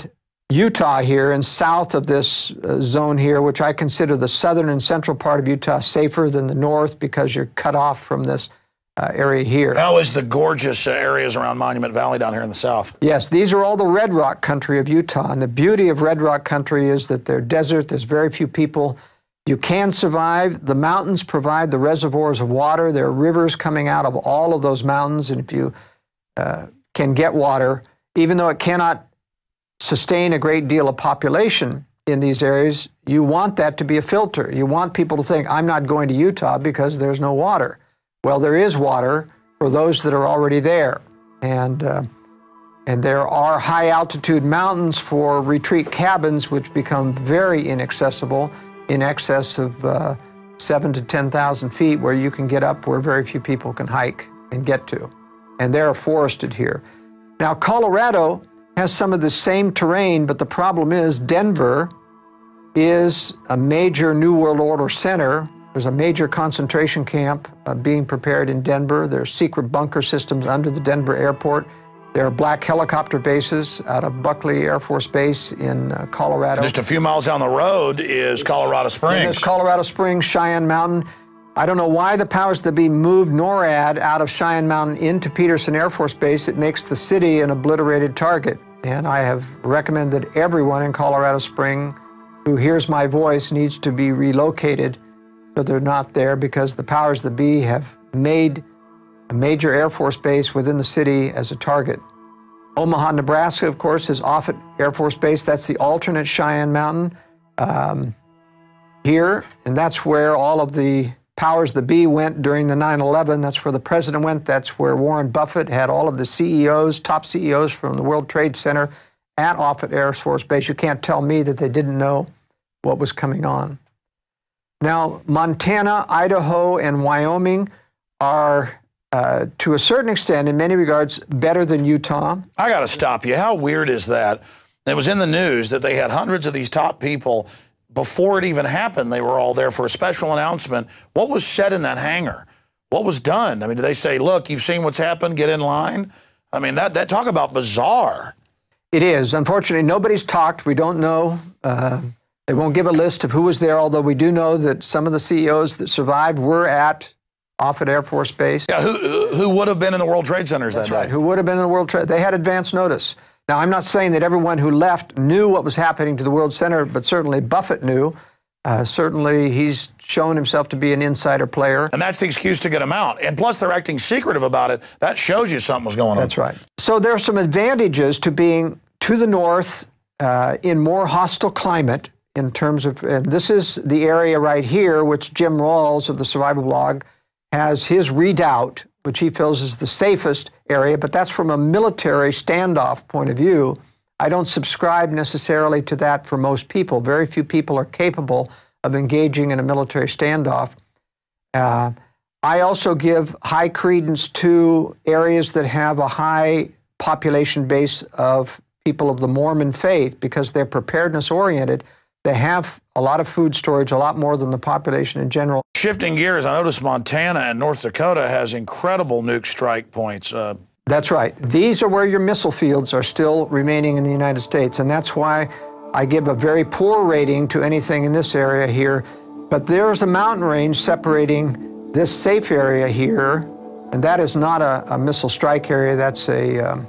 Utah here, and south of this zone here, which I consider the southern and central part of Utah safer than the north because you're cut off from this area here. How is the gorgeous areas around Monument Valley down here in the south? Yes, these are all the red rock country of Utah, and the beauty of red rock country is that they're desert, there's very few people. You can survive. The mountains provide the reservoirs of water. There are rivers coming out of all of those mountains, and if you can get water, even though it cannot sustain a great deal of population in these areas, you want that to be a filter. You want people to think, I'm not going to Utah because there's no water. Well, there is water for those that are already there. And there are high altitude mountains for retreat cabins, which become very inaccessible in excess of 7,000 to 10,000 feet, where you can get up where very few people can hike and get to. And they're forested here. Now, Colorado has some of the same terrain, but the problem is Denver is a major New World Order center. There's a major concentration camp being prepared in Denver. There are secret bunker systems under the Denver airport. There are black helicopter bases out of Buckley Air Force Base in Colorado. And just a few miles down the road is Colorado Springs. And there's Colorado Springs, Cheyenne Mountain. I don't know why the powers that be moved NORAD out of Cheyenne Mountain into Peterson Air Force Base. It makes the city an obliterated target. And I have recommended everyone in Colorado Springs who hears my voice needs to be relocated so they're not there, because the powers that be have made a major Air Force base within the city as a target. Omaha, Nebraska, of course, is Offutt Air Force Base. That's the alternate Cheyenne Mountain here, and that's where all of the powers that be went during the 9/11. That's where the president went. That's where Warren Buffett had all of the CEOs, top CEOs from the World Trade Center at Offutt Air Force Base. You can't tell me that they didn't know what was coming on. Now, Montana, Idaho, and Wyoming are, to a certain extent, in many regards, better than Utah. I got to stop you. How weird is that? It was in the news that they had hundreds of these top people. Before it even happened, they were all there for a special announcement. What was said in that hangar? What was done? I mean, did they say, look, you've seen what's happened, get in line? I mean, that talk about bizarre. It is. Unfortunately, nobody's talked. We don't know. They won't give a list of who was there, although we do know that some of the CEOs that survived were at Offutt Air Force Base. Yeah, who would have been in the World Trade Centers that day? That's right, who would have been in the World Trade. They had advance notice. Now, I'm not saying that everyone who left knew what was happening to the World Center, but certainly Buffett knew. Certainly, he's shown himself to be an insider player. And that's the excuse to get him out. And plus, they're acting secretive about it. That shows you something was going on. That's right. So there are some advantages to being to the north in more hostile climate in terms of, and this is the area right here, which Jim Rawls of the Survival Blog has his redoubt, which he feels is the safest area, but that's from a military standoff point of view. I don't subscribe necessarily to that for most people. Very few people are capable of engaging in a military standoff. I also give high credence to areas that have a high population base of people of the Mormon faith because they're preparedness-oriented. They have a lot of food storage, a lot more than the population in general. Shifting gears, I noticed Montana and North Dakota has incredible nuke strike points. That's right. These are where your missile fields are still remaining in the United States, and that's why I give a very poor rating to anything in this area here. But there's a mountain range separating this safe area here, and that is not a missile strike area. That's a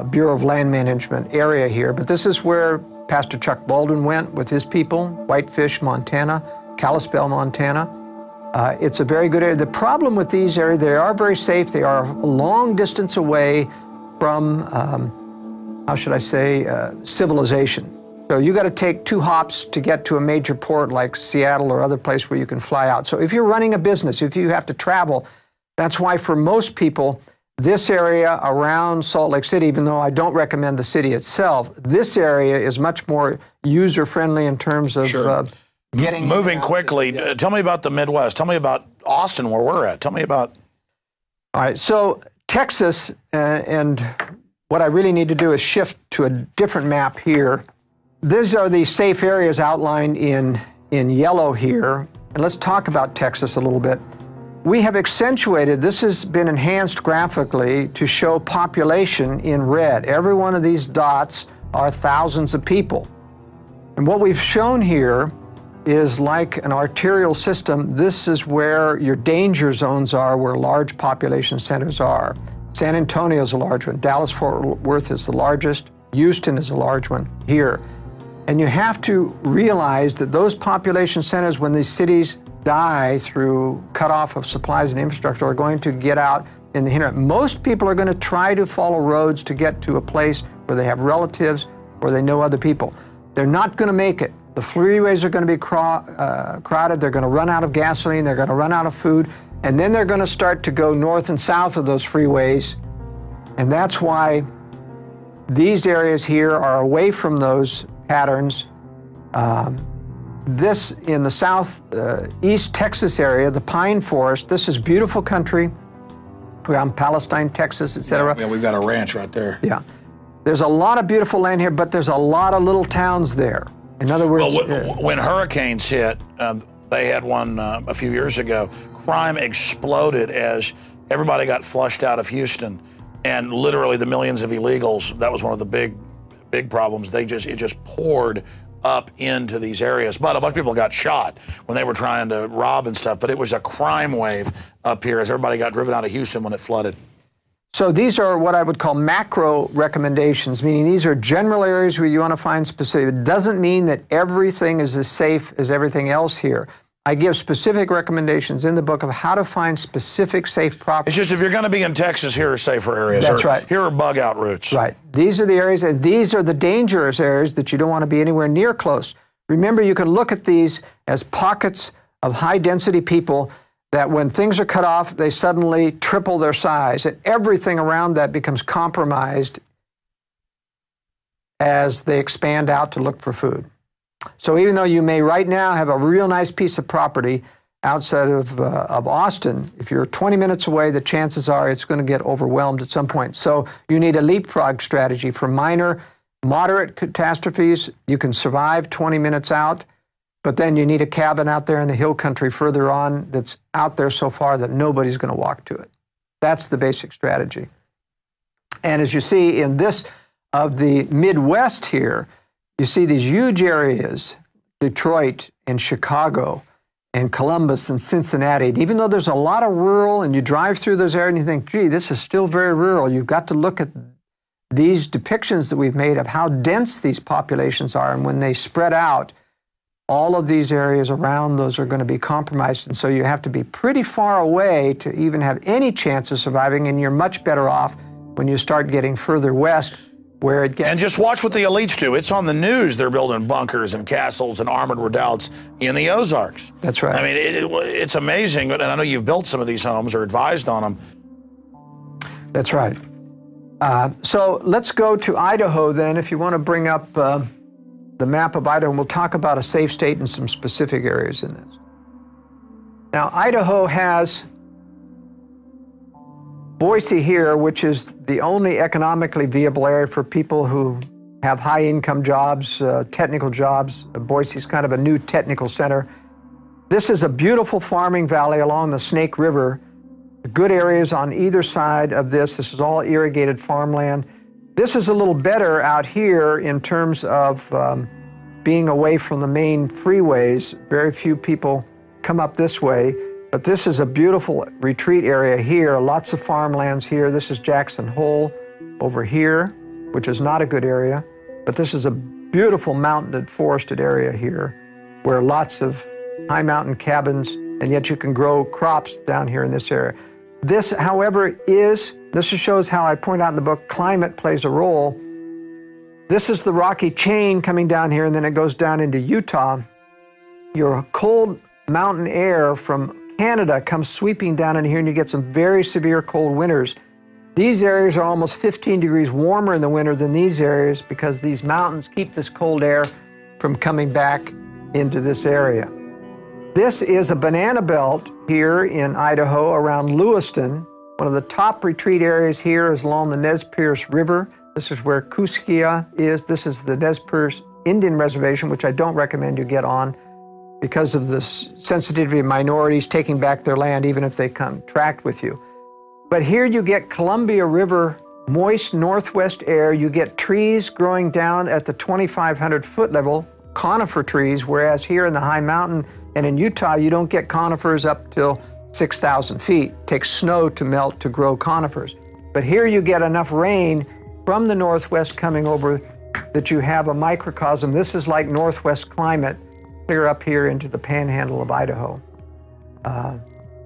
Bureau of Land Management area here. But this is where Pastor Chuck Baldwin went with his people, Whitefish, Montana, Kalispell, Montana. It's a very good area. The problem with these areas, they are very safe. They are a long distance away from, how should I say, civilization. So you got to take 2 hops to get to a major port like Seattle or other place where you can fly out. So if you're running a business, if you have to travel, that's why for most people, this area around Salt Lake City, even though I don't recommend the city itself, this area is much more user-friendly in terms of getting... Moving quickly, tell me about the Midwest. Tell me about Austin, where we're at. Tell me about... All right, so Texas, and what I really need to do is shift to a different map here. These are the safe areas outlined in yellow here. And let's talk about Texas a little bit. We have accentuated, this has been enhanced graphically to show population in red. Every one of these dots are thousands of people. And what we've shown here is like an arterial system. This is where your danger zones are, where large population centers are. San Antonio is a large one. Dallas-Fort Worth is the largest. Houston is a large one here. And you have to realize that those population centers, when these cities die through cutoff of supplies and infrastructure, are going to get out in the hinterland. Most people are going to try to follow roads to get to a place where they have relatives or they know other people. They're not going to make it. The freeways are going to be crowded. They're going to run out of gasoline. They're going to run out of food. And then they're going to start to go north and south of those freeways. And that's why these areas here are away from those patterns. This in the southeast Texas area, the pine forest, this is beautiful country around Palestine, Texas, etc. Yeah, we've got a ranch right there. Yeah. There's a lot of beautiful land here, but there's a lot of little towns there. In other words... Well, when hurricanes hit, they had one a few years ago, crime exploded as everybody got flushed out of Houston. And literally the millions of illegals, that was one of the big problems. It just poured up into these areas. But a bunch of people got shot when they were trying to rob and stuff. But it was a crime wave up here as everybody got driven out of Houston when it flooded. So these are what I would call macro recommendations, meaning these are general areas where you want to find specific. It doesn't mean that everything is as safe as everything else here. I give specific recommendations in the book of how to find specific safe properties. It's just if you're going to be in Texas, here are safer areas. That's right. Here are bug out routes. Right. These are the areas, and these are the dangerous areas that you don't want to be anywhere near close. Remember, you can look at these as pockets of high-density people that when things are cut off, they suddenly triple their size, and everything around that becomes compromised as they expand out to look for food. So even though you may right now have a real nice piece of property outside of Austin, if you're 20 minutes away, the chances are it's going to get overwhelmed at some point. So you need a leapfrog strategy for minor, moderate catastrophes. You can survive 20 minutes out, but then you need a cabin out there in the hill country further on that's out there so far that nobody's going to walk to it. That's the basic strategy. And as you see in this of the Midwest here, you see these huge areas, Detroit and Chicago and Columbus and Cincinnati. And even though there's a lot of rural and you drive through those areas and you think, gee, this is still very rural, you've got to look at these depictions that we've made of how dense these populations are. And when they spread out, all of these areas around those are going to be compromised. And so you have to be pretty far away to even have any chance of surviving. And you're much better off when you start getting further west, where it gets... And just watch what the elites do. It's on the news. They're building bunkers and castles and armored redoubts in the Ozarks. That's right. I mean, it's amazing. And I know you've built some of these homes or advised on them. That's right. So let's go to Idaho then, if you want to bring up the map of Idaho, and we'll talk about a safe state and some specific areas in this. Now, Idaho has Boise here, which is the only economically viable area for people who have high-income jobs, technical jobs. Boise's kind of a new technical center. This is a beautiful farming valley along the Snake River. Good areas on either side of this. This is all irrigated farmland. This is a little better out here in terms of being away from the main freeways, very few people come up this way. But this is a beautiful retreat area here, lots of farmlands here. This is Jackson Hole over here, which is not a good area. But this is a beautiful mountained, forested area here, where lots of high mountain cabins, and yet you can grow crops down here in this area. This, however, this shows how I point out in the book, climate plays a role. This is the rocky chain coming down here, and then it goes down into Utah. Your cold mountain air from Canada comes sweeping down in here, and you get some very severe cold winters. These areas are almost 15 degrees warmer in the winter than these areas because these mountains keep this cold air from coming back into this area. This is a banana belt here in Idaho around Lewiston. One of the top retreat areas here is along the Nez Perce River. This is where Kuskia is. This is the Nez Perce Indian Reservation, which I don't recommend you get on because of the sensitivity of minorities taking back their land, even if they contract with you. But here you get Columbia River, moist northwest air. You get trees growing down at the 2,500 foot level, conifer trees, whereas here in the high mountain and in Utah, you don't get conifers up till 6,000 feet. It takes snow to melt to grow conifers. But here you get enough rain from the northwest coming over that you have a microcosm. This is like northwest climate, clear up here into the panhandle of Idaho. A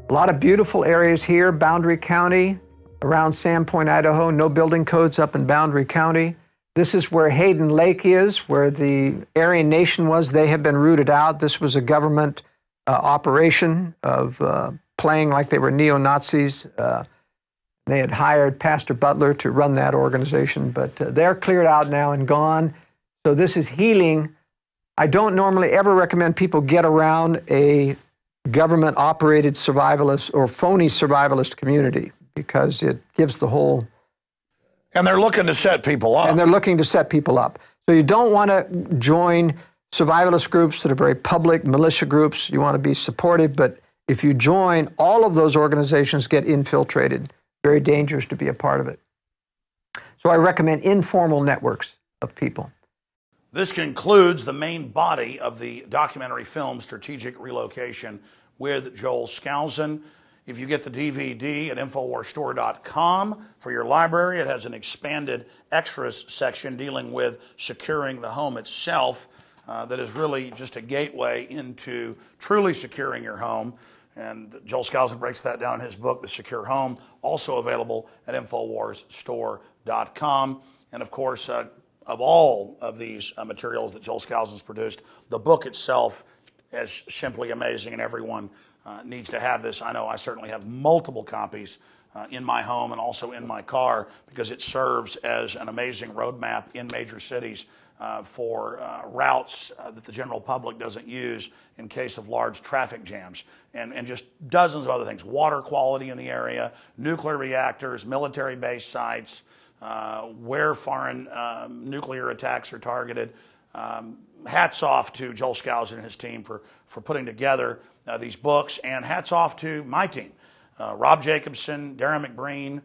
lot of beautiful areas here, Boundary County, around Sandpoint, Idaho, no building codes up in Boundary County. This is where Hayden Lake is, where the Aryan Nation was. They have been rooted out. This was a government operation of playing like they were neo-Nazis. They had hired Pastor Butler to run that organization, but they're cleared out now and gone. So this is healing. I don't normally ever recommend people get around a government-operated survivalist or phony survivalist community because it gives the whole... And they're looking to set people up. And they're looking to set people up. So you don't want to join survivalist groups that are very public, militia groups. You want to be supportive, but if you join, all of those organizations get infiltrated. Very dangerous to be a part of it. So I recommend informal networks of people. This concludes the main body of the documentary film Strategic Relocation with Joel Skousen. If you get the DVD at InfoWarsStore.com for your library, it has an expanded extras section dealing with securing the home itself. That is really just a gateway into truly securing your home. And Joel Skousen breaks that down in his book, The Secure Home, also available at InfoWarsStore.com. And of course, of all of these materials that Joel Skousen's produced, the book itself is simply amazing, and everyone needs to have this. I know I certainly have multiple copies in my home and also in my car because it serves as an amazing roadmap in major cities for routes that the general public doesn't use in case of large traffic jams, and just dozens of other things. Water quality in the area, nuclear reactors, military base sites, where foreign nuclear attacks are targeted. Hats off to Joel Skousen and his team for putting together these books, and hats off to my team, Rob Jacobson, Darren McBreen,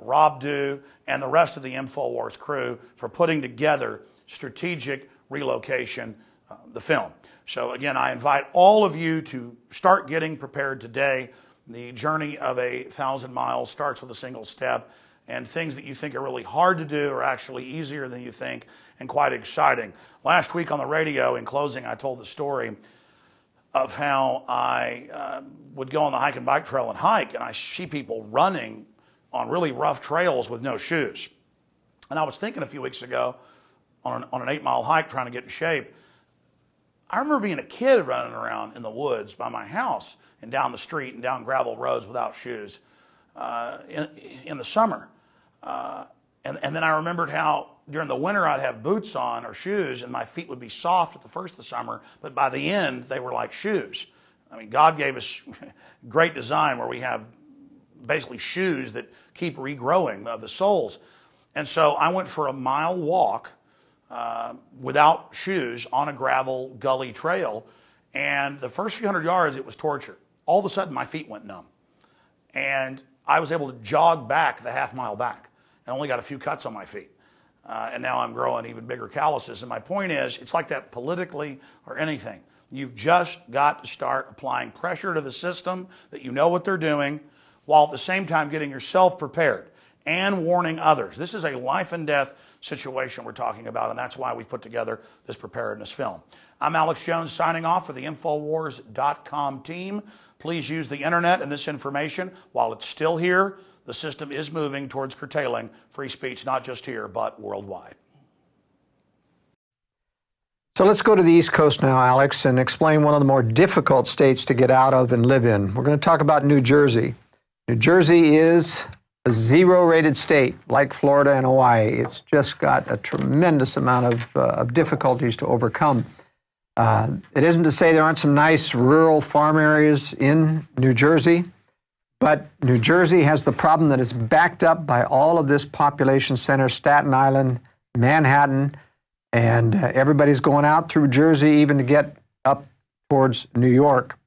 Rob Dew, and the rest of the InfoWars crew for putting together Strategic Relocation, the film. So again, I invite all of you to start getting prepared today. The journey of 1,000 miles starts with a single step, and things that you think are really hard to do are actually easier than you think and quite exciting. Last week on the radio, in closing, I told the story of how I would go on the hike and bike trail and hike, and I see people running on really rough trails with no shoes. And I was thinking a few weeks ago on an 8-mile hike trying to get in shape, I remember being a kid running around in the woods by my house and down the street and down gravel roads without shoes in the summer. And then I remembered how during the winter I'd have boots on or shoes and my feet would be soft at the first of the summer, but by the end they were like shoes. I mean, God gave us great design where we have basically shoes that keep regrowing the soles. And so I went for a mile walk without shoes on a gravel gully trail, and the first few hundred yards it was torture. All of a sudden my feet went numb, and I was able to jog back the half mile back and only got a few cuts on my feet. and now I'm growing even bigger calluses. And my point is, it's like that politically or anything. You've just got to start applying pressure to the system that you know what they're doing, while at the same time getting yourself prepared and warning others. This is a life and death situation we're talking about, and that's why we put together this preparedness film. I'm Alex Jones signing off for the Infowars.com team. Please use the internet and this information while it's still here. The system is moving towards curtailing free speech, not just here, but worldwide. So let's go to the East Coast now, Alex, and explain one of the more difficult states to get out of and live in. We're going to talk about New Jersey. New Jersey is a zero-rated state, like Florida and Hawaii. It's just got a tremendous amount of difficulties to overcome. It isn't to say there aren't some nice rural farm areas in New Jersey, but New Jersey has the problem that it's backed up by all of this population center, Staten Island, Manhattan, and everybody's going out through Jersey even to get up towards New York.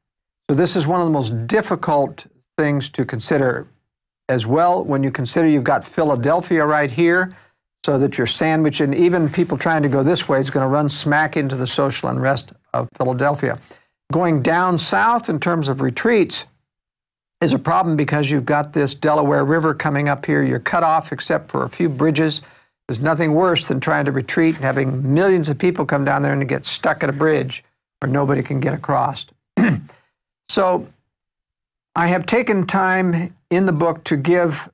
So this is one of the most difficult things to consider as well when you consider you've got Philadelphia right here, so that you're sandwiched, and even people trying to go this way is going to run smack into the social unrest of Philadelphia. Going down south in terms of retreats is a problem because you've got this Delaware River coming up here. You're cut off except for a few bridges. There's nothing worse than trying to retreat and having millions of people come down there and get stuck at a bridge where nobody can get across. So I have taken time in the book to give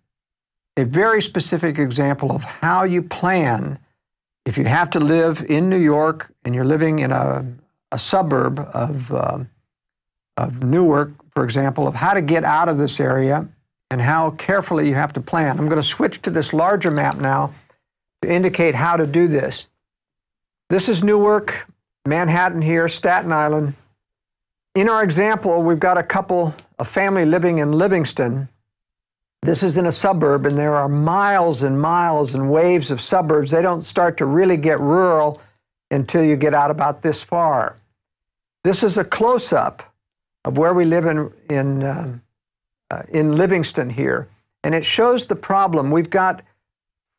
a very specific example of how you plan if you have to live in New York and you're living in a suburb of Newark, for example, of how to get out of this area and how carefully you have to plan. I'm going to switch to this larger map now to indicate how to do this. This is Newark, Manhattan here, Staten Island. In our example, we've got a family living in Livingston. This is in a suburb, and there are miles and miles and waves of suburbs. They don't start to really get rural until you get out about this far. This is a close-up of where we live in Livingston here, and it shows the problem. We've got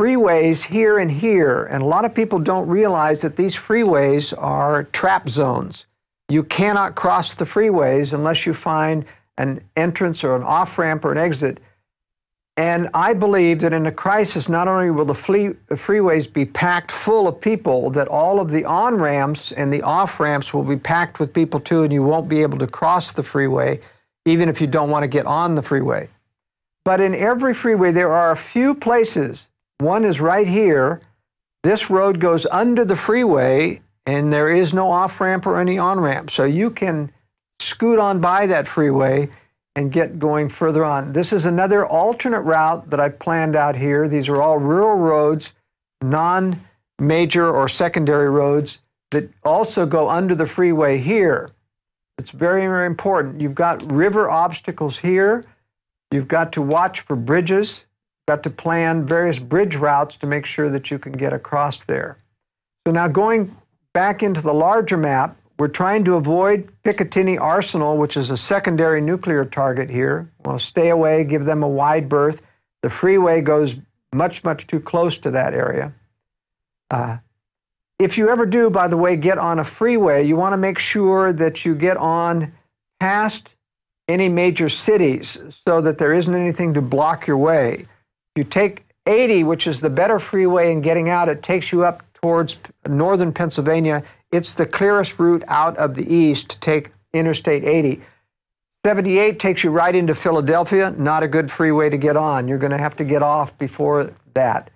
freeways here and here, and a lot of people don't realize that these freeways are trap zones. You cannot cross the freeways unless you find an entrance or an off-ramp or an exit. And I believe that in a crisis, not only will the freeways be packed full of people, that all of the on-ramps and the off-ramps will be packed with people too, and you won't be able to cross the freeway, even if you don't want to get on the freeway. But in every freeway, there are a few places. One is right here. This road goes under the freeway, and there is no off-ramp or any on-ramp. So you can scoot on by that freeway and get going further on. This is another alternate route that I've planned out here. These are all rural roads, non-major or secondary roads that also go under the freeway here. It's very, very important. You've got river obstacles here. You've got to watch for bridges. You've got to plan various bridge routes to make sure that you can get across there. So now going back into the larger map, we're trying to avoid Picatinny Arsenal, which is a secondary nuclear target here. We want to stay away, give them a wide berth. The freeway goes much, much too close to that area. If you ever do, by the way, get on a freeway, you want to make sure that you get on past any major cities so that there isn't anything to block your way. If you take 80, which is the better freeway in getting out, it takes you up towards northern Pennsylvania. It's the clearest route out of the east to take Interstate 80. 78 takes you right into Philadelphia, not a good freeway to get on. You're going to have to get off before that.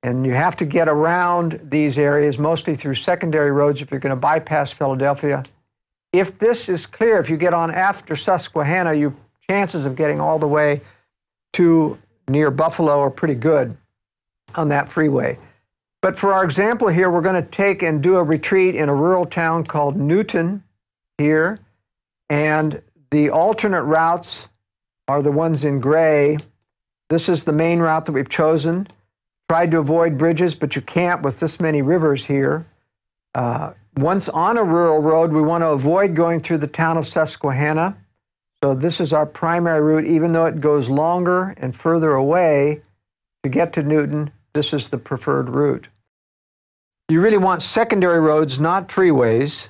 And you have to get around these areas, mostly through secondary roads if you're going to bypass Philadelphia. If this is clear, if you get on after Susquehanna, your chances of getting all the way to near Buffalo are pretty good on that freeway. But for our example here, we're going to take and do a retreat in a rural town called Newton here. And the alternate routes are the ones in gray. This is the main route that we've chosen. Tried to avoid bridges, but you can't with this many rivers here. Once on a rural road, we want to avoid going through the town of Susquehanna. So this is our primary route, even though it goes longer and further away to get to Newton. This is the preferred route. You really want secondary roads, not freeways,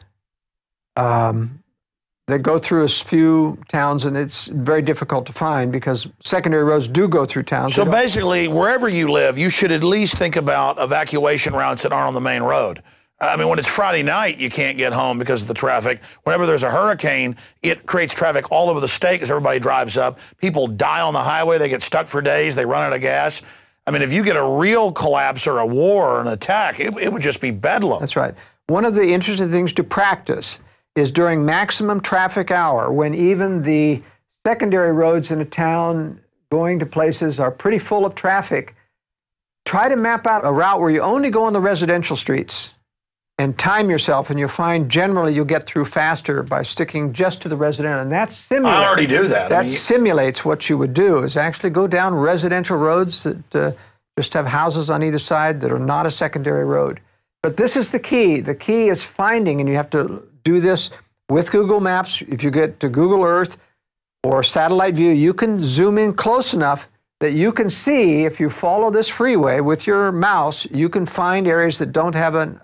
that go through a few towns, and it's very difficult to find because secondary roads do go through towns. So basically, wherever you live, you should at least think about evacuation routes that aren't on the main road. I mean, when it's Friday night, you can't get home because of the traffic. Whenever there's a hurricane, it creates traffic all over the state because everybody drives up. People die on the highway. They get stuck for days. They run out of gas. I mean, if you get a real collapse or a war or an attack, it would just be bedlam. That's right. One of the interesting things to practice is during maximum traffic hour, when even the secondary roads in a town going to places are pretty full of traffic, try to map out a route where you only go on the residential streets and time yourself, and you'll find generally you'll get through faster by sticking just to the residential. And that simulates. I already do that. That simulates what you would do, is actually go down residential roads that just have houses on either side that are not a secondary road. But this is the key. The key is finding, and you have to do this with Google Maps. If you get to Google Earth or satellite view, you can zoom in close enough that you can see, if you follow this freeway with your mouse, you can find areas that don't have an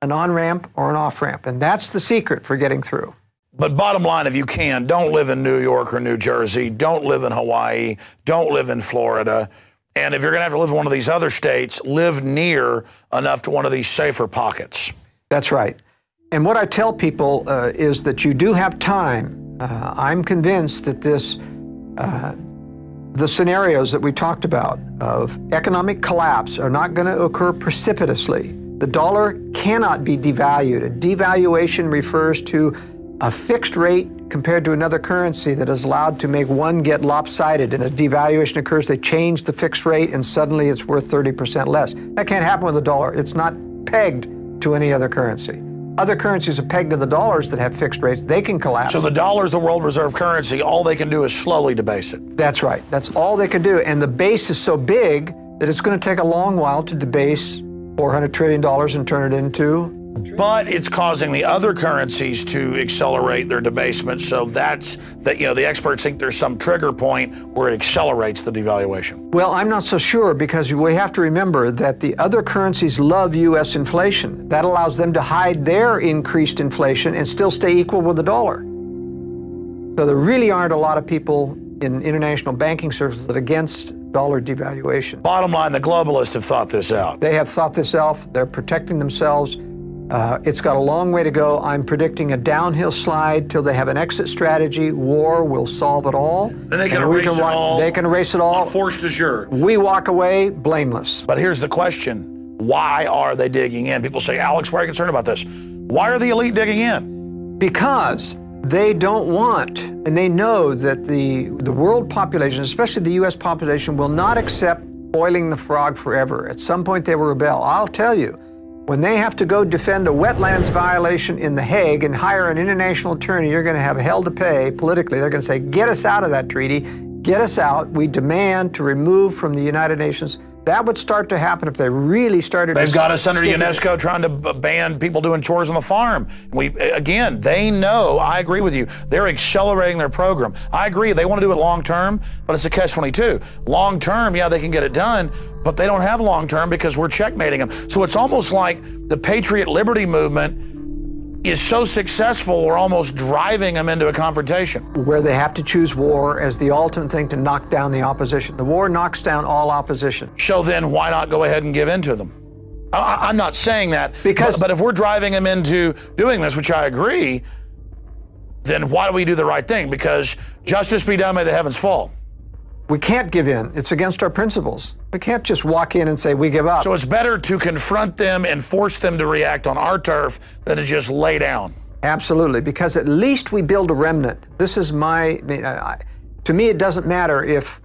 on-ramp or an off-ramp. And that's the secret for getting through. But bottom line, if you can, don't live in New York or New Jersey. Don't live in Hawaii. Don't live in Florida. And if you're going to have to live in one of these other states, live near enough to one of these safer pockets. That's right. And what I tell people is that you do have time. I'm convinced that the scenarios that we talked about of economic collapse are not going to occur precipitously. The dollar cannot be devalued. A devaluation refers to a fixed rate compared to another currency that is allowed to make one get lopsided. And a devaluation occurs, they change the fixed rate, and suddenly it's worth 30% less. That can't happen with the dollar. It's not pegged to any other currency. Other currencies are pegged to the dollars that have fixed rates. They can collapse. So the dollar is the world reserve currency. All they can do is slowly debase it. That's right. That's all they can do. And the base is so big that it's going to take a long while to debase $400 trillion and turn it into. But it's causing the other currencies to accelerate their debasement. So that's that. You know, the experts think there's some trigger point where it accelerates the devaluation. Well, I'm not so sure, because we have to remember that the other currencies love U.S. inflation. That allows them to hide their increased inflation and still stay equal with the dollar. So there really aren't a lot of people in international banking circles that are against dollar devaluation. Bottom line, the globalists have thought this out. They have thought this out. They're protecting themselves. It's got a long way to go. I'm predicting a downhill slide till they have an exit strategy. War will solve it all. Then they can erase it all. They can erase it all. Force majeure. We walk away blameless. But here's the question. Why are they digging in? People say, Alex, why are you concerned about this? Why are the elite digging in? Because they don't want, and they know that the world population, especially the U.S. population, will not accept boiling the frog forever. At some point they will rebel. I'll tell you, when they have to go defend a wetlands violation in The Hague and hire an international attorney, you're going to have hell to pay politically. They're going to say, get us out of that treaty, get us out. We demand to remove from the United Nations. That would start to happen if they really started. They've got us under UNESCO trying to ban people doing chores on the farm. Again, they know, I agree with you, they're accelerating their program. I agree, they want to do it long term, but it's a catch-22. Long term, yeah, they can get it done, but they don't have long term because we're checkmating them. So it's almost like the Patriot Liberty movement is so successful, we're almost driving them into a confrontation. Where they have to choose war as the ultimate thing to knock down the opposition. The war knocks down all opposition. So then why not go ahead and give in to them? I'm not saying that, but if we're driving them into doing this, which I agree, then why do we do the right thing? Because justice be done, may the heavens fall. We can't give in. It's against our principles. We can't just walk in and say we give up. So it's better to confront them and force them to react on our turf than to just lay down. Absolutely, because at least we build a remnant. This is to me, it doesn't matter if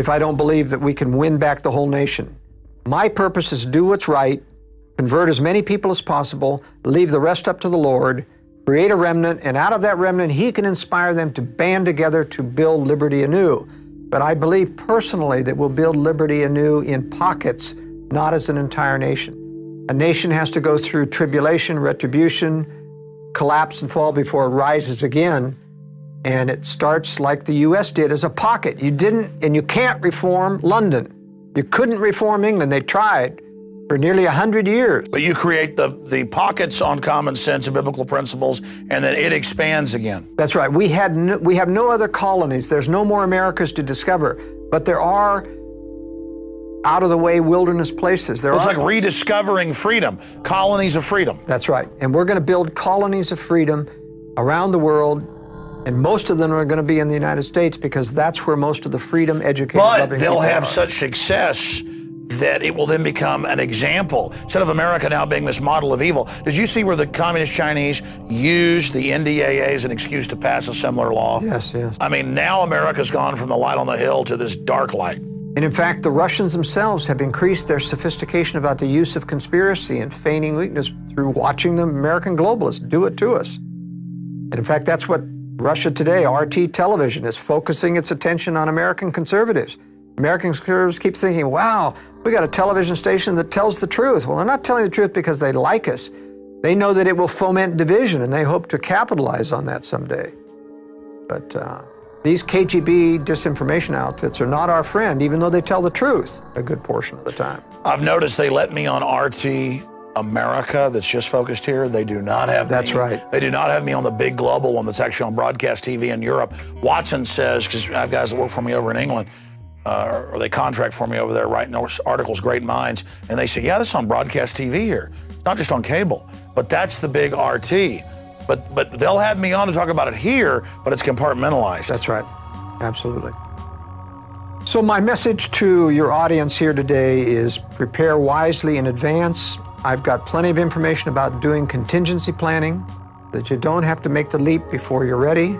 I don't believe that we can win back the whole nation. My purpose is to do what's right, convert as many people as possible, leave the rest up to the Lord, create a remnant, and out of that remnant, He can inspire them to band together to build liberty anew. But I believe personally that we'll build liberty anew in pockets, not as an entire nation. A nation has to go through tribulation, retribution, collapse and fall before it rises again. And it starts like the U.S. did, as a pocket. You can't reform London. You couldn't reform England. They tried. for nearly 100 years. But you create the pockets on common sense and biblical principles, and then it expands again. That's right. We have no other colonies. There's no more Americas to discover, but there are out-of-the-way wilderness places. It's like rediscovering freedom, colonies of freedom. That's right. And we're going to build colonies of freedom around the world, and most of them are going to be in the United States because that's where most of the freedom, educated, loving But they'll people have are. such success that it will then become an example. Instead of America now being this model of evil, did you see where the communist Chinese used the NDAA as an excuse to pass a similar law? Yes, yes. I mean, now America's gone from the light on the hill to this dark light. And in fact, the Russians themselves have increased their sophistication about the use of conspiracy and feigning weakness through watching the American globalists do it to us. And in fact, that's what Russia Today, RT television, is focusing its attention on American conservatives. American conservatives keep thinking, wow, we got a television station that tells the truth. Well, they're not telling the truth because they like us. They know that it will foment division, and they hope to capitalize on that someday. But these KGB disinformation outfits are not our friend, even though they tell the truth a good portion of the time. I've noticed they let me on RT America that's just focused here. They do not have That's me. right. They do not have me on the big global one that's actually on broadcast TV in Europe. Watson says, because I have guys that work for me over in England, or they contract for me over there writing articles, great minds, and they say, yeah, this is on broadcast TV here. It's not just on cable, but that's the big RT. But they'll have me on to talk about it here, but it's compartmentalized. That's right. Absolutely. So my message to your audience here today is prepare wisely in advance. I've got plenty of information about doing contingency planning, that you don't have to make the leap before you're ready,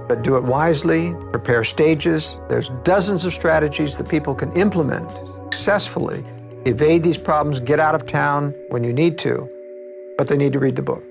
but do it wisely, prepare stages. There's dozens of strategies that people can implement successfully, evade these problems, get out of town when you need to, but they need to read the book.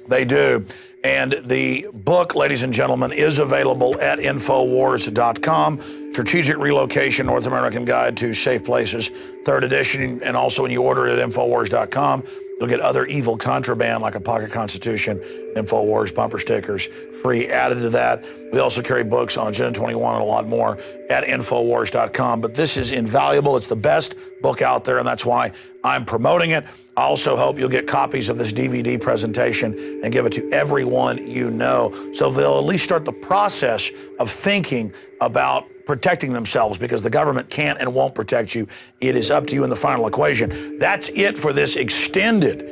They do. And the book, ladies and gentlemen, is available at Infowars.com. Strategic Relocation, North American Guide to Safe Places, 3rd edition. And also when you order it at Infowars.com, you'll get other evil contraband like a pocket constitution, Infowars bumper stickers, free added to that. We also carry books on Agenda 21 and a lot more at Infowars.com. But this is invaluable. It's the best book out there, and that's why I'm promoting it. I also hope you'll get copies of this DVD presentation and give it to everyone you know, so they'll at least start the process of thinking about protecting themselves, because the government can't and won't protect you. It is up to you in the final equation. That's it for this extended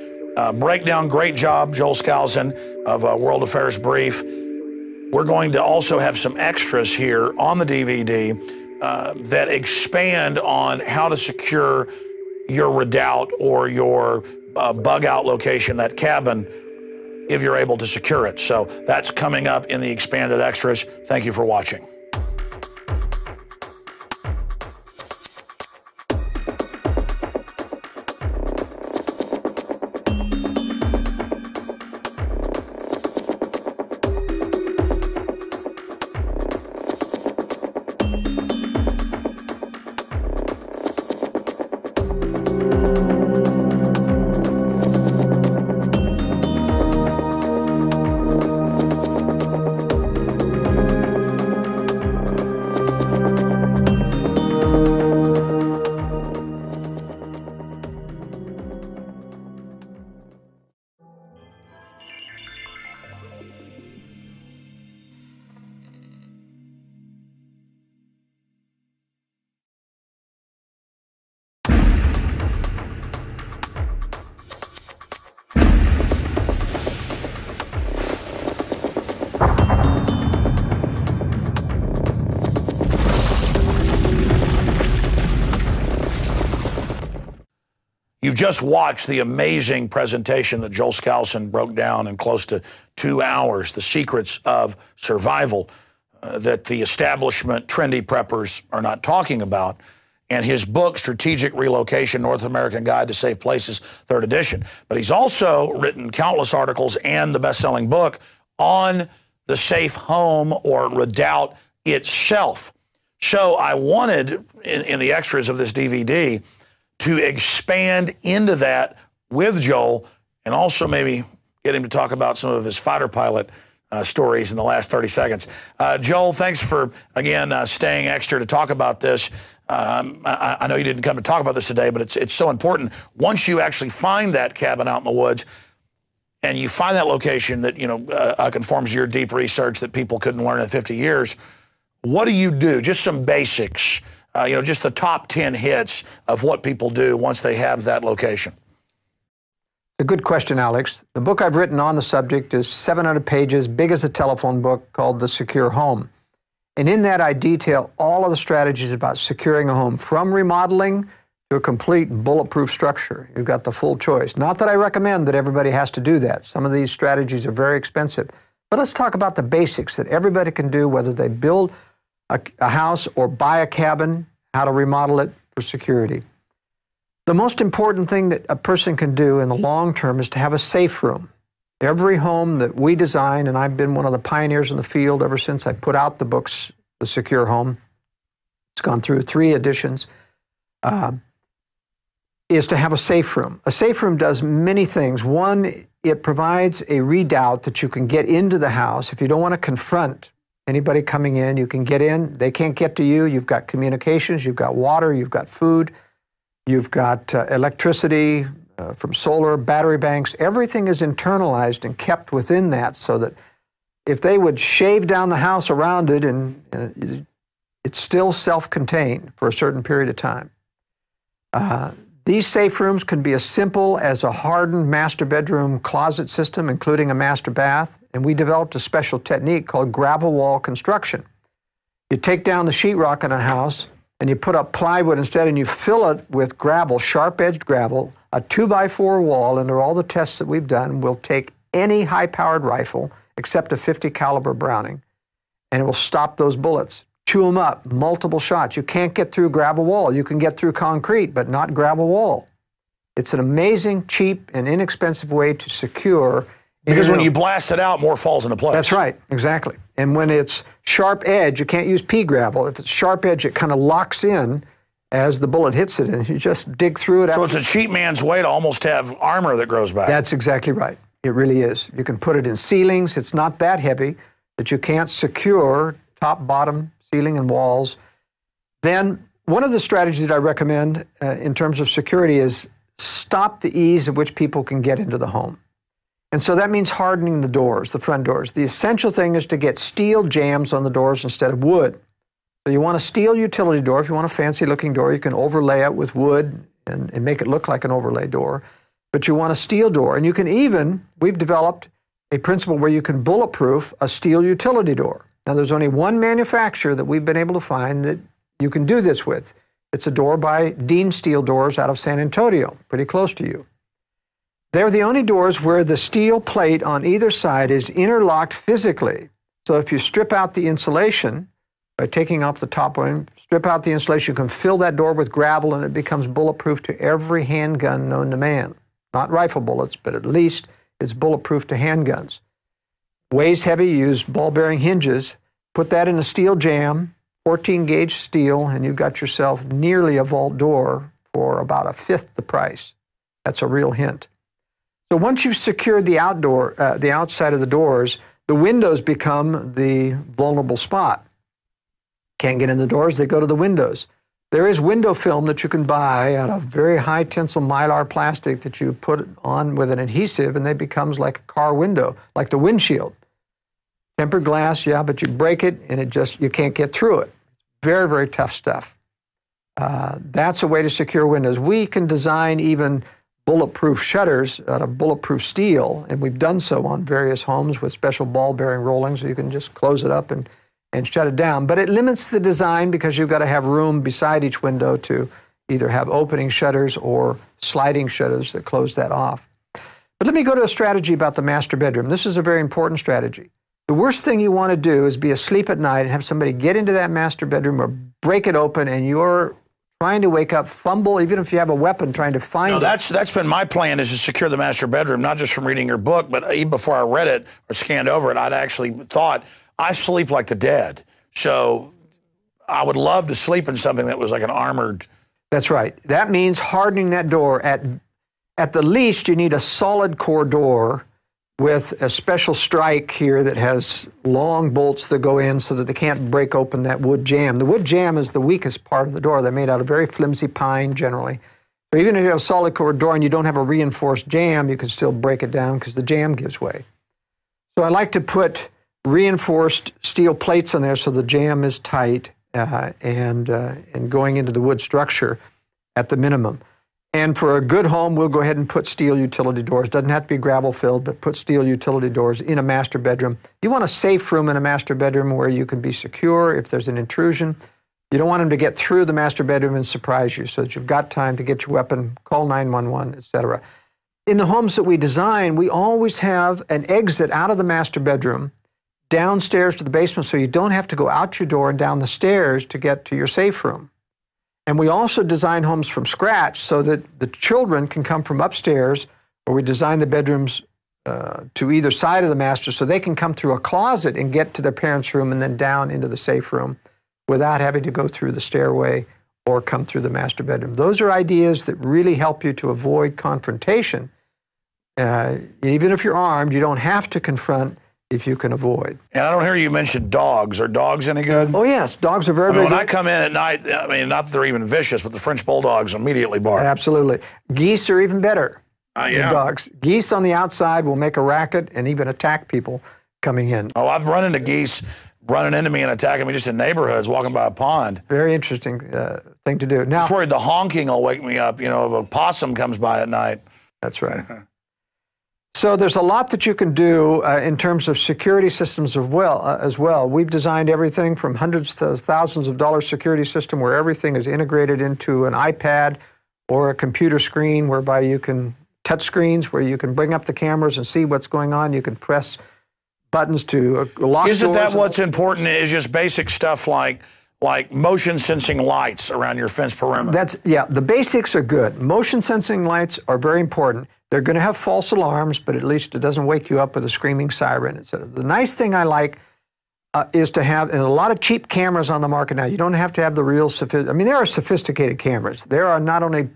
breakdown. Great job, Joel Skousen of World Affairs Brief. We're going to also have some extras here on the DVD that expand on how to secure your redoubt or your bug out location, that cabin, if you're able to secure it. So that's coming up in the expanded extras. Thank you for watching. You've just watched the amazing presentation that Joel Skousen broke down in close to 2 hours, the secrets of survival that the establishment trendy preppers are not talking about, and his book, Strategic Relocation, North American Guide to Safe Places, 3rd edition. But he's also written countless articles and the best-selling book on the safe home or redoubt itself. So I wanted, in the extras of this DVD, to expand into that with Joel, and also maybe get him to talk about some of his fighter pilot stories in the last 30 seconds. Joel, thanks for, again, staying extra to talk about this. I know you didn't come to talk about this today, but it's so important. Once you actually find that cabin out in the woods, and you find that location that, conforms to your deep research that people couldn't learn in 50 years, what do you do? Just some basics, just the top 10 hits of what people do once they have that location. A good question, Alex. The book I've written on the subject is 700 pages, big as a telephone book, called The Secure Home. And in that, I detail all of the strategies about securing a home, from remodeling to a complete bulletproof structure. You've got the full choice. Not that I recommend that everybody has to do that. Some of these strategies are very expensive. But let's talk about the basics that everybody can do, whether they build a house or buy a cabin, how to remodel it for security. The most important thing that a person can do in the long term is to have a safe room. Every home that we design, and I've been one of the pioneers in the field ever since I put out the books, The Secure Home, it's gone through 3 editions, is to have a safe room. A safe room does many things. One, it provides a redoubt that you can get into the house. If you don't want to confront anybody coming in, you can get in. They can't get to you. You've got communications, you've got water, you've got food, you've got electricity from solar, battery banks. Everything is internalized and kept within that, so that if they would shave down the house around it, and it's still self-contained for a certain period of time. These safe rooms can be as simple as a hardened master bedroom closet system, including a master bath. And we developed a special technique called gravel wall construction. You take down the sheetrock in a house and you put up plywood instead, and you fill it with gravel, sharp-edged gravel. A 2x4 wall, under all the tests that we've done, will take any high-powered rifle except a .50 caliber Browning, and it will stop those bullets. Chew them up, multiple shots. You can't get through gravel wall. You can get through concrete, but not gravel wall. It's an amazing, cheap, and inexpensive way to secure. Because when you blast it out, more falls into place. That's right, exactly. And when it's sharp edge, you can't use pea gravel. If it's sharp edge, it kind of locks in as the bullet hits it, and you just dig through it. So it's a cheap man's way to almost have armor that grows back. That's exactly right. It really is. You can put it in ceilings. It's not that heavy that you can't secure top, bottom, ceiling, and walls. Then one of the strategies that I recommend in terms of security is stop the ease at which people can get into the home. And so that means hardening the doors, the front doors. The essential thing is to get steel jambs on the doors instead of wood. So you want a steel utility door. If you want a fancy looking door, you can overlay it with wood and make it look like an overlay door. But you want a steel door. And you can even, we've developed a principle where you can bulletproof a steel utility door. Now, there's only one manufacturer that we've been able to find that you can do this with. It's a door by Dean Steel Doors out of San Antonio, pretty close to you. They're the only doors where the steel plate on either side is interlocked physically. So if you strip out the insulation, by taking off the top one, strip out the insulation, you can fill that door with gravel, and it becomes bulletproof to every handgun known to man. Not rifle bullets, but at least it's bulletproof to handguns. Weighs heavy, use ball bearing hinges, put that in a steel jam, 14 gauge steel, and you've got yourself nearly a vault door for about 1/5 the price. That's a real hint. So once you've secured the outside of the doors, the windows become the vulnerable spot. Can't get in the doors, they go to the windows. There is window film that you can buy out of very high tensile mylar plastic that you put on with an adhesive, and it becomes like a car window, like the windshield. Tempered glass, yeah, but you break it and you can't get through it. Very, very tough stuff. That's a way to secure windows. We can design even bulletproof shutters out of bulletproof steel, and we've done so on various homes with special ball bearing rollings, so you can just close it up and shut it down. But it limits the design because you've got to have room beside each window to either have opening shutters or sliding shutters that close that off. But let me go to a strategy about the master bedroom. This is a very important strategy. The worst thing you want to do is be asleep at night and have somebody get into that master bedroom or break it open, and you're trying to wake up, fumble, even if you have a weapon, trying to find it. That's been my plan, is to secure the master bedroom, not just from reading your book, but even before I read it or scanned over it, I'd actually thought, I sleep like the dead. So I would love to sleep in something that was like an armored. That's right. That means hardening that door. At the least, you need a solid core door with a special strike here that has long bolts that go in so that they can't break open that wood jamb. The wood jamb is the weakest part of the door. They're made out of very flimsy pine generally. So even if you have a solid core door and you don't have a reinforced jamb, you can still break it down because the jamb gives way. So I like to put reinforced steel plates on there so the jamb is tight and going into the wood structure at the minimum. And for a good home, we'll go ahead and put steel utility doors. Doesn't have to be gravel filled, but put steel utility doors in a master bedroom. You want a safe room in a master bedroom where you can be secure if there's an intrusion. You don't want them to get through the master bedroom and surprise you so that you've got time to get your weapon, call 911, etc. In the homes that we design, we always have an exit out of the master bedroom downstairs to the basement so you don't have to go out your door and down the stairs to get to your safe room. And we also design homes from scratch so that the children can come from upstairs, or we design the bedrooms to either side of the master so they can come through a closet and get to their parents' room and then down into the safe room without having to go through the stairway or come through the master bedroom. Those are ideas that really help you to avoid confrontation. Even if you're armed, you don't have to confront if you can avoid. And I don't hear you mention dogs. Are dogs any good? Oh, yes. Dogs are very, very good. When I come in at night, I mean, not that they're even vicious, but the French bulldogs immediately bark. Absolutely. Geese are even better yeah. than dogs. Geese on the outside will make a racket and even attack people coming in. Oh, I've run into geese running into me and attacking me just in neighborhoods, walking by a pond. Very interesting thing to do. Now, I'm worried the honking will wake me up, you know, if a possum comes by at night. That's right. So there's a lot that you can do in terms of security systems as well. We've designed everything from hundreds to thousands of dollars security system where everything is integrated into an iPad or a computer screen whereby you can touch screens where you can bring up the cameras and see what's going on. You can press buttons to lock doors. Isn't that what's important is just basic stuff like motion sensing lights around your fence perimeter? Yeah, the basics are good. Motion sensing lights are very important. They're going to have false alarms, but at least it doesn't wake you up with a screaming siren, etc. The nice thing I like is to have, and a lot of cheap cameras on the market now, you don't have to have the real I mean, there are sophisticated cameras. There are not only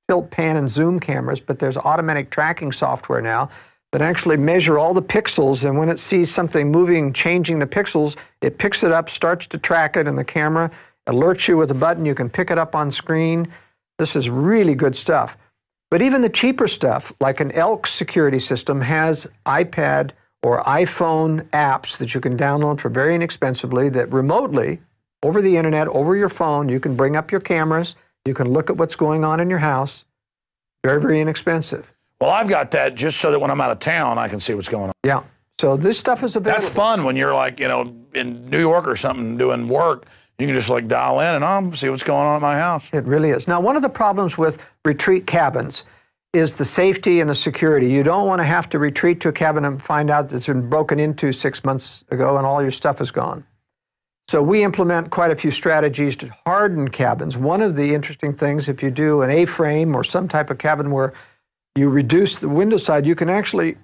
tilt, pan, and zoom cameras, but there's automatic tracking software now that actually measure all the pixels, and when it sees something moving, changing the pixels, it picks it up, starts to track it, and the camera alerts you with a button. You can pick it up on screen. This is really good stuff. But even the cheaper stuff, like an Elk security system, has iPad or iPhone apps that you can download for very inexpensively that remotely, over the internet, over your phone, you can bring up your cameras, you can look at what's going on in your house. Very, very inexpensive. Well, I've got that just so that when I'm out of town, I can see what's going on. Yeah. So this stuff is available. That's fun when you're like, you know, in New York or something doing work. You can just like dial in and see what's going on at my house. It really is. Now, one of the problems with retreat cabins is the safety and the security. You don't want to have to retreat to a cabin and find out that it's been broken into 6 months ago and all your stuff is gone. So we implement quite a few strategies to harden cabins. One of the interesting things, if you do an A-frame or some type of cabin where you reduce the window side, you can actually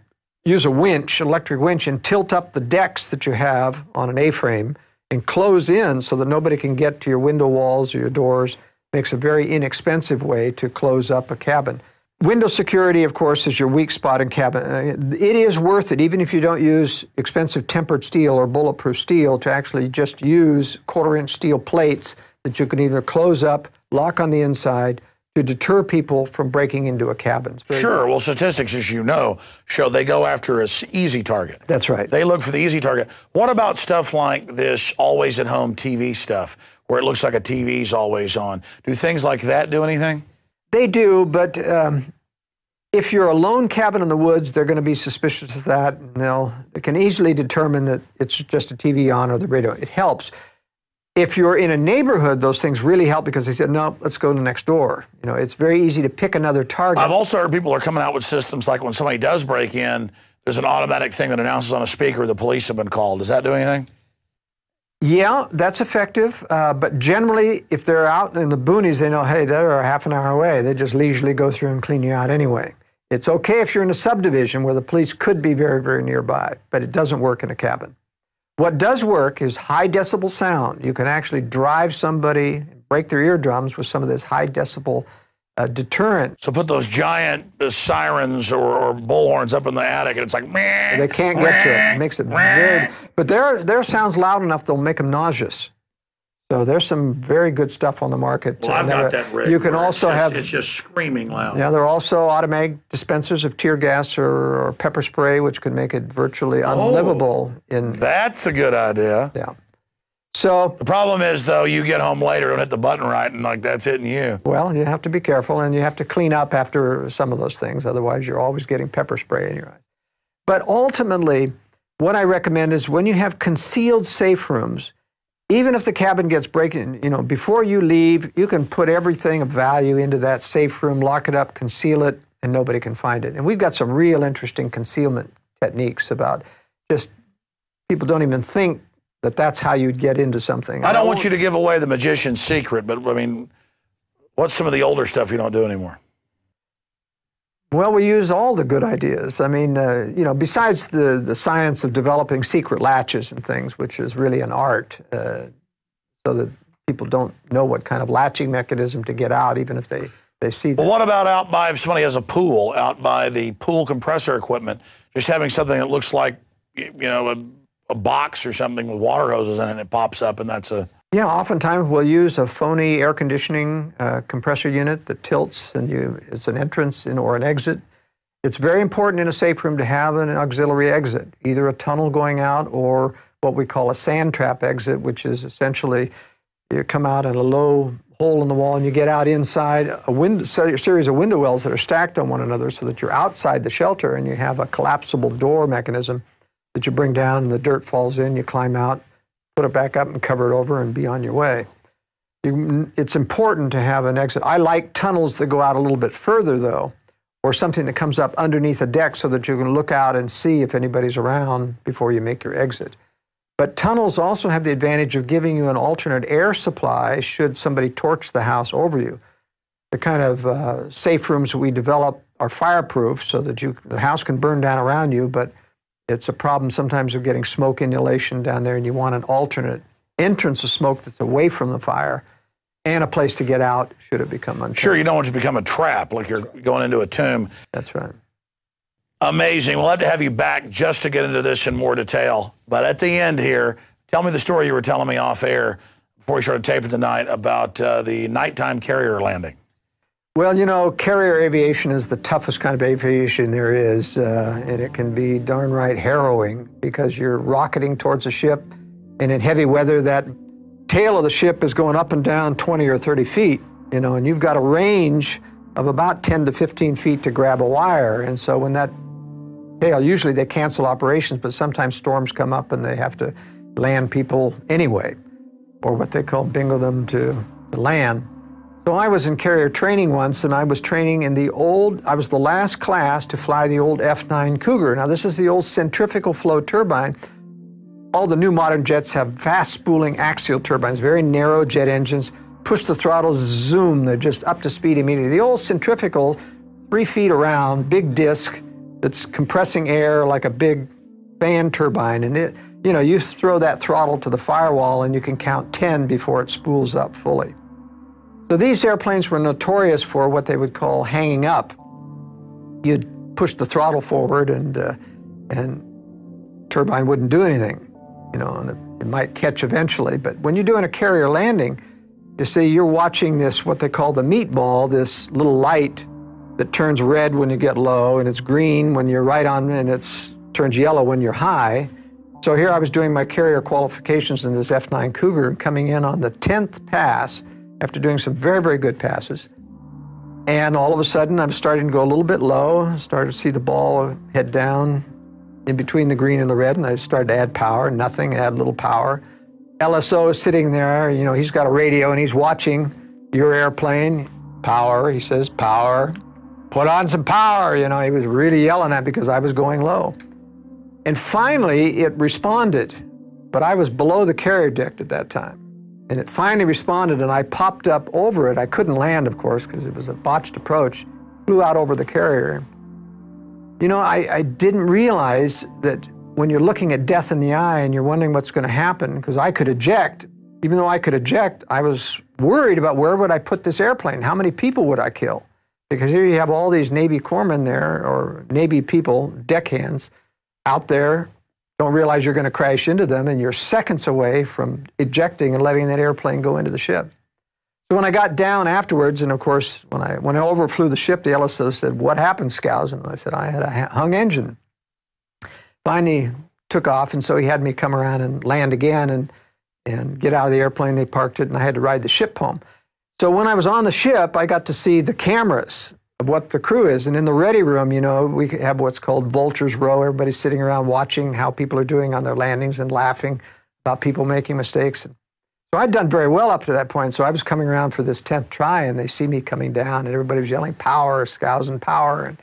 use a winch, an electric winch, and tilt up the decks that you have on an A-frame and close in so that nobody can get to your window walls or your doors. Makes a very inexpensive way to close up a cabin. Window security, of course, is your weak spot in cabin. It is worth it, even if you don't use expensive tempered steel or bulletproof steel, to actually just use quarter-inch steel plates that you can either close up, lock on the inside, to deter people from breaking into a cabin. Sure. Well, statistics, as you know, show they go after an easy target. That's right. They look for the easy target. What about stuff like this always-at-home TV stuff, where it looks like a TV's always on? Do things like that do anything? They do, but if you're a lone cabin in the woods, they're going to be suspicious of that. And they can easily determine that it's just a TV on or the radio. It helps. If you're in a neighborhood, those things really help because they said, no, let's go to next door. You know, it's very easy to pick another target. I've also heard people are coming out with systems like when somebody does break in, there's an automatic thing that announces on a speaker the police have been called. Does that do anything? Yeah, that's effective. But generally, if they're out in the boonies, they know, hey, they're a half an hour away. They just leisurely go through and clean you out anyway. It's okay if you're in a subdivision where the police could be very, very nearby, but it doesn't work in a cabin. What does work is high decibel sound. You can actually drive somebody, break their eardrums with some of this high decibel deterrent. So put those giant sirens or bullhorns up in the attic, and it's like, meh, They can't get to it. It makes it very, but their sound's loud enough they'll make them nauseous. So there's some very good stuff on the market. Well, I've got that rig. You can also have. It's just screaming loud. Yeah, there are also automatic dispensers of tear gas or pepper spray, which can make it virtually unlivable. That's a good idea. Yeah. So the problem is, though, you get home later, don't hit the button right, and like that's hitting you. Well, you have to be careful, and you have to clean up after some of those things. Otherwise, you're always getting pepper spray in your eyes. But ultimately, what I recommend is when you have concealed safe rooms, even if the cabin gets broken, before you leave, you can put everything of value into that safe room, lock it up, conceal it, and nobody can find it. And we've got some real interesting concealment techniques about just people don't even think that that's how you'd get into something. I don't want you to give away the magician's secret, but I mean, what's some of the older stuff you don't do anymore? Well, we use all the good ideas. I mean, besides the science of developing secret latches and things, which is really an art, so that people don't know what kind of latching mechanism to get out, even if they see that. Well, what about out by, if somebody has a pool, out by the pool compressor equipment, just having something that looks like, a box or something with water hoses in it, and it pops up, and that's a... Yeah, oftentimes we'll use a phony air conditioning compressor unit that tilts, and it's an entrance or an exit. It's very important in a safe room to have an auxiliary exit, either a tunnel going out or what we call a sand trap exit, which is essentially you come out at a low hole in the wall and you get out inside a series of window wells that are stacked on one another so that you're outside the shelter, and you have a collapsible door mechanism that you bring down and the dirt falls in, you climb out, put it back up and cover it over and be on your way. It's important to have an exit. I like tunnels that go out a little bit further, though, or something that comes up underneath a deck so that you can look out and see if anybody's around before you make your exit. But tunnels also have the advantage of giving you an alternate air supply should somebody torch the house over you. The kind of safe rooms that we develop are fireproof so that the house can burn down around you, but it's a problem sometimes of getting smoke inhalation down there, and you want an alternate entrance of smoke that's away from the fire and a place to get out should it become unsafe. Sure, you don't want it to become a trap, like you're going into a tomb. That's right. Amazing. We'll have to have you back just to get into this in more detail. But at the end here, tell me the story you were telling me off air before we started taping tonight about the nighttime carrier landing. Well, carrier aviation is the toughest kind of aviation there is, and it can be darn right harrowing because you're rocketing towards a ship, and in heavy weather, that tail of the ship is going up and down 20 or 30 feet, and you've got a range of about 10 to 15 feet to grab a wire. And so when that tail, usually they cancel operations, but sometimes storms come up and they have to land people anyway, or what they call bingo them to land. So I was in carrier training once, and I was training in I was the last class to fly the old F9 Cougar. Now, this is the old centrifugal flow turbine. All the new modern jets have fast spooling axial turbines, very narrow jet engines. Push the throttle, zoom, they're just up to speed immediately. The old centrifugal, 3 feet around, big disc that's compressing air like a big fan turbine. And you throw that throttle to the firewall and you can count 10 before it spools up fully. So these airplanes were notorious for what they would call hanging up. You'd push the throttle forward and turbine wouldn't do anything, and it might catch eventually. But when you're doing a carrier landing, you see you're watching this, what they call the meatball, this little light that turns red when you get low, and it's green when you're right on, and it turns yellow when you're high. So here I was doing my carrier qualifications in this F9 Cougar and coming in on the 10th pass, after doing some very, very good passes. And all of a sudden, I'm starting to go a little bit low, started to see the ball head down in between the green and the red, and I started to add power, nothing, add a little power. LSO is sitting there, he's got a radio and he's watching your airplane. Power, he says, power. Put on some power, he was really yelling at me because I was going low. And finally, it responded, but I was below the carrier deck at that time. And it finally responded, and I popped up over it. I couldn't land, of course, because it was a botched approach. Flew out over the carrier. I didn't realize that when you're looking at death in the eye and you're wondering what's going to happen, because I could eject, even though I could eject, I was worried about where would I put this airplane? How many people would I kill? Because here you have all these Navy corpsmen there, or Navy people, deckhands, out there, don't realize you're going to crash into them, and you're seconds away from ejecting and letting that airplane go into the ship. So when I got down afterwards, and of course, when I overflew the ship, the LSO said, "What happened, Skousen?" I said, "I had a hung engine." Finally took off, and so he had me come around and land again and get out of the airplane. They parked it, and I had to ride the ship home. So when I was on the ship, I got to see the cameras of what the crew is. And in the ready room, you know, we have what's called vultures row. Everybody's sitting around watching how people are doing on their landings and laughing about people making mistakes. So I'd done very well up to that point. So I was coming around for this 10th try, and they see me coming down, and everybody was yelling, "Power, Skousen, power."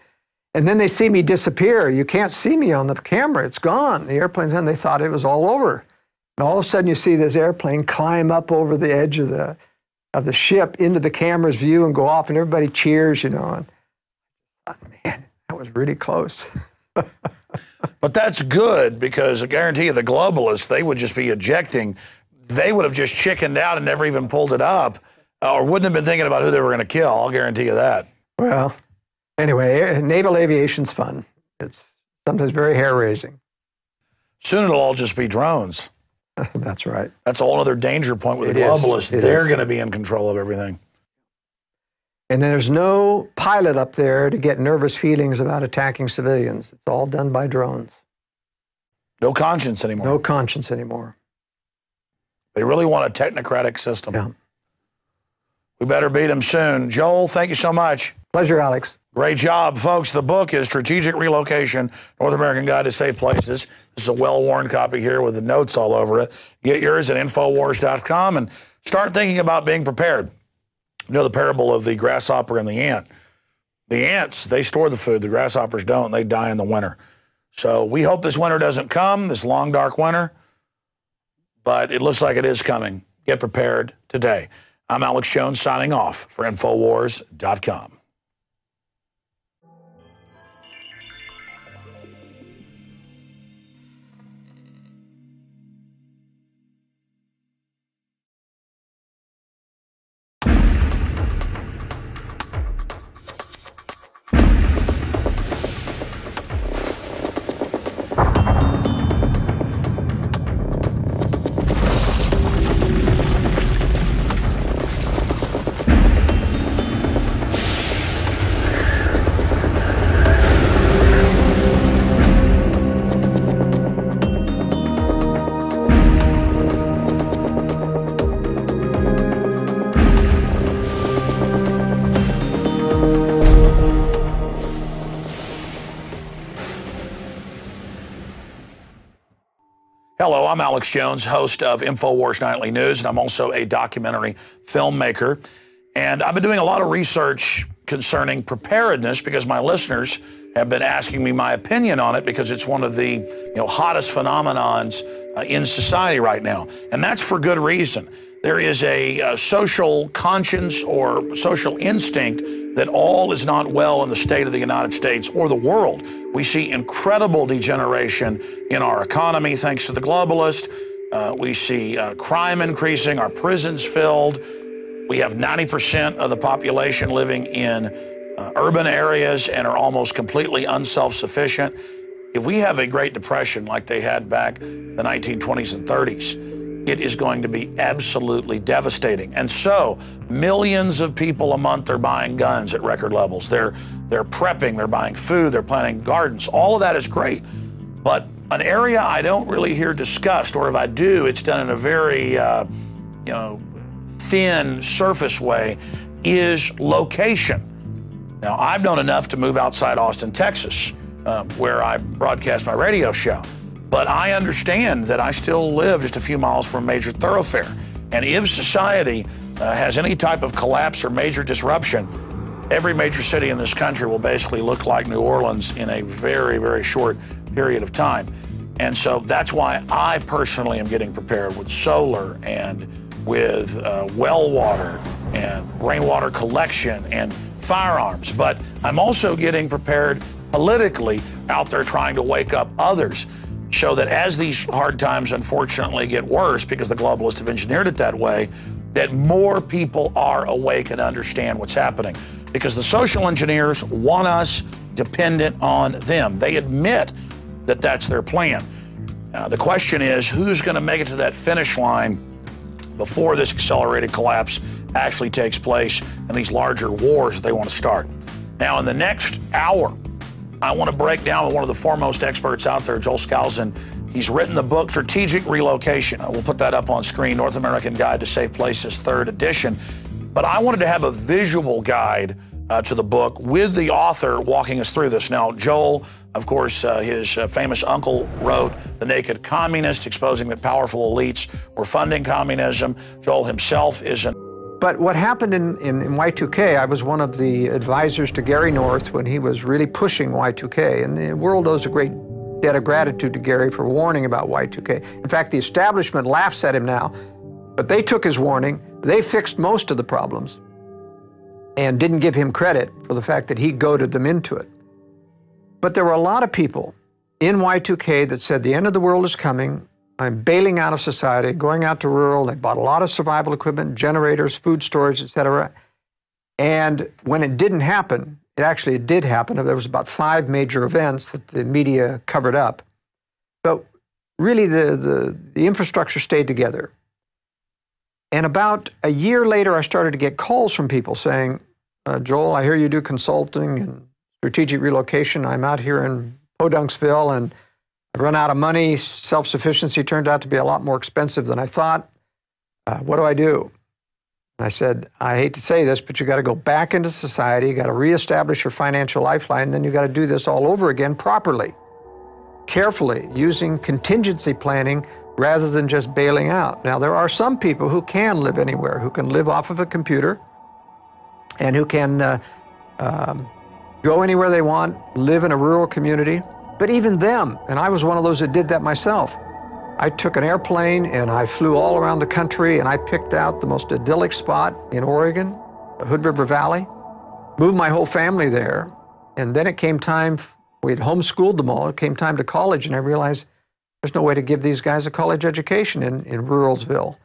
And then they see me disappear. You can't see me on the camera. It's gone. The airplane's gone. They thought it was all over. And all of a sudden, you see this airplane climb up over the edge of the ship into the camera's view and go off, and everybody cheers, you know. And I thought, man, that was really close. But that's good, because I guarantee you the globalists, they would just be ejecting. They would have just chickened out and never even pulled it up, or wouldn't have been thinking about who they were going to kill. I'll guarantee you that. Well, anyway, naval aviation's fun. It's sometimes very hair-raising. Soon it'll all just be drones. That's right. That's a whole other danger point with the globalists. They're going to be in control of everything. And then there's no pilot up there to get nervous feelings about attacking civilians. It's all done by drones. No conscience anymore. No conscience anymore. They really want a technocratic system. Yeah. We better beat them soon. Joel, thank you so much. Pleasure, Alex. Great job, folks. The book is Strategic Relocation, North American Guide to Safe Places. This is a well-worn copy here with the notes all over it. Get yours at Infowars.com and start thinking about being prepared. You know the parable of the grasshopper and the ant. The ants, they store the food. The grasshoppers don't. They die in the winter. So we hope this winter doesn't come, this long, dark winter, but it looks like it is coming. Get prepared today. I'm Alex Jones signing off for Infowars.com. Hello, I'm Alex Jones, host of Infowars Nightly News, and I'm also a documentary filmmaker. And I've been doing a lot of research concerning preparedness because my listeners have been asking me my opinion on it, because it's one of the hottest phenomenons in society right now. And that's for good reason. There is a social conscience or social instinct that all is not well in the state of the United States or the world. We see incredible degeneration in our economy thanks to the globalists. We see crime increasing, our prisons filled. We have 90% of the population living in urban areas and are almost completely unself-sufficient. If we have a Great Depression like they had back in the 1920s and 30s, it is going to be absolutely devastating. And so millions of people a month are buying guns at record levels. They're prepping, they're buying food, they're planting gardens. All of that is great. But an area I don't really hear discussed, or if I do, it's done in a very thin surface way, is location. Now, I've known enough to move outside Austin, Texas, where I broadcast my radio show. But I understand that I still live just a few miles from a major thoroughfare. And if society has any type of collapse or major disruption, every major city in this country will basically look like New Orleans in a very, very short period of time. And so that's why I personally am getting prepared with solar and with well water and rainwater collection and firearms. But I'm also getting prepared politically out there trying to wake up others. show that as these hard times unfortunately get worse, because the globalists have engineered it that way, that more people are awake and understand what's happening. Because the social engineers want us dependent on them. They admit that that's their plan. The question is, who's going to make it to that finish line before this accelerated collapse actually takes place and these larger wars that they want to start? Now, in the next hour, I want to break down with one of the foremost experts out there, Joel Skousen. He's written the book, Strategic Relocation. We'll put that up on screen, North American Guide to Safe Places, 3rd edition. But I wanted to have a visual guide to the book with the author walking us through this. Now, Joel, of course, his famous uncle wrote The Naked Communist, exposing that powerful elites were funding communism. Joel himself is an... But what happened in Y2K, I was one of the advisors to Gary North when he was really pushing Y2K. And the world owes a great debt of gratitude to Gary for warning about Y2K. In fact, the establishment laughs at him now, but they took his warning. They fixed most of the problems and didn't give him credit for the fact that he goaded them into it. But there were a lot of people in Y2K that said the end of the world is coming. I'm bailing out of society, going out to rural. They bought a lot of survival equipment, generators, food storage, etc. And when it didn't happen, it actually did happen. There was about 5 major events that the media covered up. But really, the infrastructure stayed together. And about a year later, I started to get calls from people saying, Joel, I hear you do consulting and strategic relocation. I'm out here in Podunksville, and I've run out of money. Self-sufficiency turned out to be a lot more expensive than I thought. What do I do? And I said, I hate to say this, but you got to go back into society. You got to reestablish your financial lifeline. And then you got to do this all over again properly, carefully, using contingency planning rather than just bailing out. Now, there are some people who can live anywhere, who can live off of a computer and who can go anywhere they want, live in a rural community. But even them, and I was one of those that did that myself, I took an airplane and I flew all around the country and I picked out the most idyllic spot in Oregon, the Hood River Valley, moved my whole family there. And then it came time, we had homeschooled them all, it came time to college, and I realized there's no way to give these guys a college education in Ruralsville.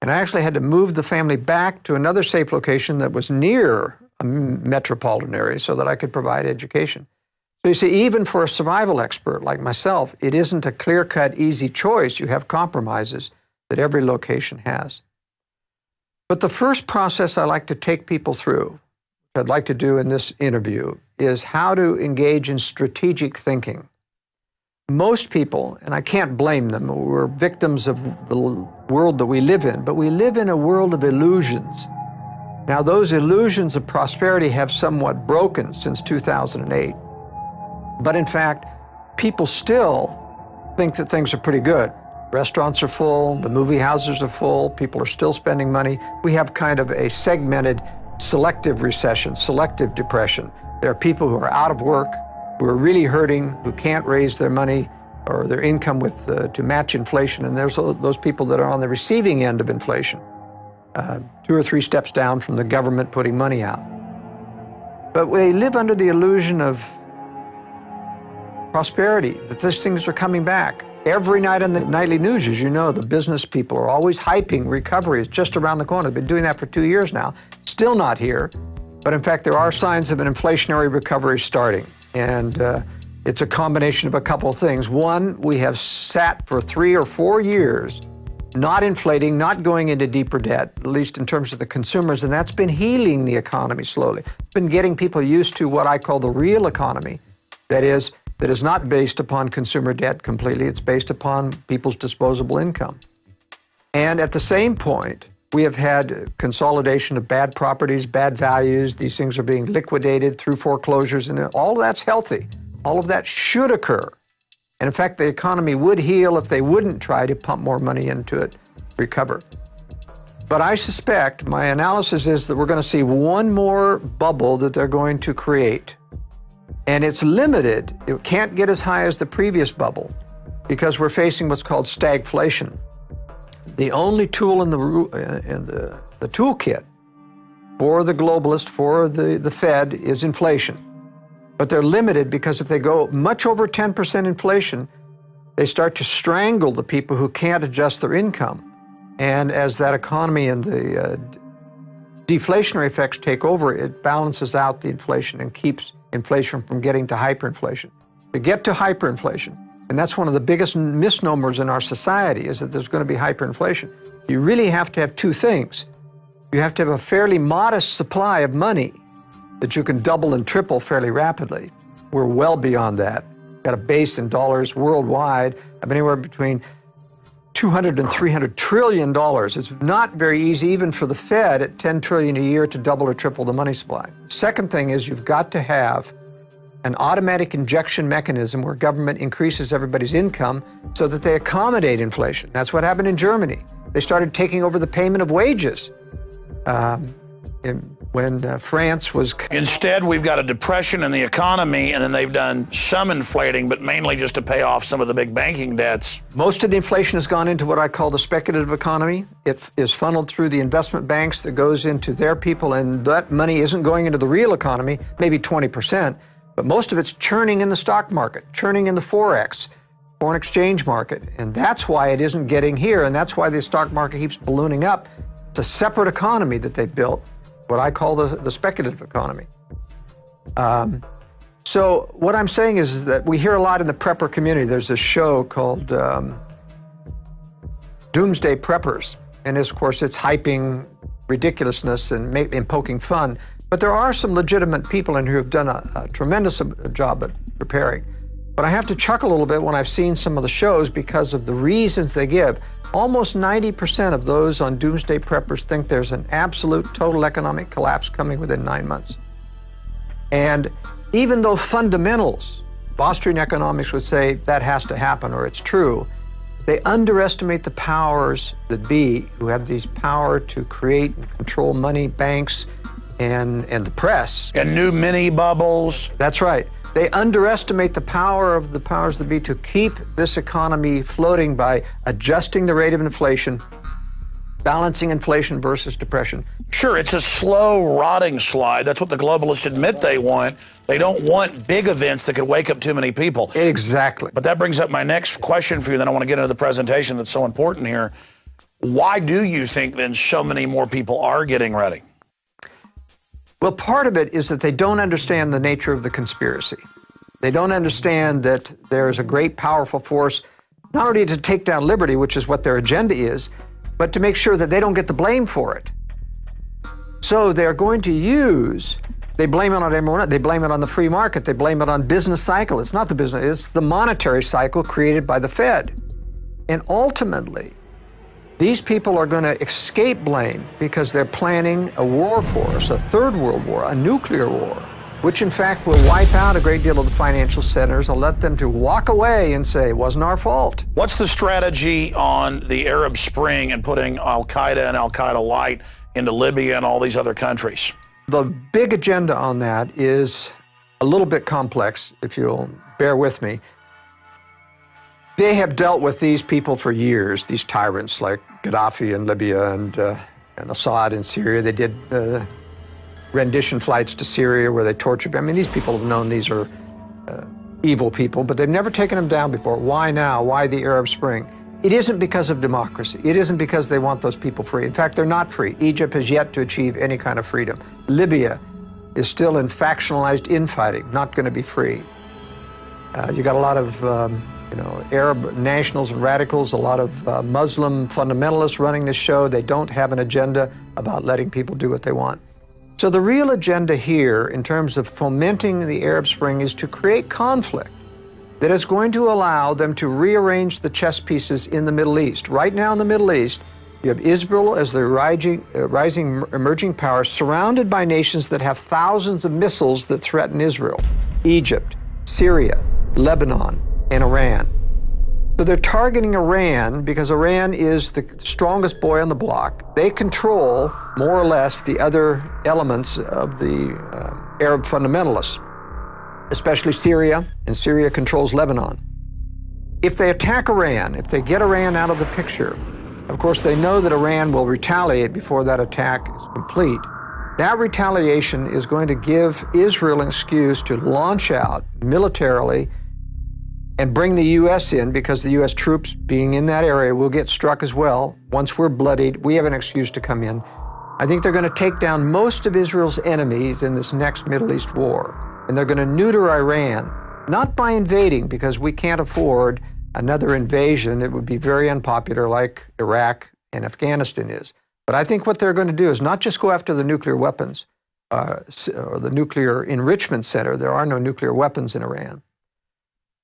And I actually had to move the family back to another safe location that was near a metropolitan area so that I could provide education. So you see, even for a survival expert like myself, it isn't a clear-cut, easy choice. You have compromises that every location has. But the first process I like to take people through, which I'd like to do in this interview, is how to engage in strategic thinking. Most people, and I can't blame them, we're victims of the world that we live in, but we live in a world of illusions. Now, those illusions of prosperity have somewhat broken since 2008. But in fact, people still think that things are pretty good. Restaurants are full, the movie houses are full, people are still spending money. We have kind of a segmented, selective recession, selective depression. There are people who are out of work, who are really hurting, who can't raise their money or their income to match inflation. And there's those people that are on the receiving end of inflation, 2 or 3 steps down from the government putting money out. But they live under the illusion of prosperity, that these things are coming back. Every night on the nightly news, as you know, the business people are always hyping recovery is just around the corner. They've been doing that for 2 years now. Still not here. But in fact, there are signs of an inflationary recovery starting. And it's a combination of a couple of things. One, we have sat for 3 or 4 years not inflating, not going into deeper debt, at least in terms of the consumers, and that's been healing the economy slowly. It's been getting people used to what I call the real economy. That is not based upon consumer debt completely. It's based upon people's disposable income. And at the same point, we have had consolidation of bad properties, bad values. These things are being liquidated through foreclosures, and all of that's healthy. All of that should occur. And in fact, the economy would heal if they wouldn't try to pump more money into it, recover. But I suspect, my analysis is that we're going to see one more bubble that they're going to create. And it's limited. It can't get as high as the previous bubble because we're facing what's called stagflation. The only tool in the toolkit for the globalist, for the Fed, is inflation. But they're limited because if they go much over 10% inflation, they start to strangle the people who can't adjust their income. And as that economy and the deflationary effects take over, it balances out the inflation and keeps inflation from getting to hyperinflation. To get to hyperinflation, and that's one of the biggest misnomers in our society, is that there's going to be hyperinflation. You really have to have two things. You have to have a fairly modest supply of money that you can double and triple fairly rapidly. We're well beyond that. Got a base in dollars worldwide of anywhere between $200 and $300 trillion. It's not very easy, even for the Fed at 10 trillion a year, to double or triple the money supply. Second thing is you've got to have an automatic injection mechanism where government increases everybody's income so that they accommodate inflation. That's what happened in Germany. They started taking over the payment of wages when France was... Instead, we've got a depression in the economy, and then they've done some inflating, but mainly just to pay off some of the big banking debts. Most of the inflation has gone into what I call the speculative economy. It is funneled through the investment banks that goes into their people, and that money isn't going into the real economy, maybe 20%, but most of it's churning in the stock market, churning in the Forex, foreign exchange market, and that's why it isn't getting here, and that's why the stock market keeps ballooning up. It's a separate economy that they built, what I call the speculative economy. So what I'm saying is that we hear a lot in the prepper community. There's this show called Doomsday Preppers. And of course, it's hyping ridiculousness and poking fun. But there are some legitimate people in here who have done a tremendous job at preparing. But I have to chuckle a little bit when I've seen some of the shows because of the reasons they give. Almost 90% of those on Doomsday Preppers think there's an absolute total economic collapse coming within 9 months. And even though fundamentals, Austrian economics would say that has to happen or it's true, they underestimate the powers that be who have these power to create and control money, banks, and the press. And new mini bubbles. That's right. They underestimate the power of the powers that be to keep this economy floating by adjusting the rate of inflation, balancing inflation versus depression. Sure, it's a slow, rotting slide. That's what the globalists admit they want. They don't want big events that could wake up too many people. Exactly. But that brings up my next question for you, then I want to get into the presentation that's so important here. Why do you think then so many more people are getting ready? Well, part of it is that they don't understand the nature of the conspiracy. They don't understand that there is a great, powerful force, not only to take down liberty, which is what their agenda is, but to make sure that they don't get the blame for it. So they're going to use, they blame it on everyone else. They blame it on the free market. They blame it on business cycle. It's not the business, it's the monetary cycle created by the Fed. And ultimately, these people are going to escape blame because they're planning a war for us, a third world war, a nuclear war, which in fact will wipe out a great deal of the financial centers and let them to walk away and say, it wasn't our fault. What's the strategy on the Arab Spring and putting Al-Qaeda and Al-Qaeda Light into Libya and all these other countries? The big agenda on that is a little bit complex, if you'll bear with me. They have dealt with these people for years, these tyrants like Gaddafi in Libya and Assad in Syria. They did rendition flights to Syria where they tortured. I mean, these people have known these are evil people, but they've never taken them down before. Why now? Why the Arab Spring? It isn't because of democracy. It isn't because they want those people free. In fact, they're not free. Egypt has yet to achieve any kind of freedom. Libya is still in factionalized infighting, not going to be free. You got a lot of Arab nationals and radicals, a lot of Muslim fundamentalists running this show. They don't have an agenda about letting people do what they want. So the real agenda here in terms of fomenting the Arab Spring is to create conflict that is going to allow them to rearrange the chess pieces in the Middle East. Right now in the Middle East, you have Israel as the rising emerging power surrounded by nations that have thousands of missiles that threaten Israel. Egypt, Syria, Lebanon, and Iran. So they're targeting Iran because Iran is the strongest boy on the block. They control, more or less, the other elements of the Arab fundamentalists, especially Syria, and Syria controls Lebanon. If they attack Iran, if they get Iran out of the picture, of course they know that Iran will retaliate before that attack is complete. That retaliation is going to give Israel an excuse to launch out militarily and bring the U.S. in, because the U.S. troops being in that area will get struck as well. Once we're bloodied, we have an excuse to come in. I think they're going to take down most of Israel's enemies in this next Middle East war. And they're going to neuter Iran, not by invading, because we can't afford another invasion. It would be very unpopular, like Iraq and Afghanistan is. But I think what they're going to do is not just go after the nuclear weapons or the nuclear enrichment center. There are no nuclear weapons in Iran.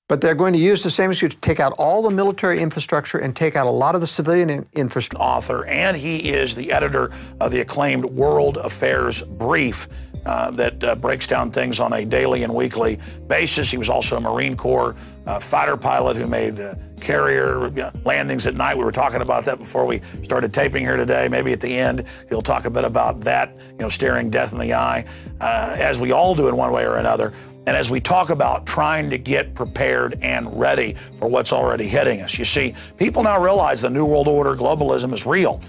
But they're going to use the same excuse to take out all the military infrastructure and take out a lot of the civilian infrastructure. Author, and he is the editor of the acclaimed World Affairs Brief that breaks down things on a daily and weekly basis. He was also a Marine Corps fighter pilot who made carrier landings at night. We were talking about that before we started taping here today. Maybe at the end, he'll talk a bit about that, staring death in the eye, as we all do in one way or another. And as we talk about trying to get prepared and ready for what's already hitting us. You see, people now realize the New World Order, globalism is real.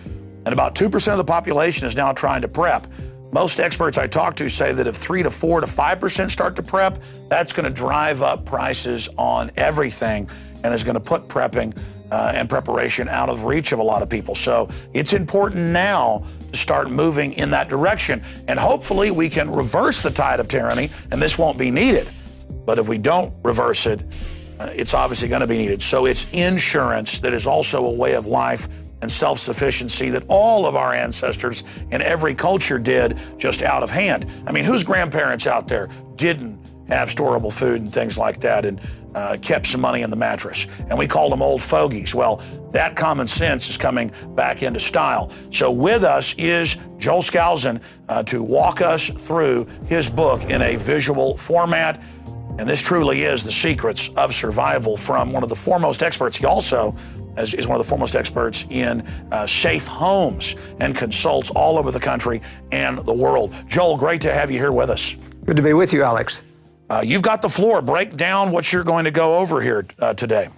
And about 2% of the population is now trying to prep. Most experts I talk to say that if 3 to 4 to 5% start to prep, that's going to drive up prices on everything and is going to put prepping and preparation out of reach of a lot of people. So it's important now to start moving in that direction. And hopefully we can reverse the tide of tyranny and this won't be needed. But if we don't reverse it, it's obviously going to be needed. So it's insurance that is also a way of life and self-sufficiency that all of our ancestors in every culture did, just out of hand. I mean, whose grandparents out there didn't have storable food and things like that and kept some money in the mattress? And we called them old fogies. Well, that common sense is coming back into style. So with us is Joel Skousen to walk us through his book in a visual format. And this truly is the secrets of survival from one of the foremost experts. He also is one of the foremost experts in safe homes and consults all over the country and the world. Joel, great to have you here with us. Good to be with you, Alex. You've got the floor. Break down what you're going to go over here today.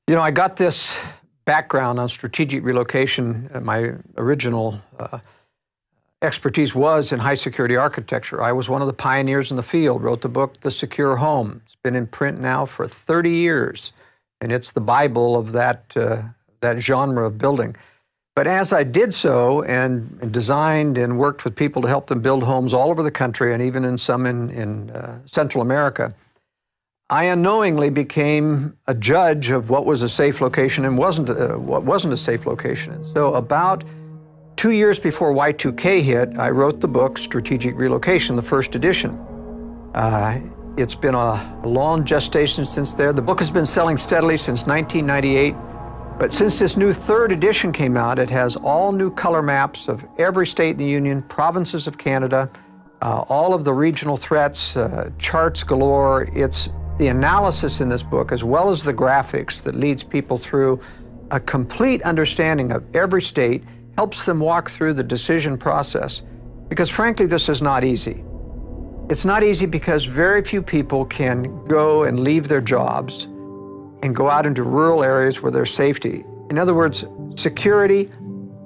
I got this background on strategic relocation. My original expertise was in high security architecture. I was one of the pioneers in the field, wrote the book, The Secure Home. It's been in print now for 30 years. And it's the Bible of that genre of building. But as I did so and designed and worked with people to help them build homes all over the country and even in some in Central America, I unknowingly became a judge of what was a safe location and what wasn't a safe location. And so about 2 years before Y2K hit, I wrote the book, Strategic Relocation, the first edition. It's been a long gestation since there. The book has been selling steadily since 1998. But since this new third edition came out, it has all new color maps of every state in the Union, provinces of Canada, all of the regional threats, charts galore. It's the analysis in this book, as well as the graphics, that leads people through a complete understanding of every state, helps them walk through the decision process. Because frankly, this is not easy. It's not easy because very few people can go and leave their jobs and go out into rural areas where there's safety. In other words, security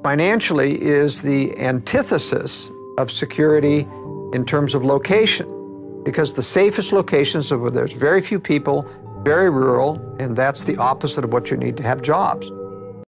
financially is the antithesis of security in terms of location, because the safest locations are where there's very few people, very rural, and that's the opposite of what you need to have jobs.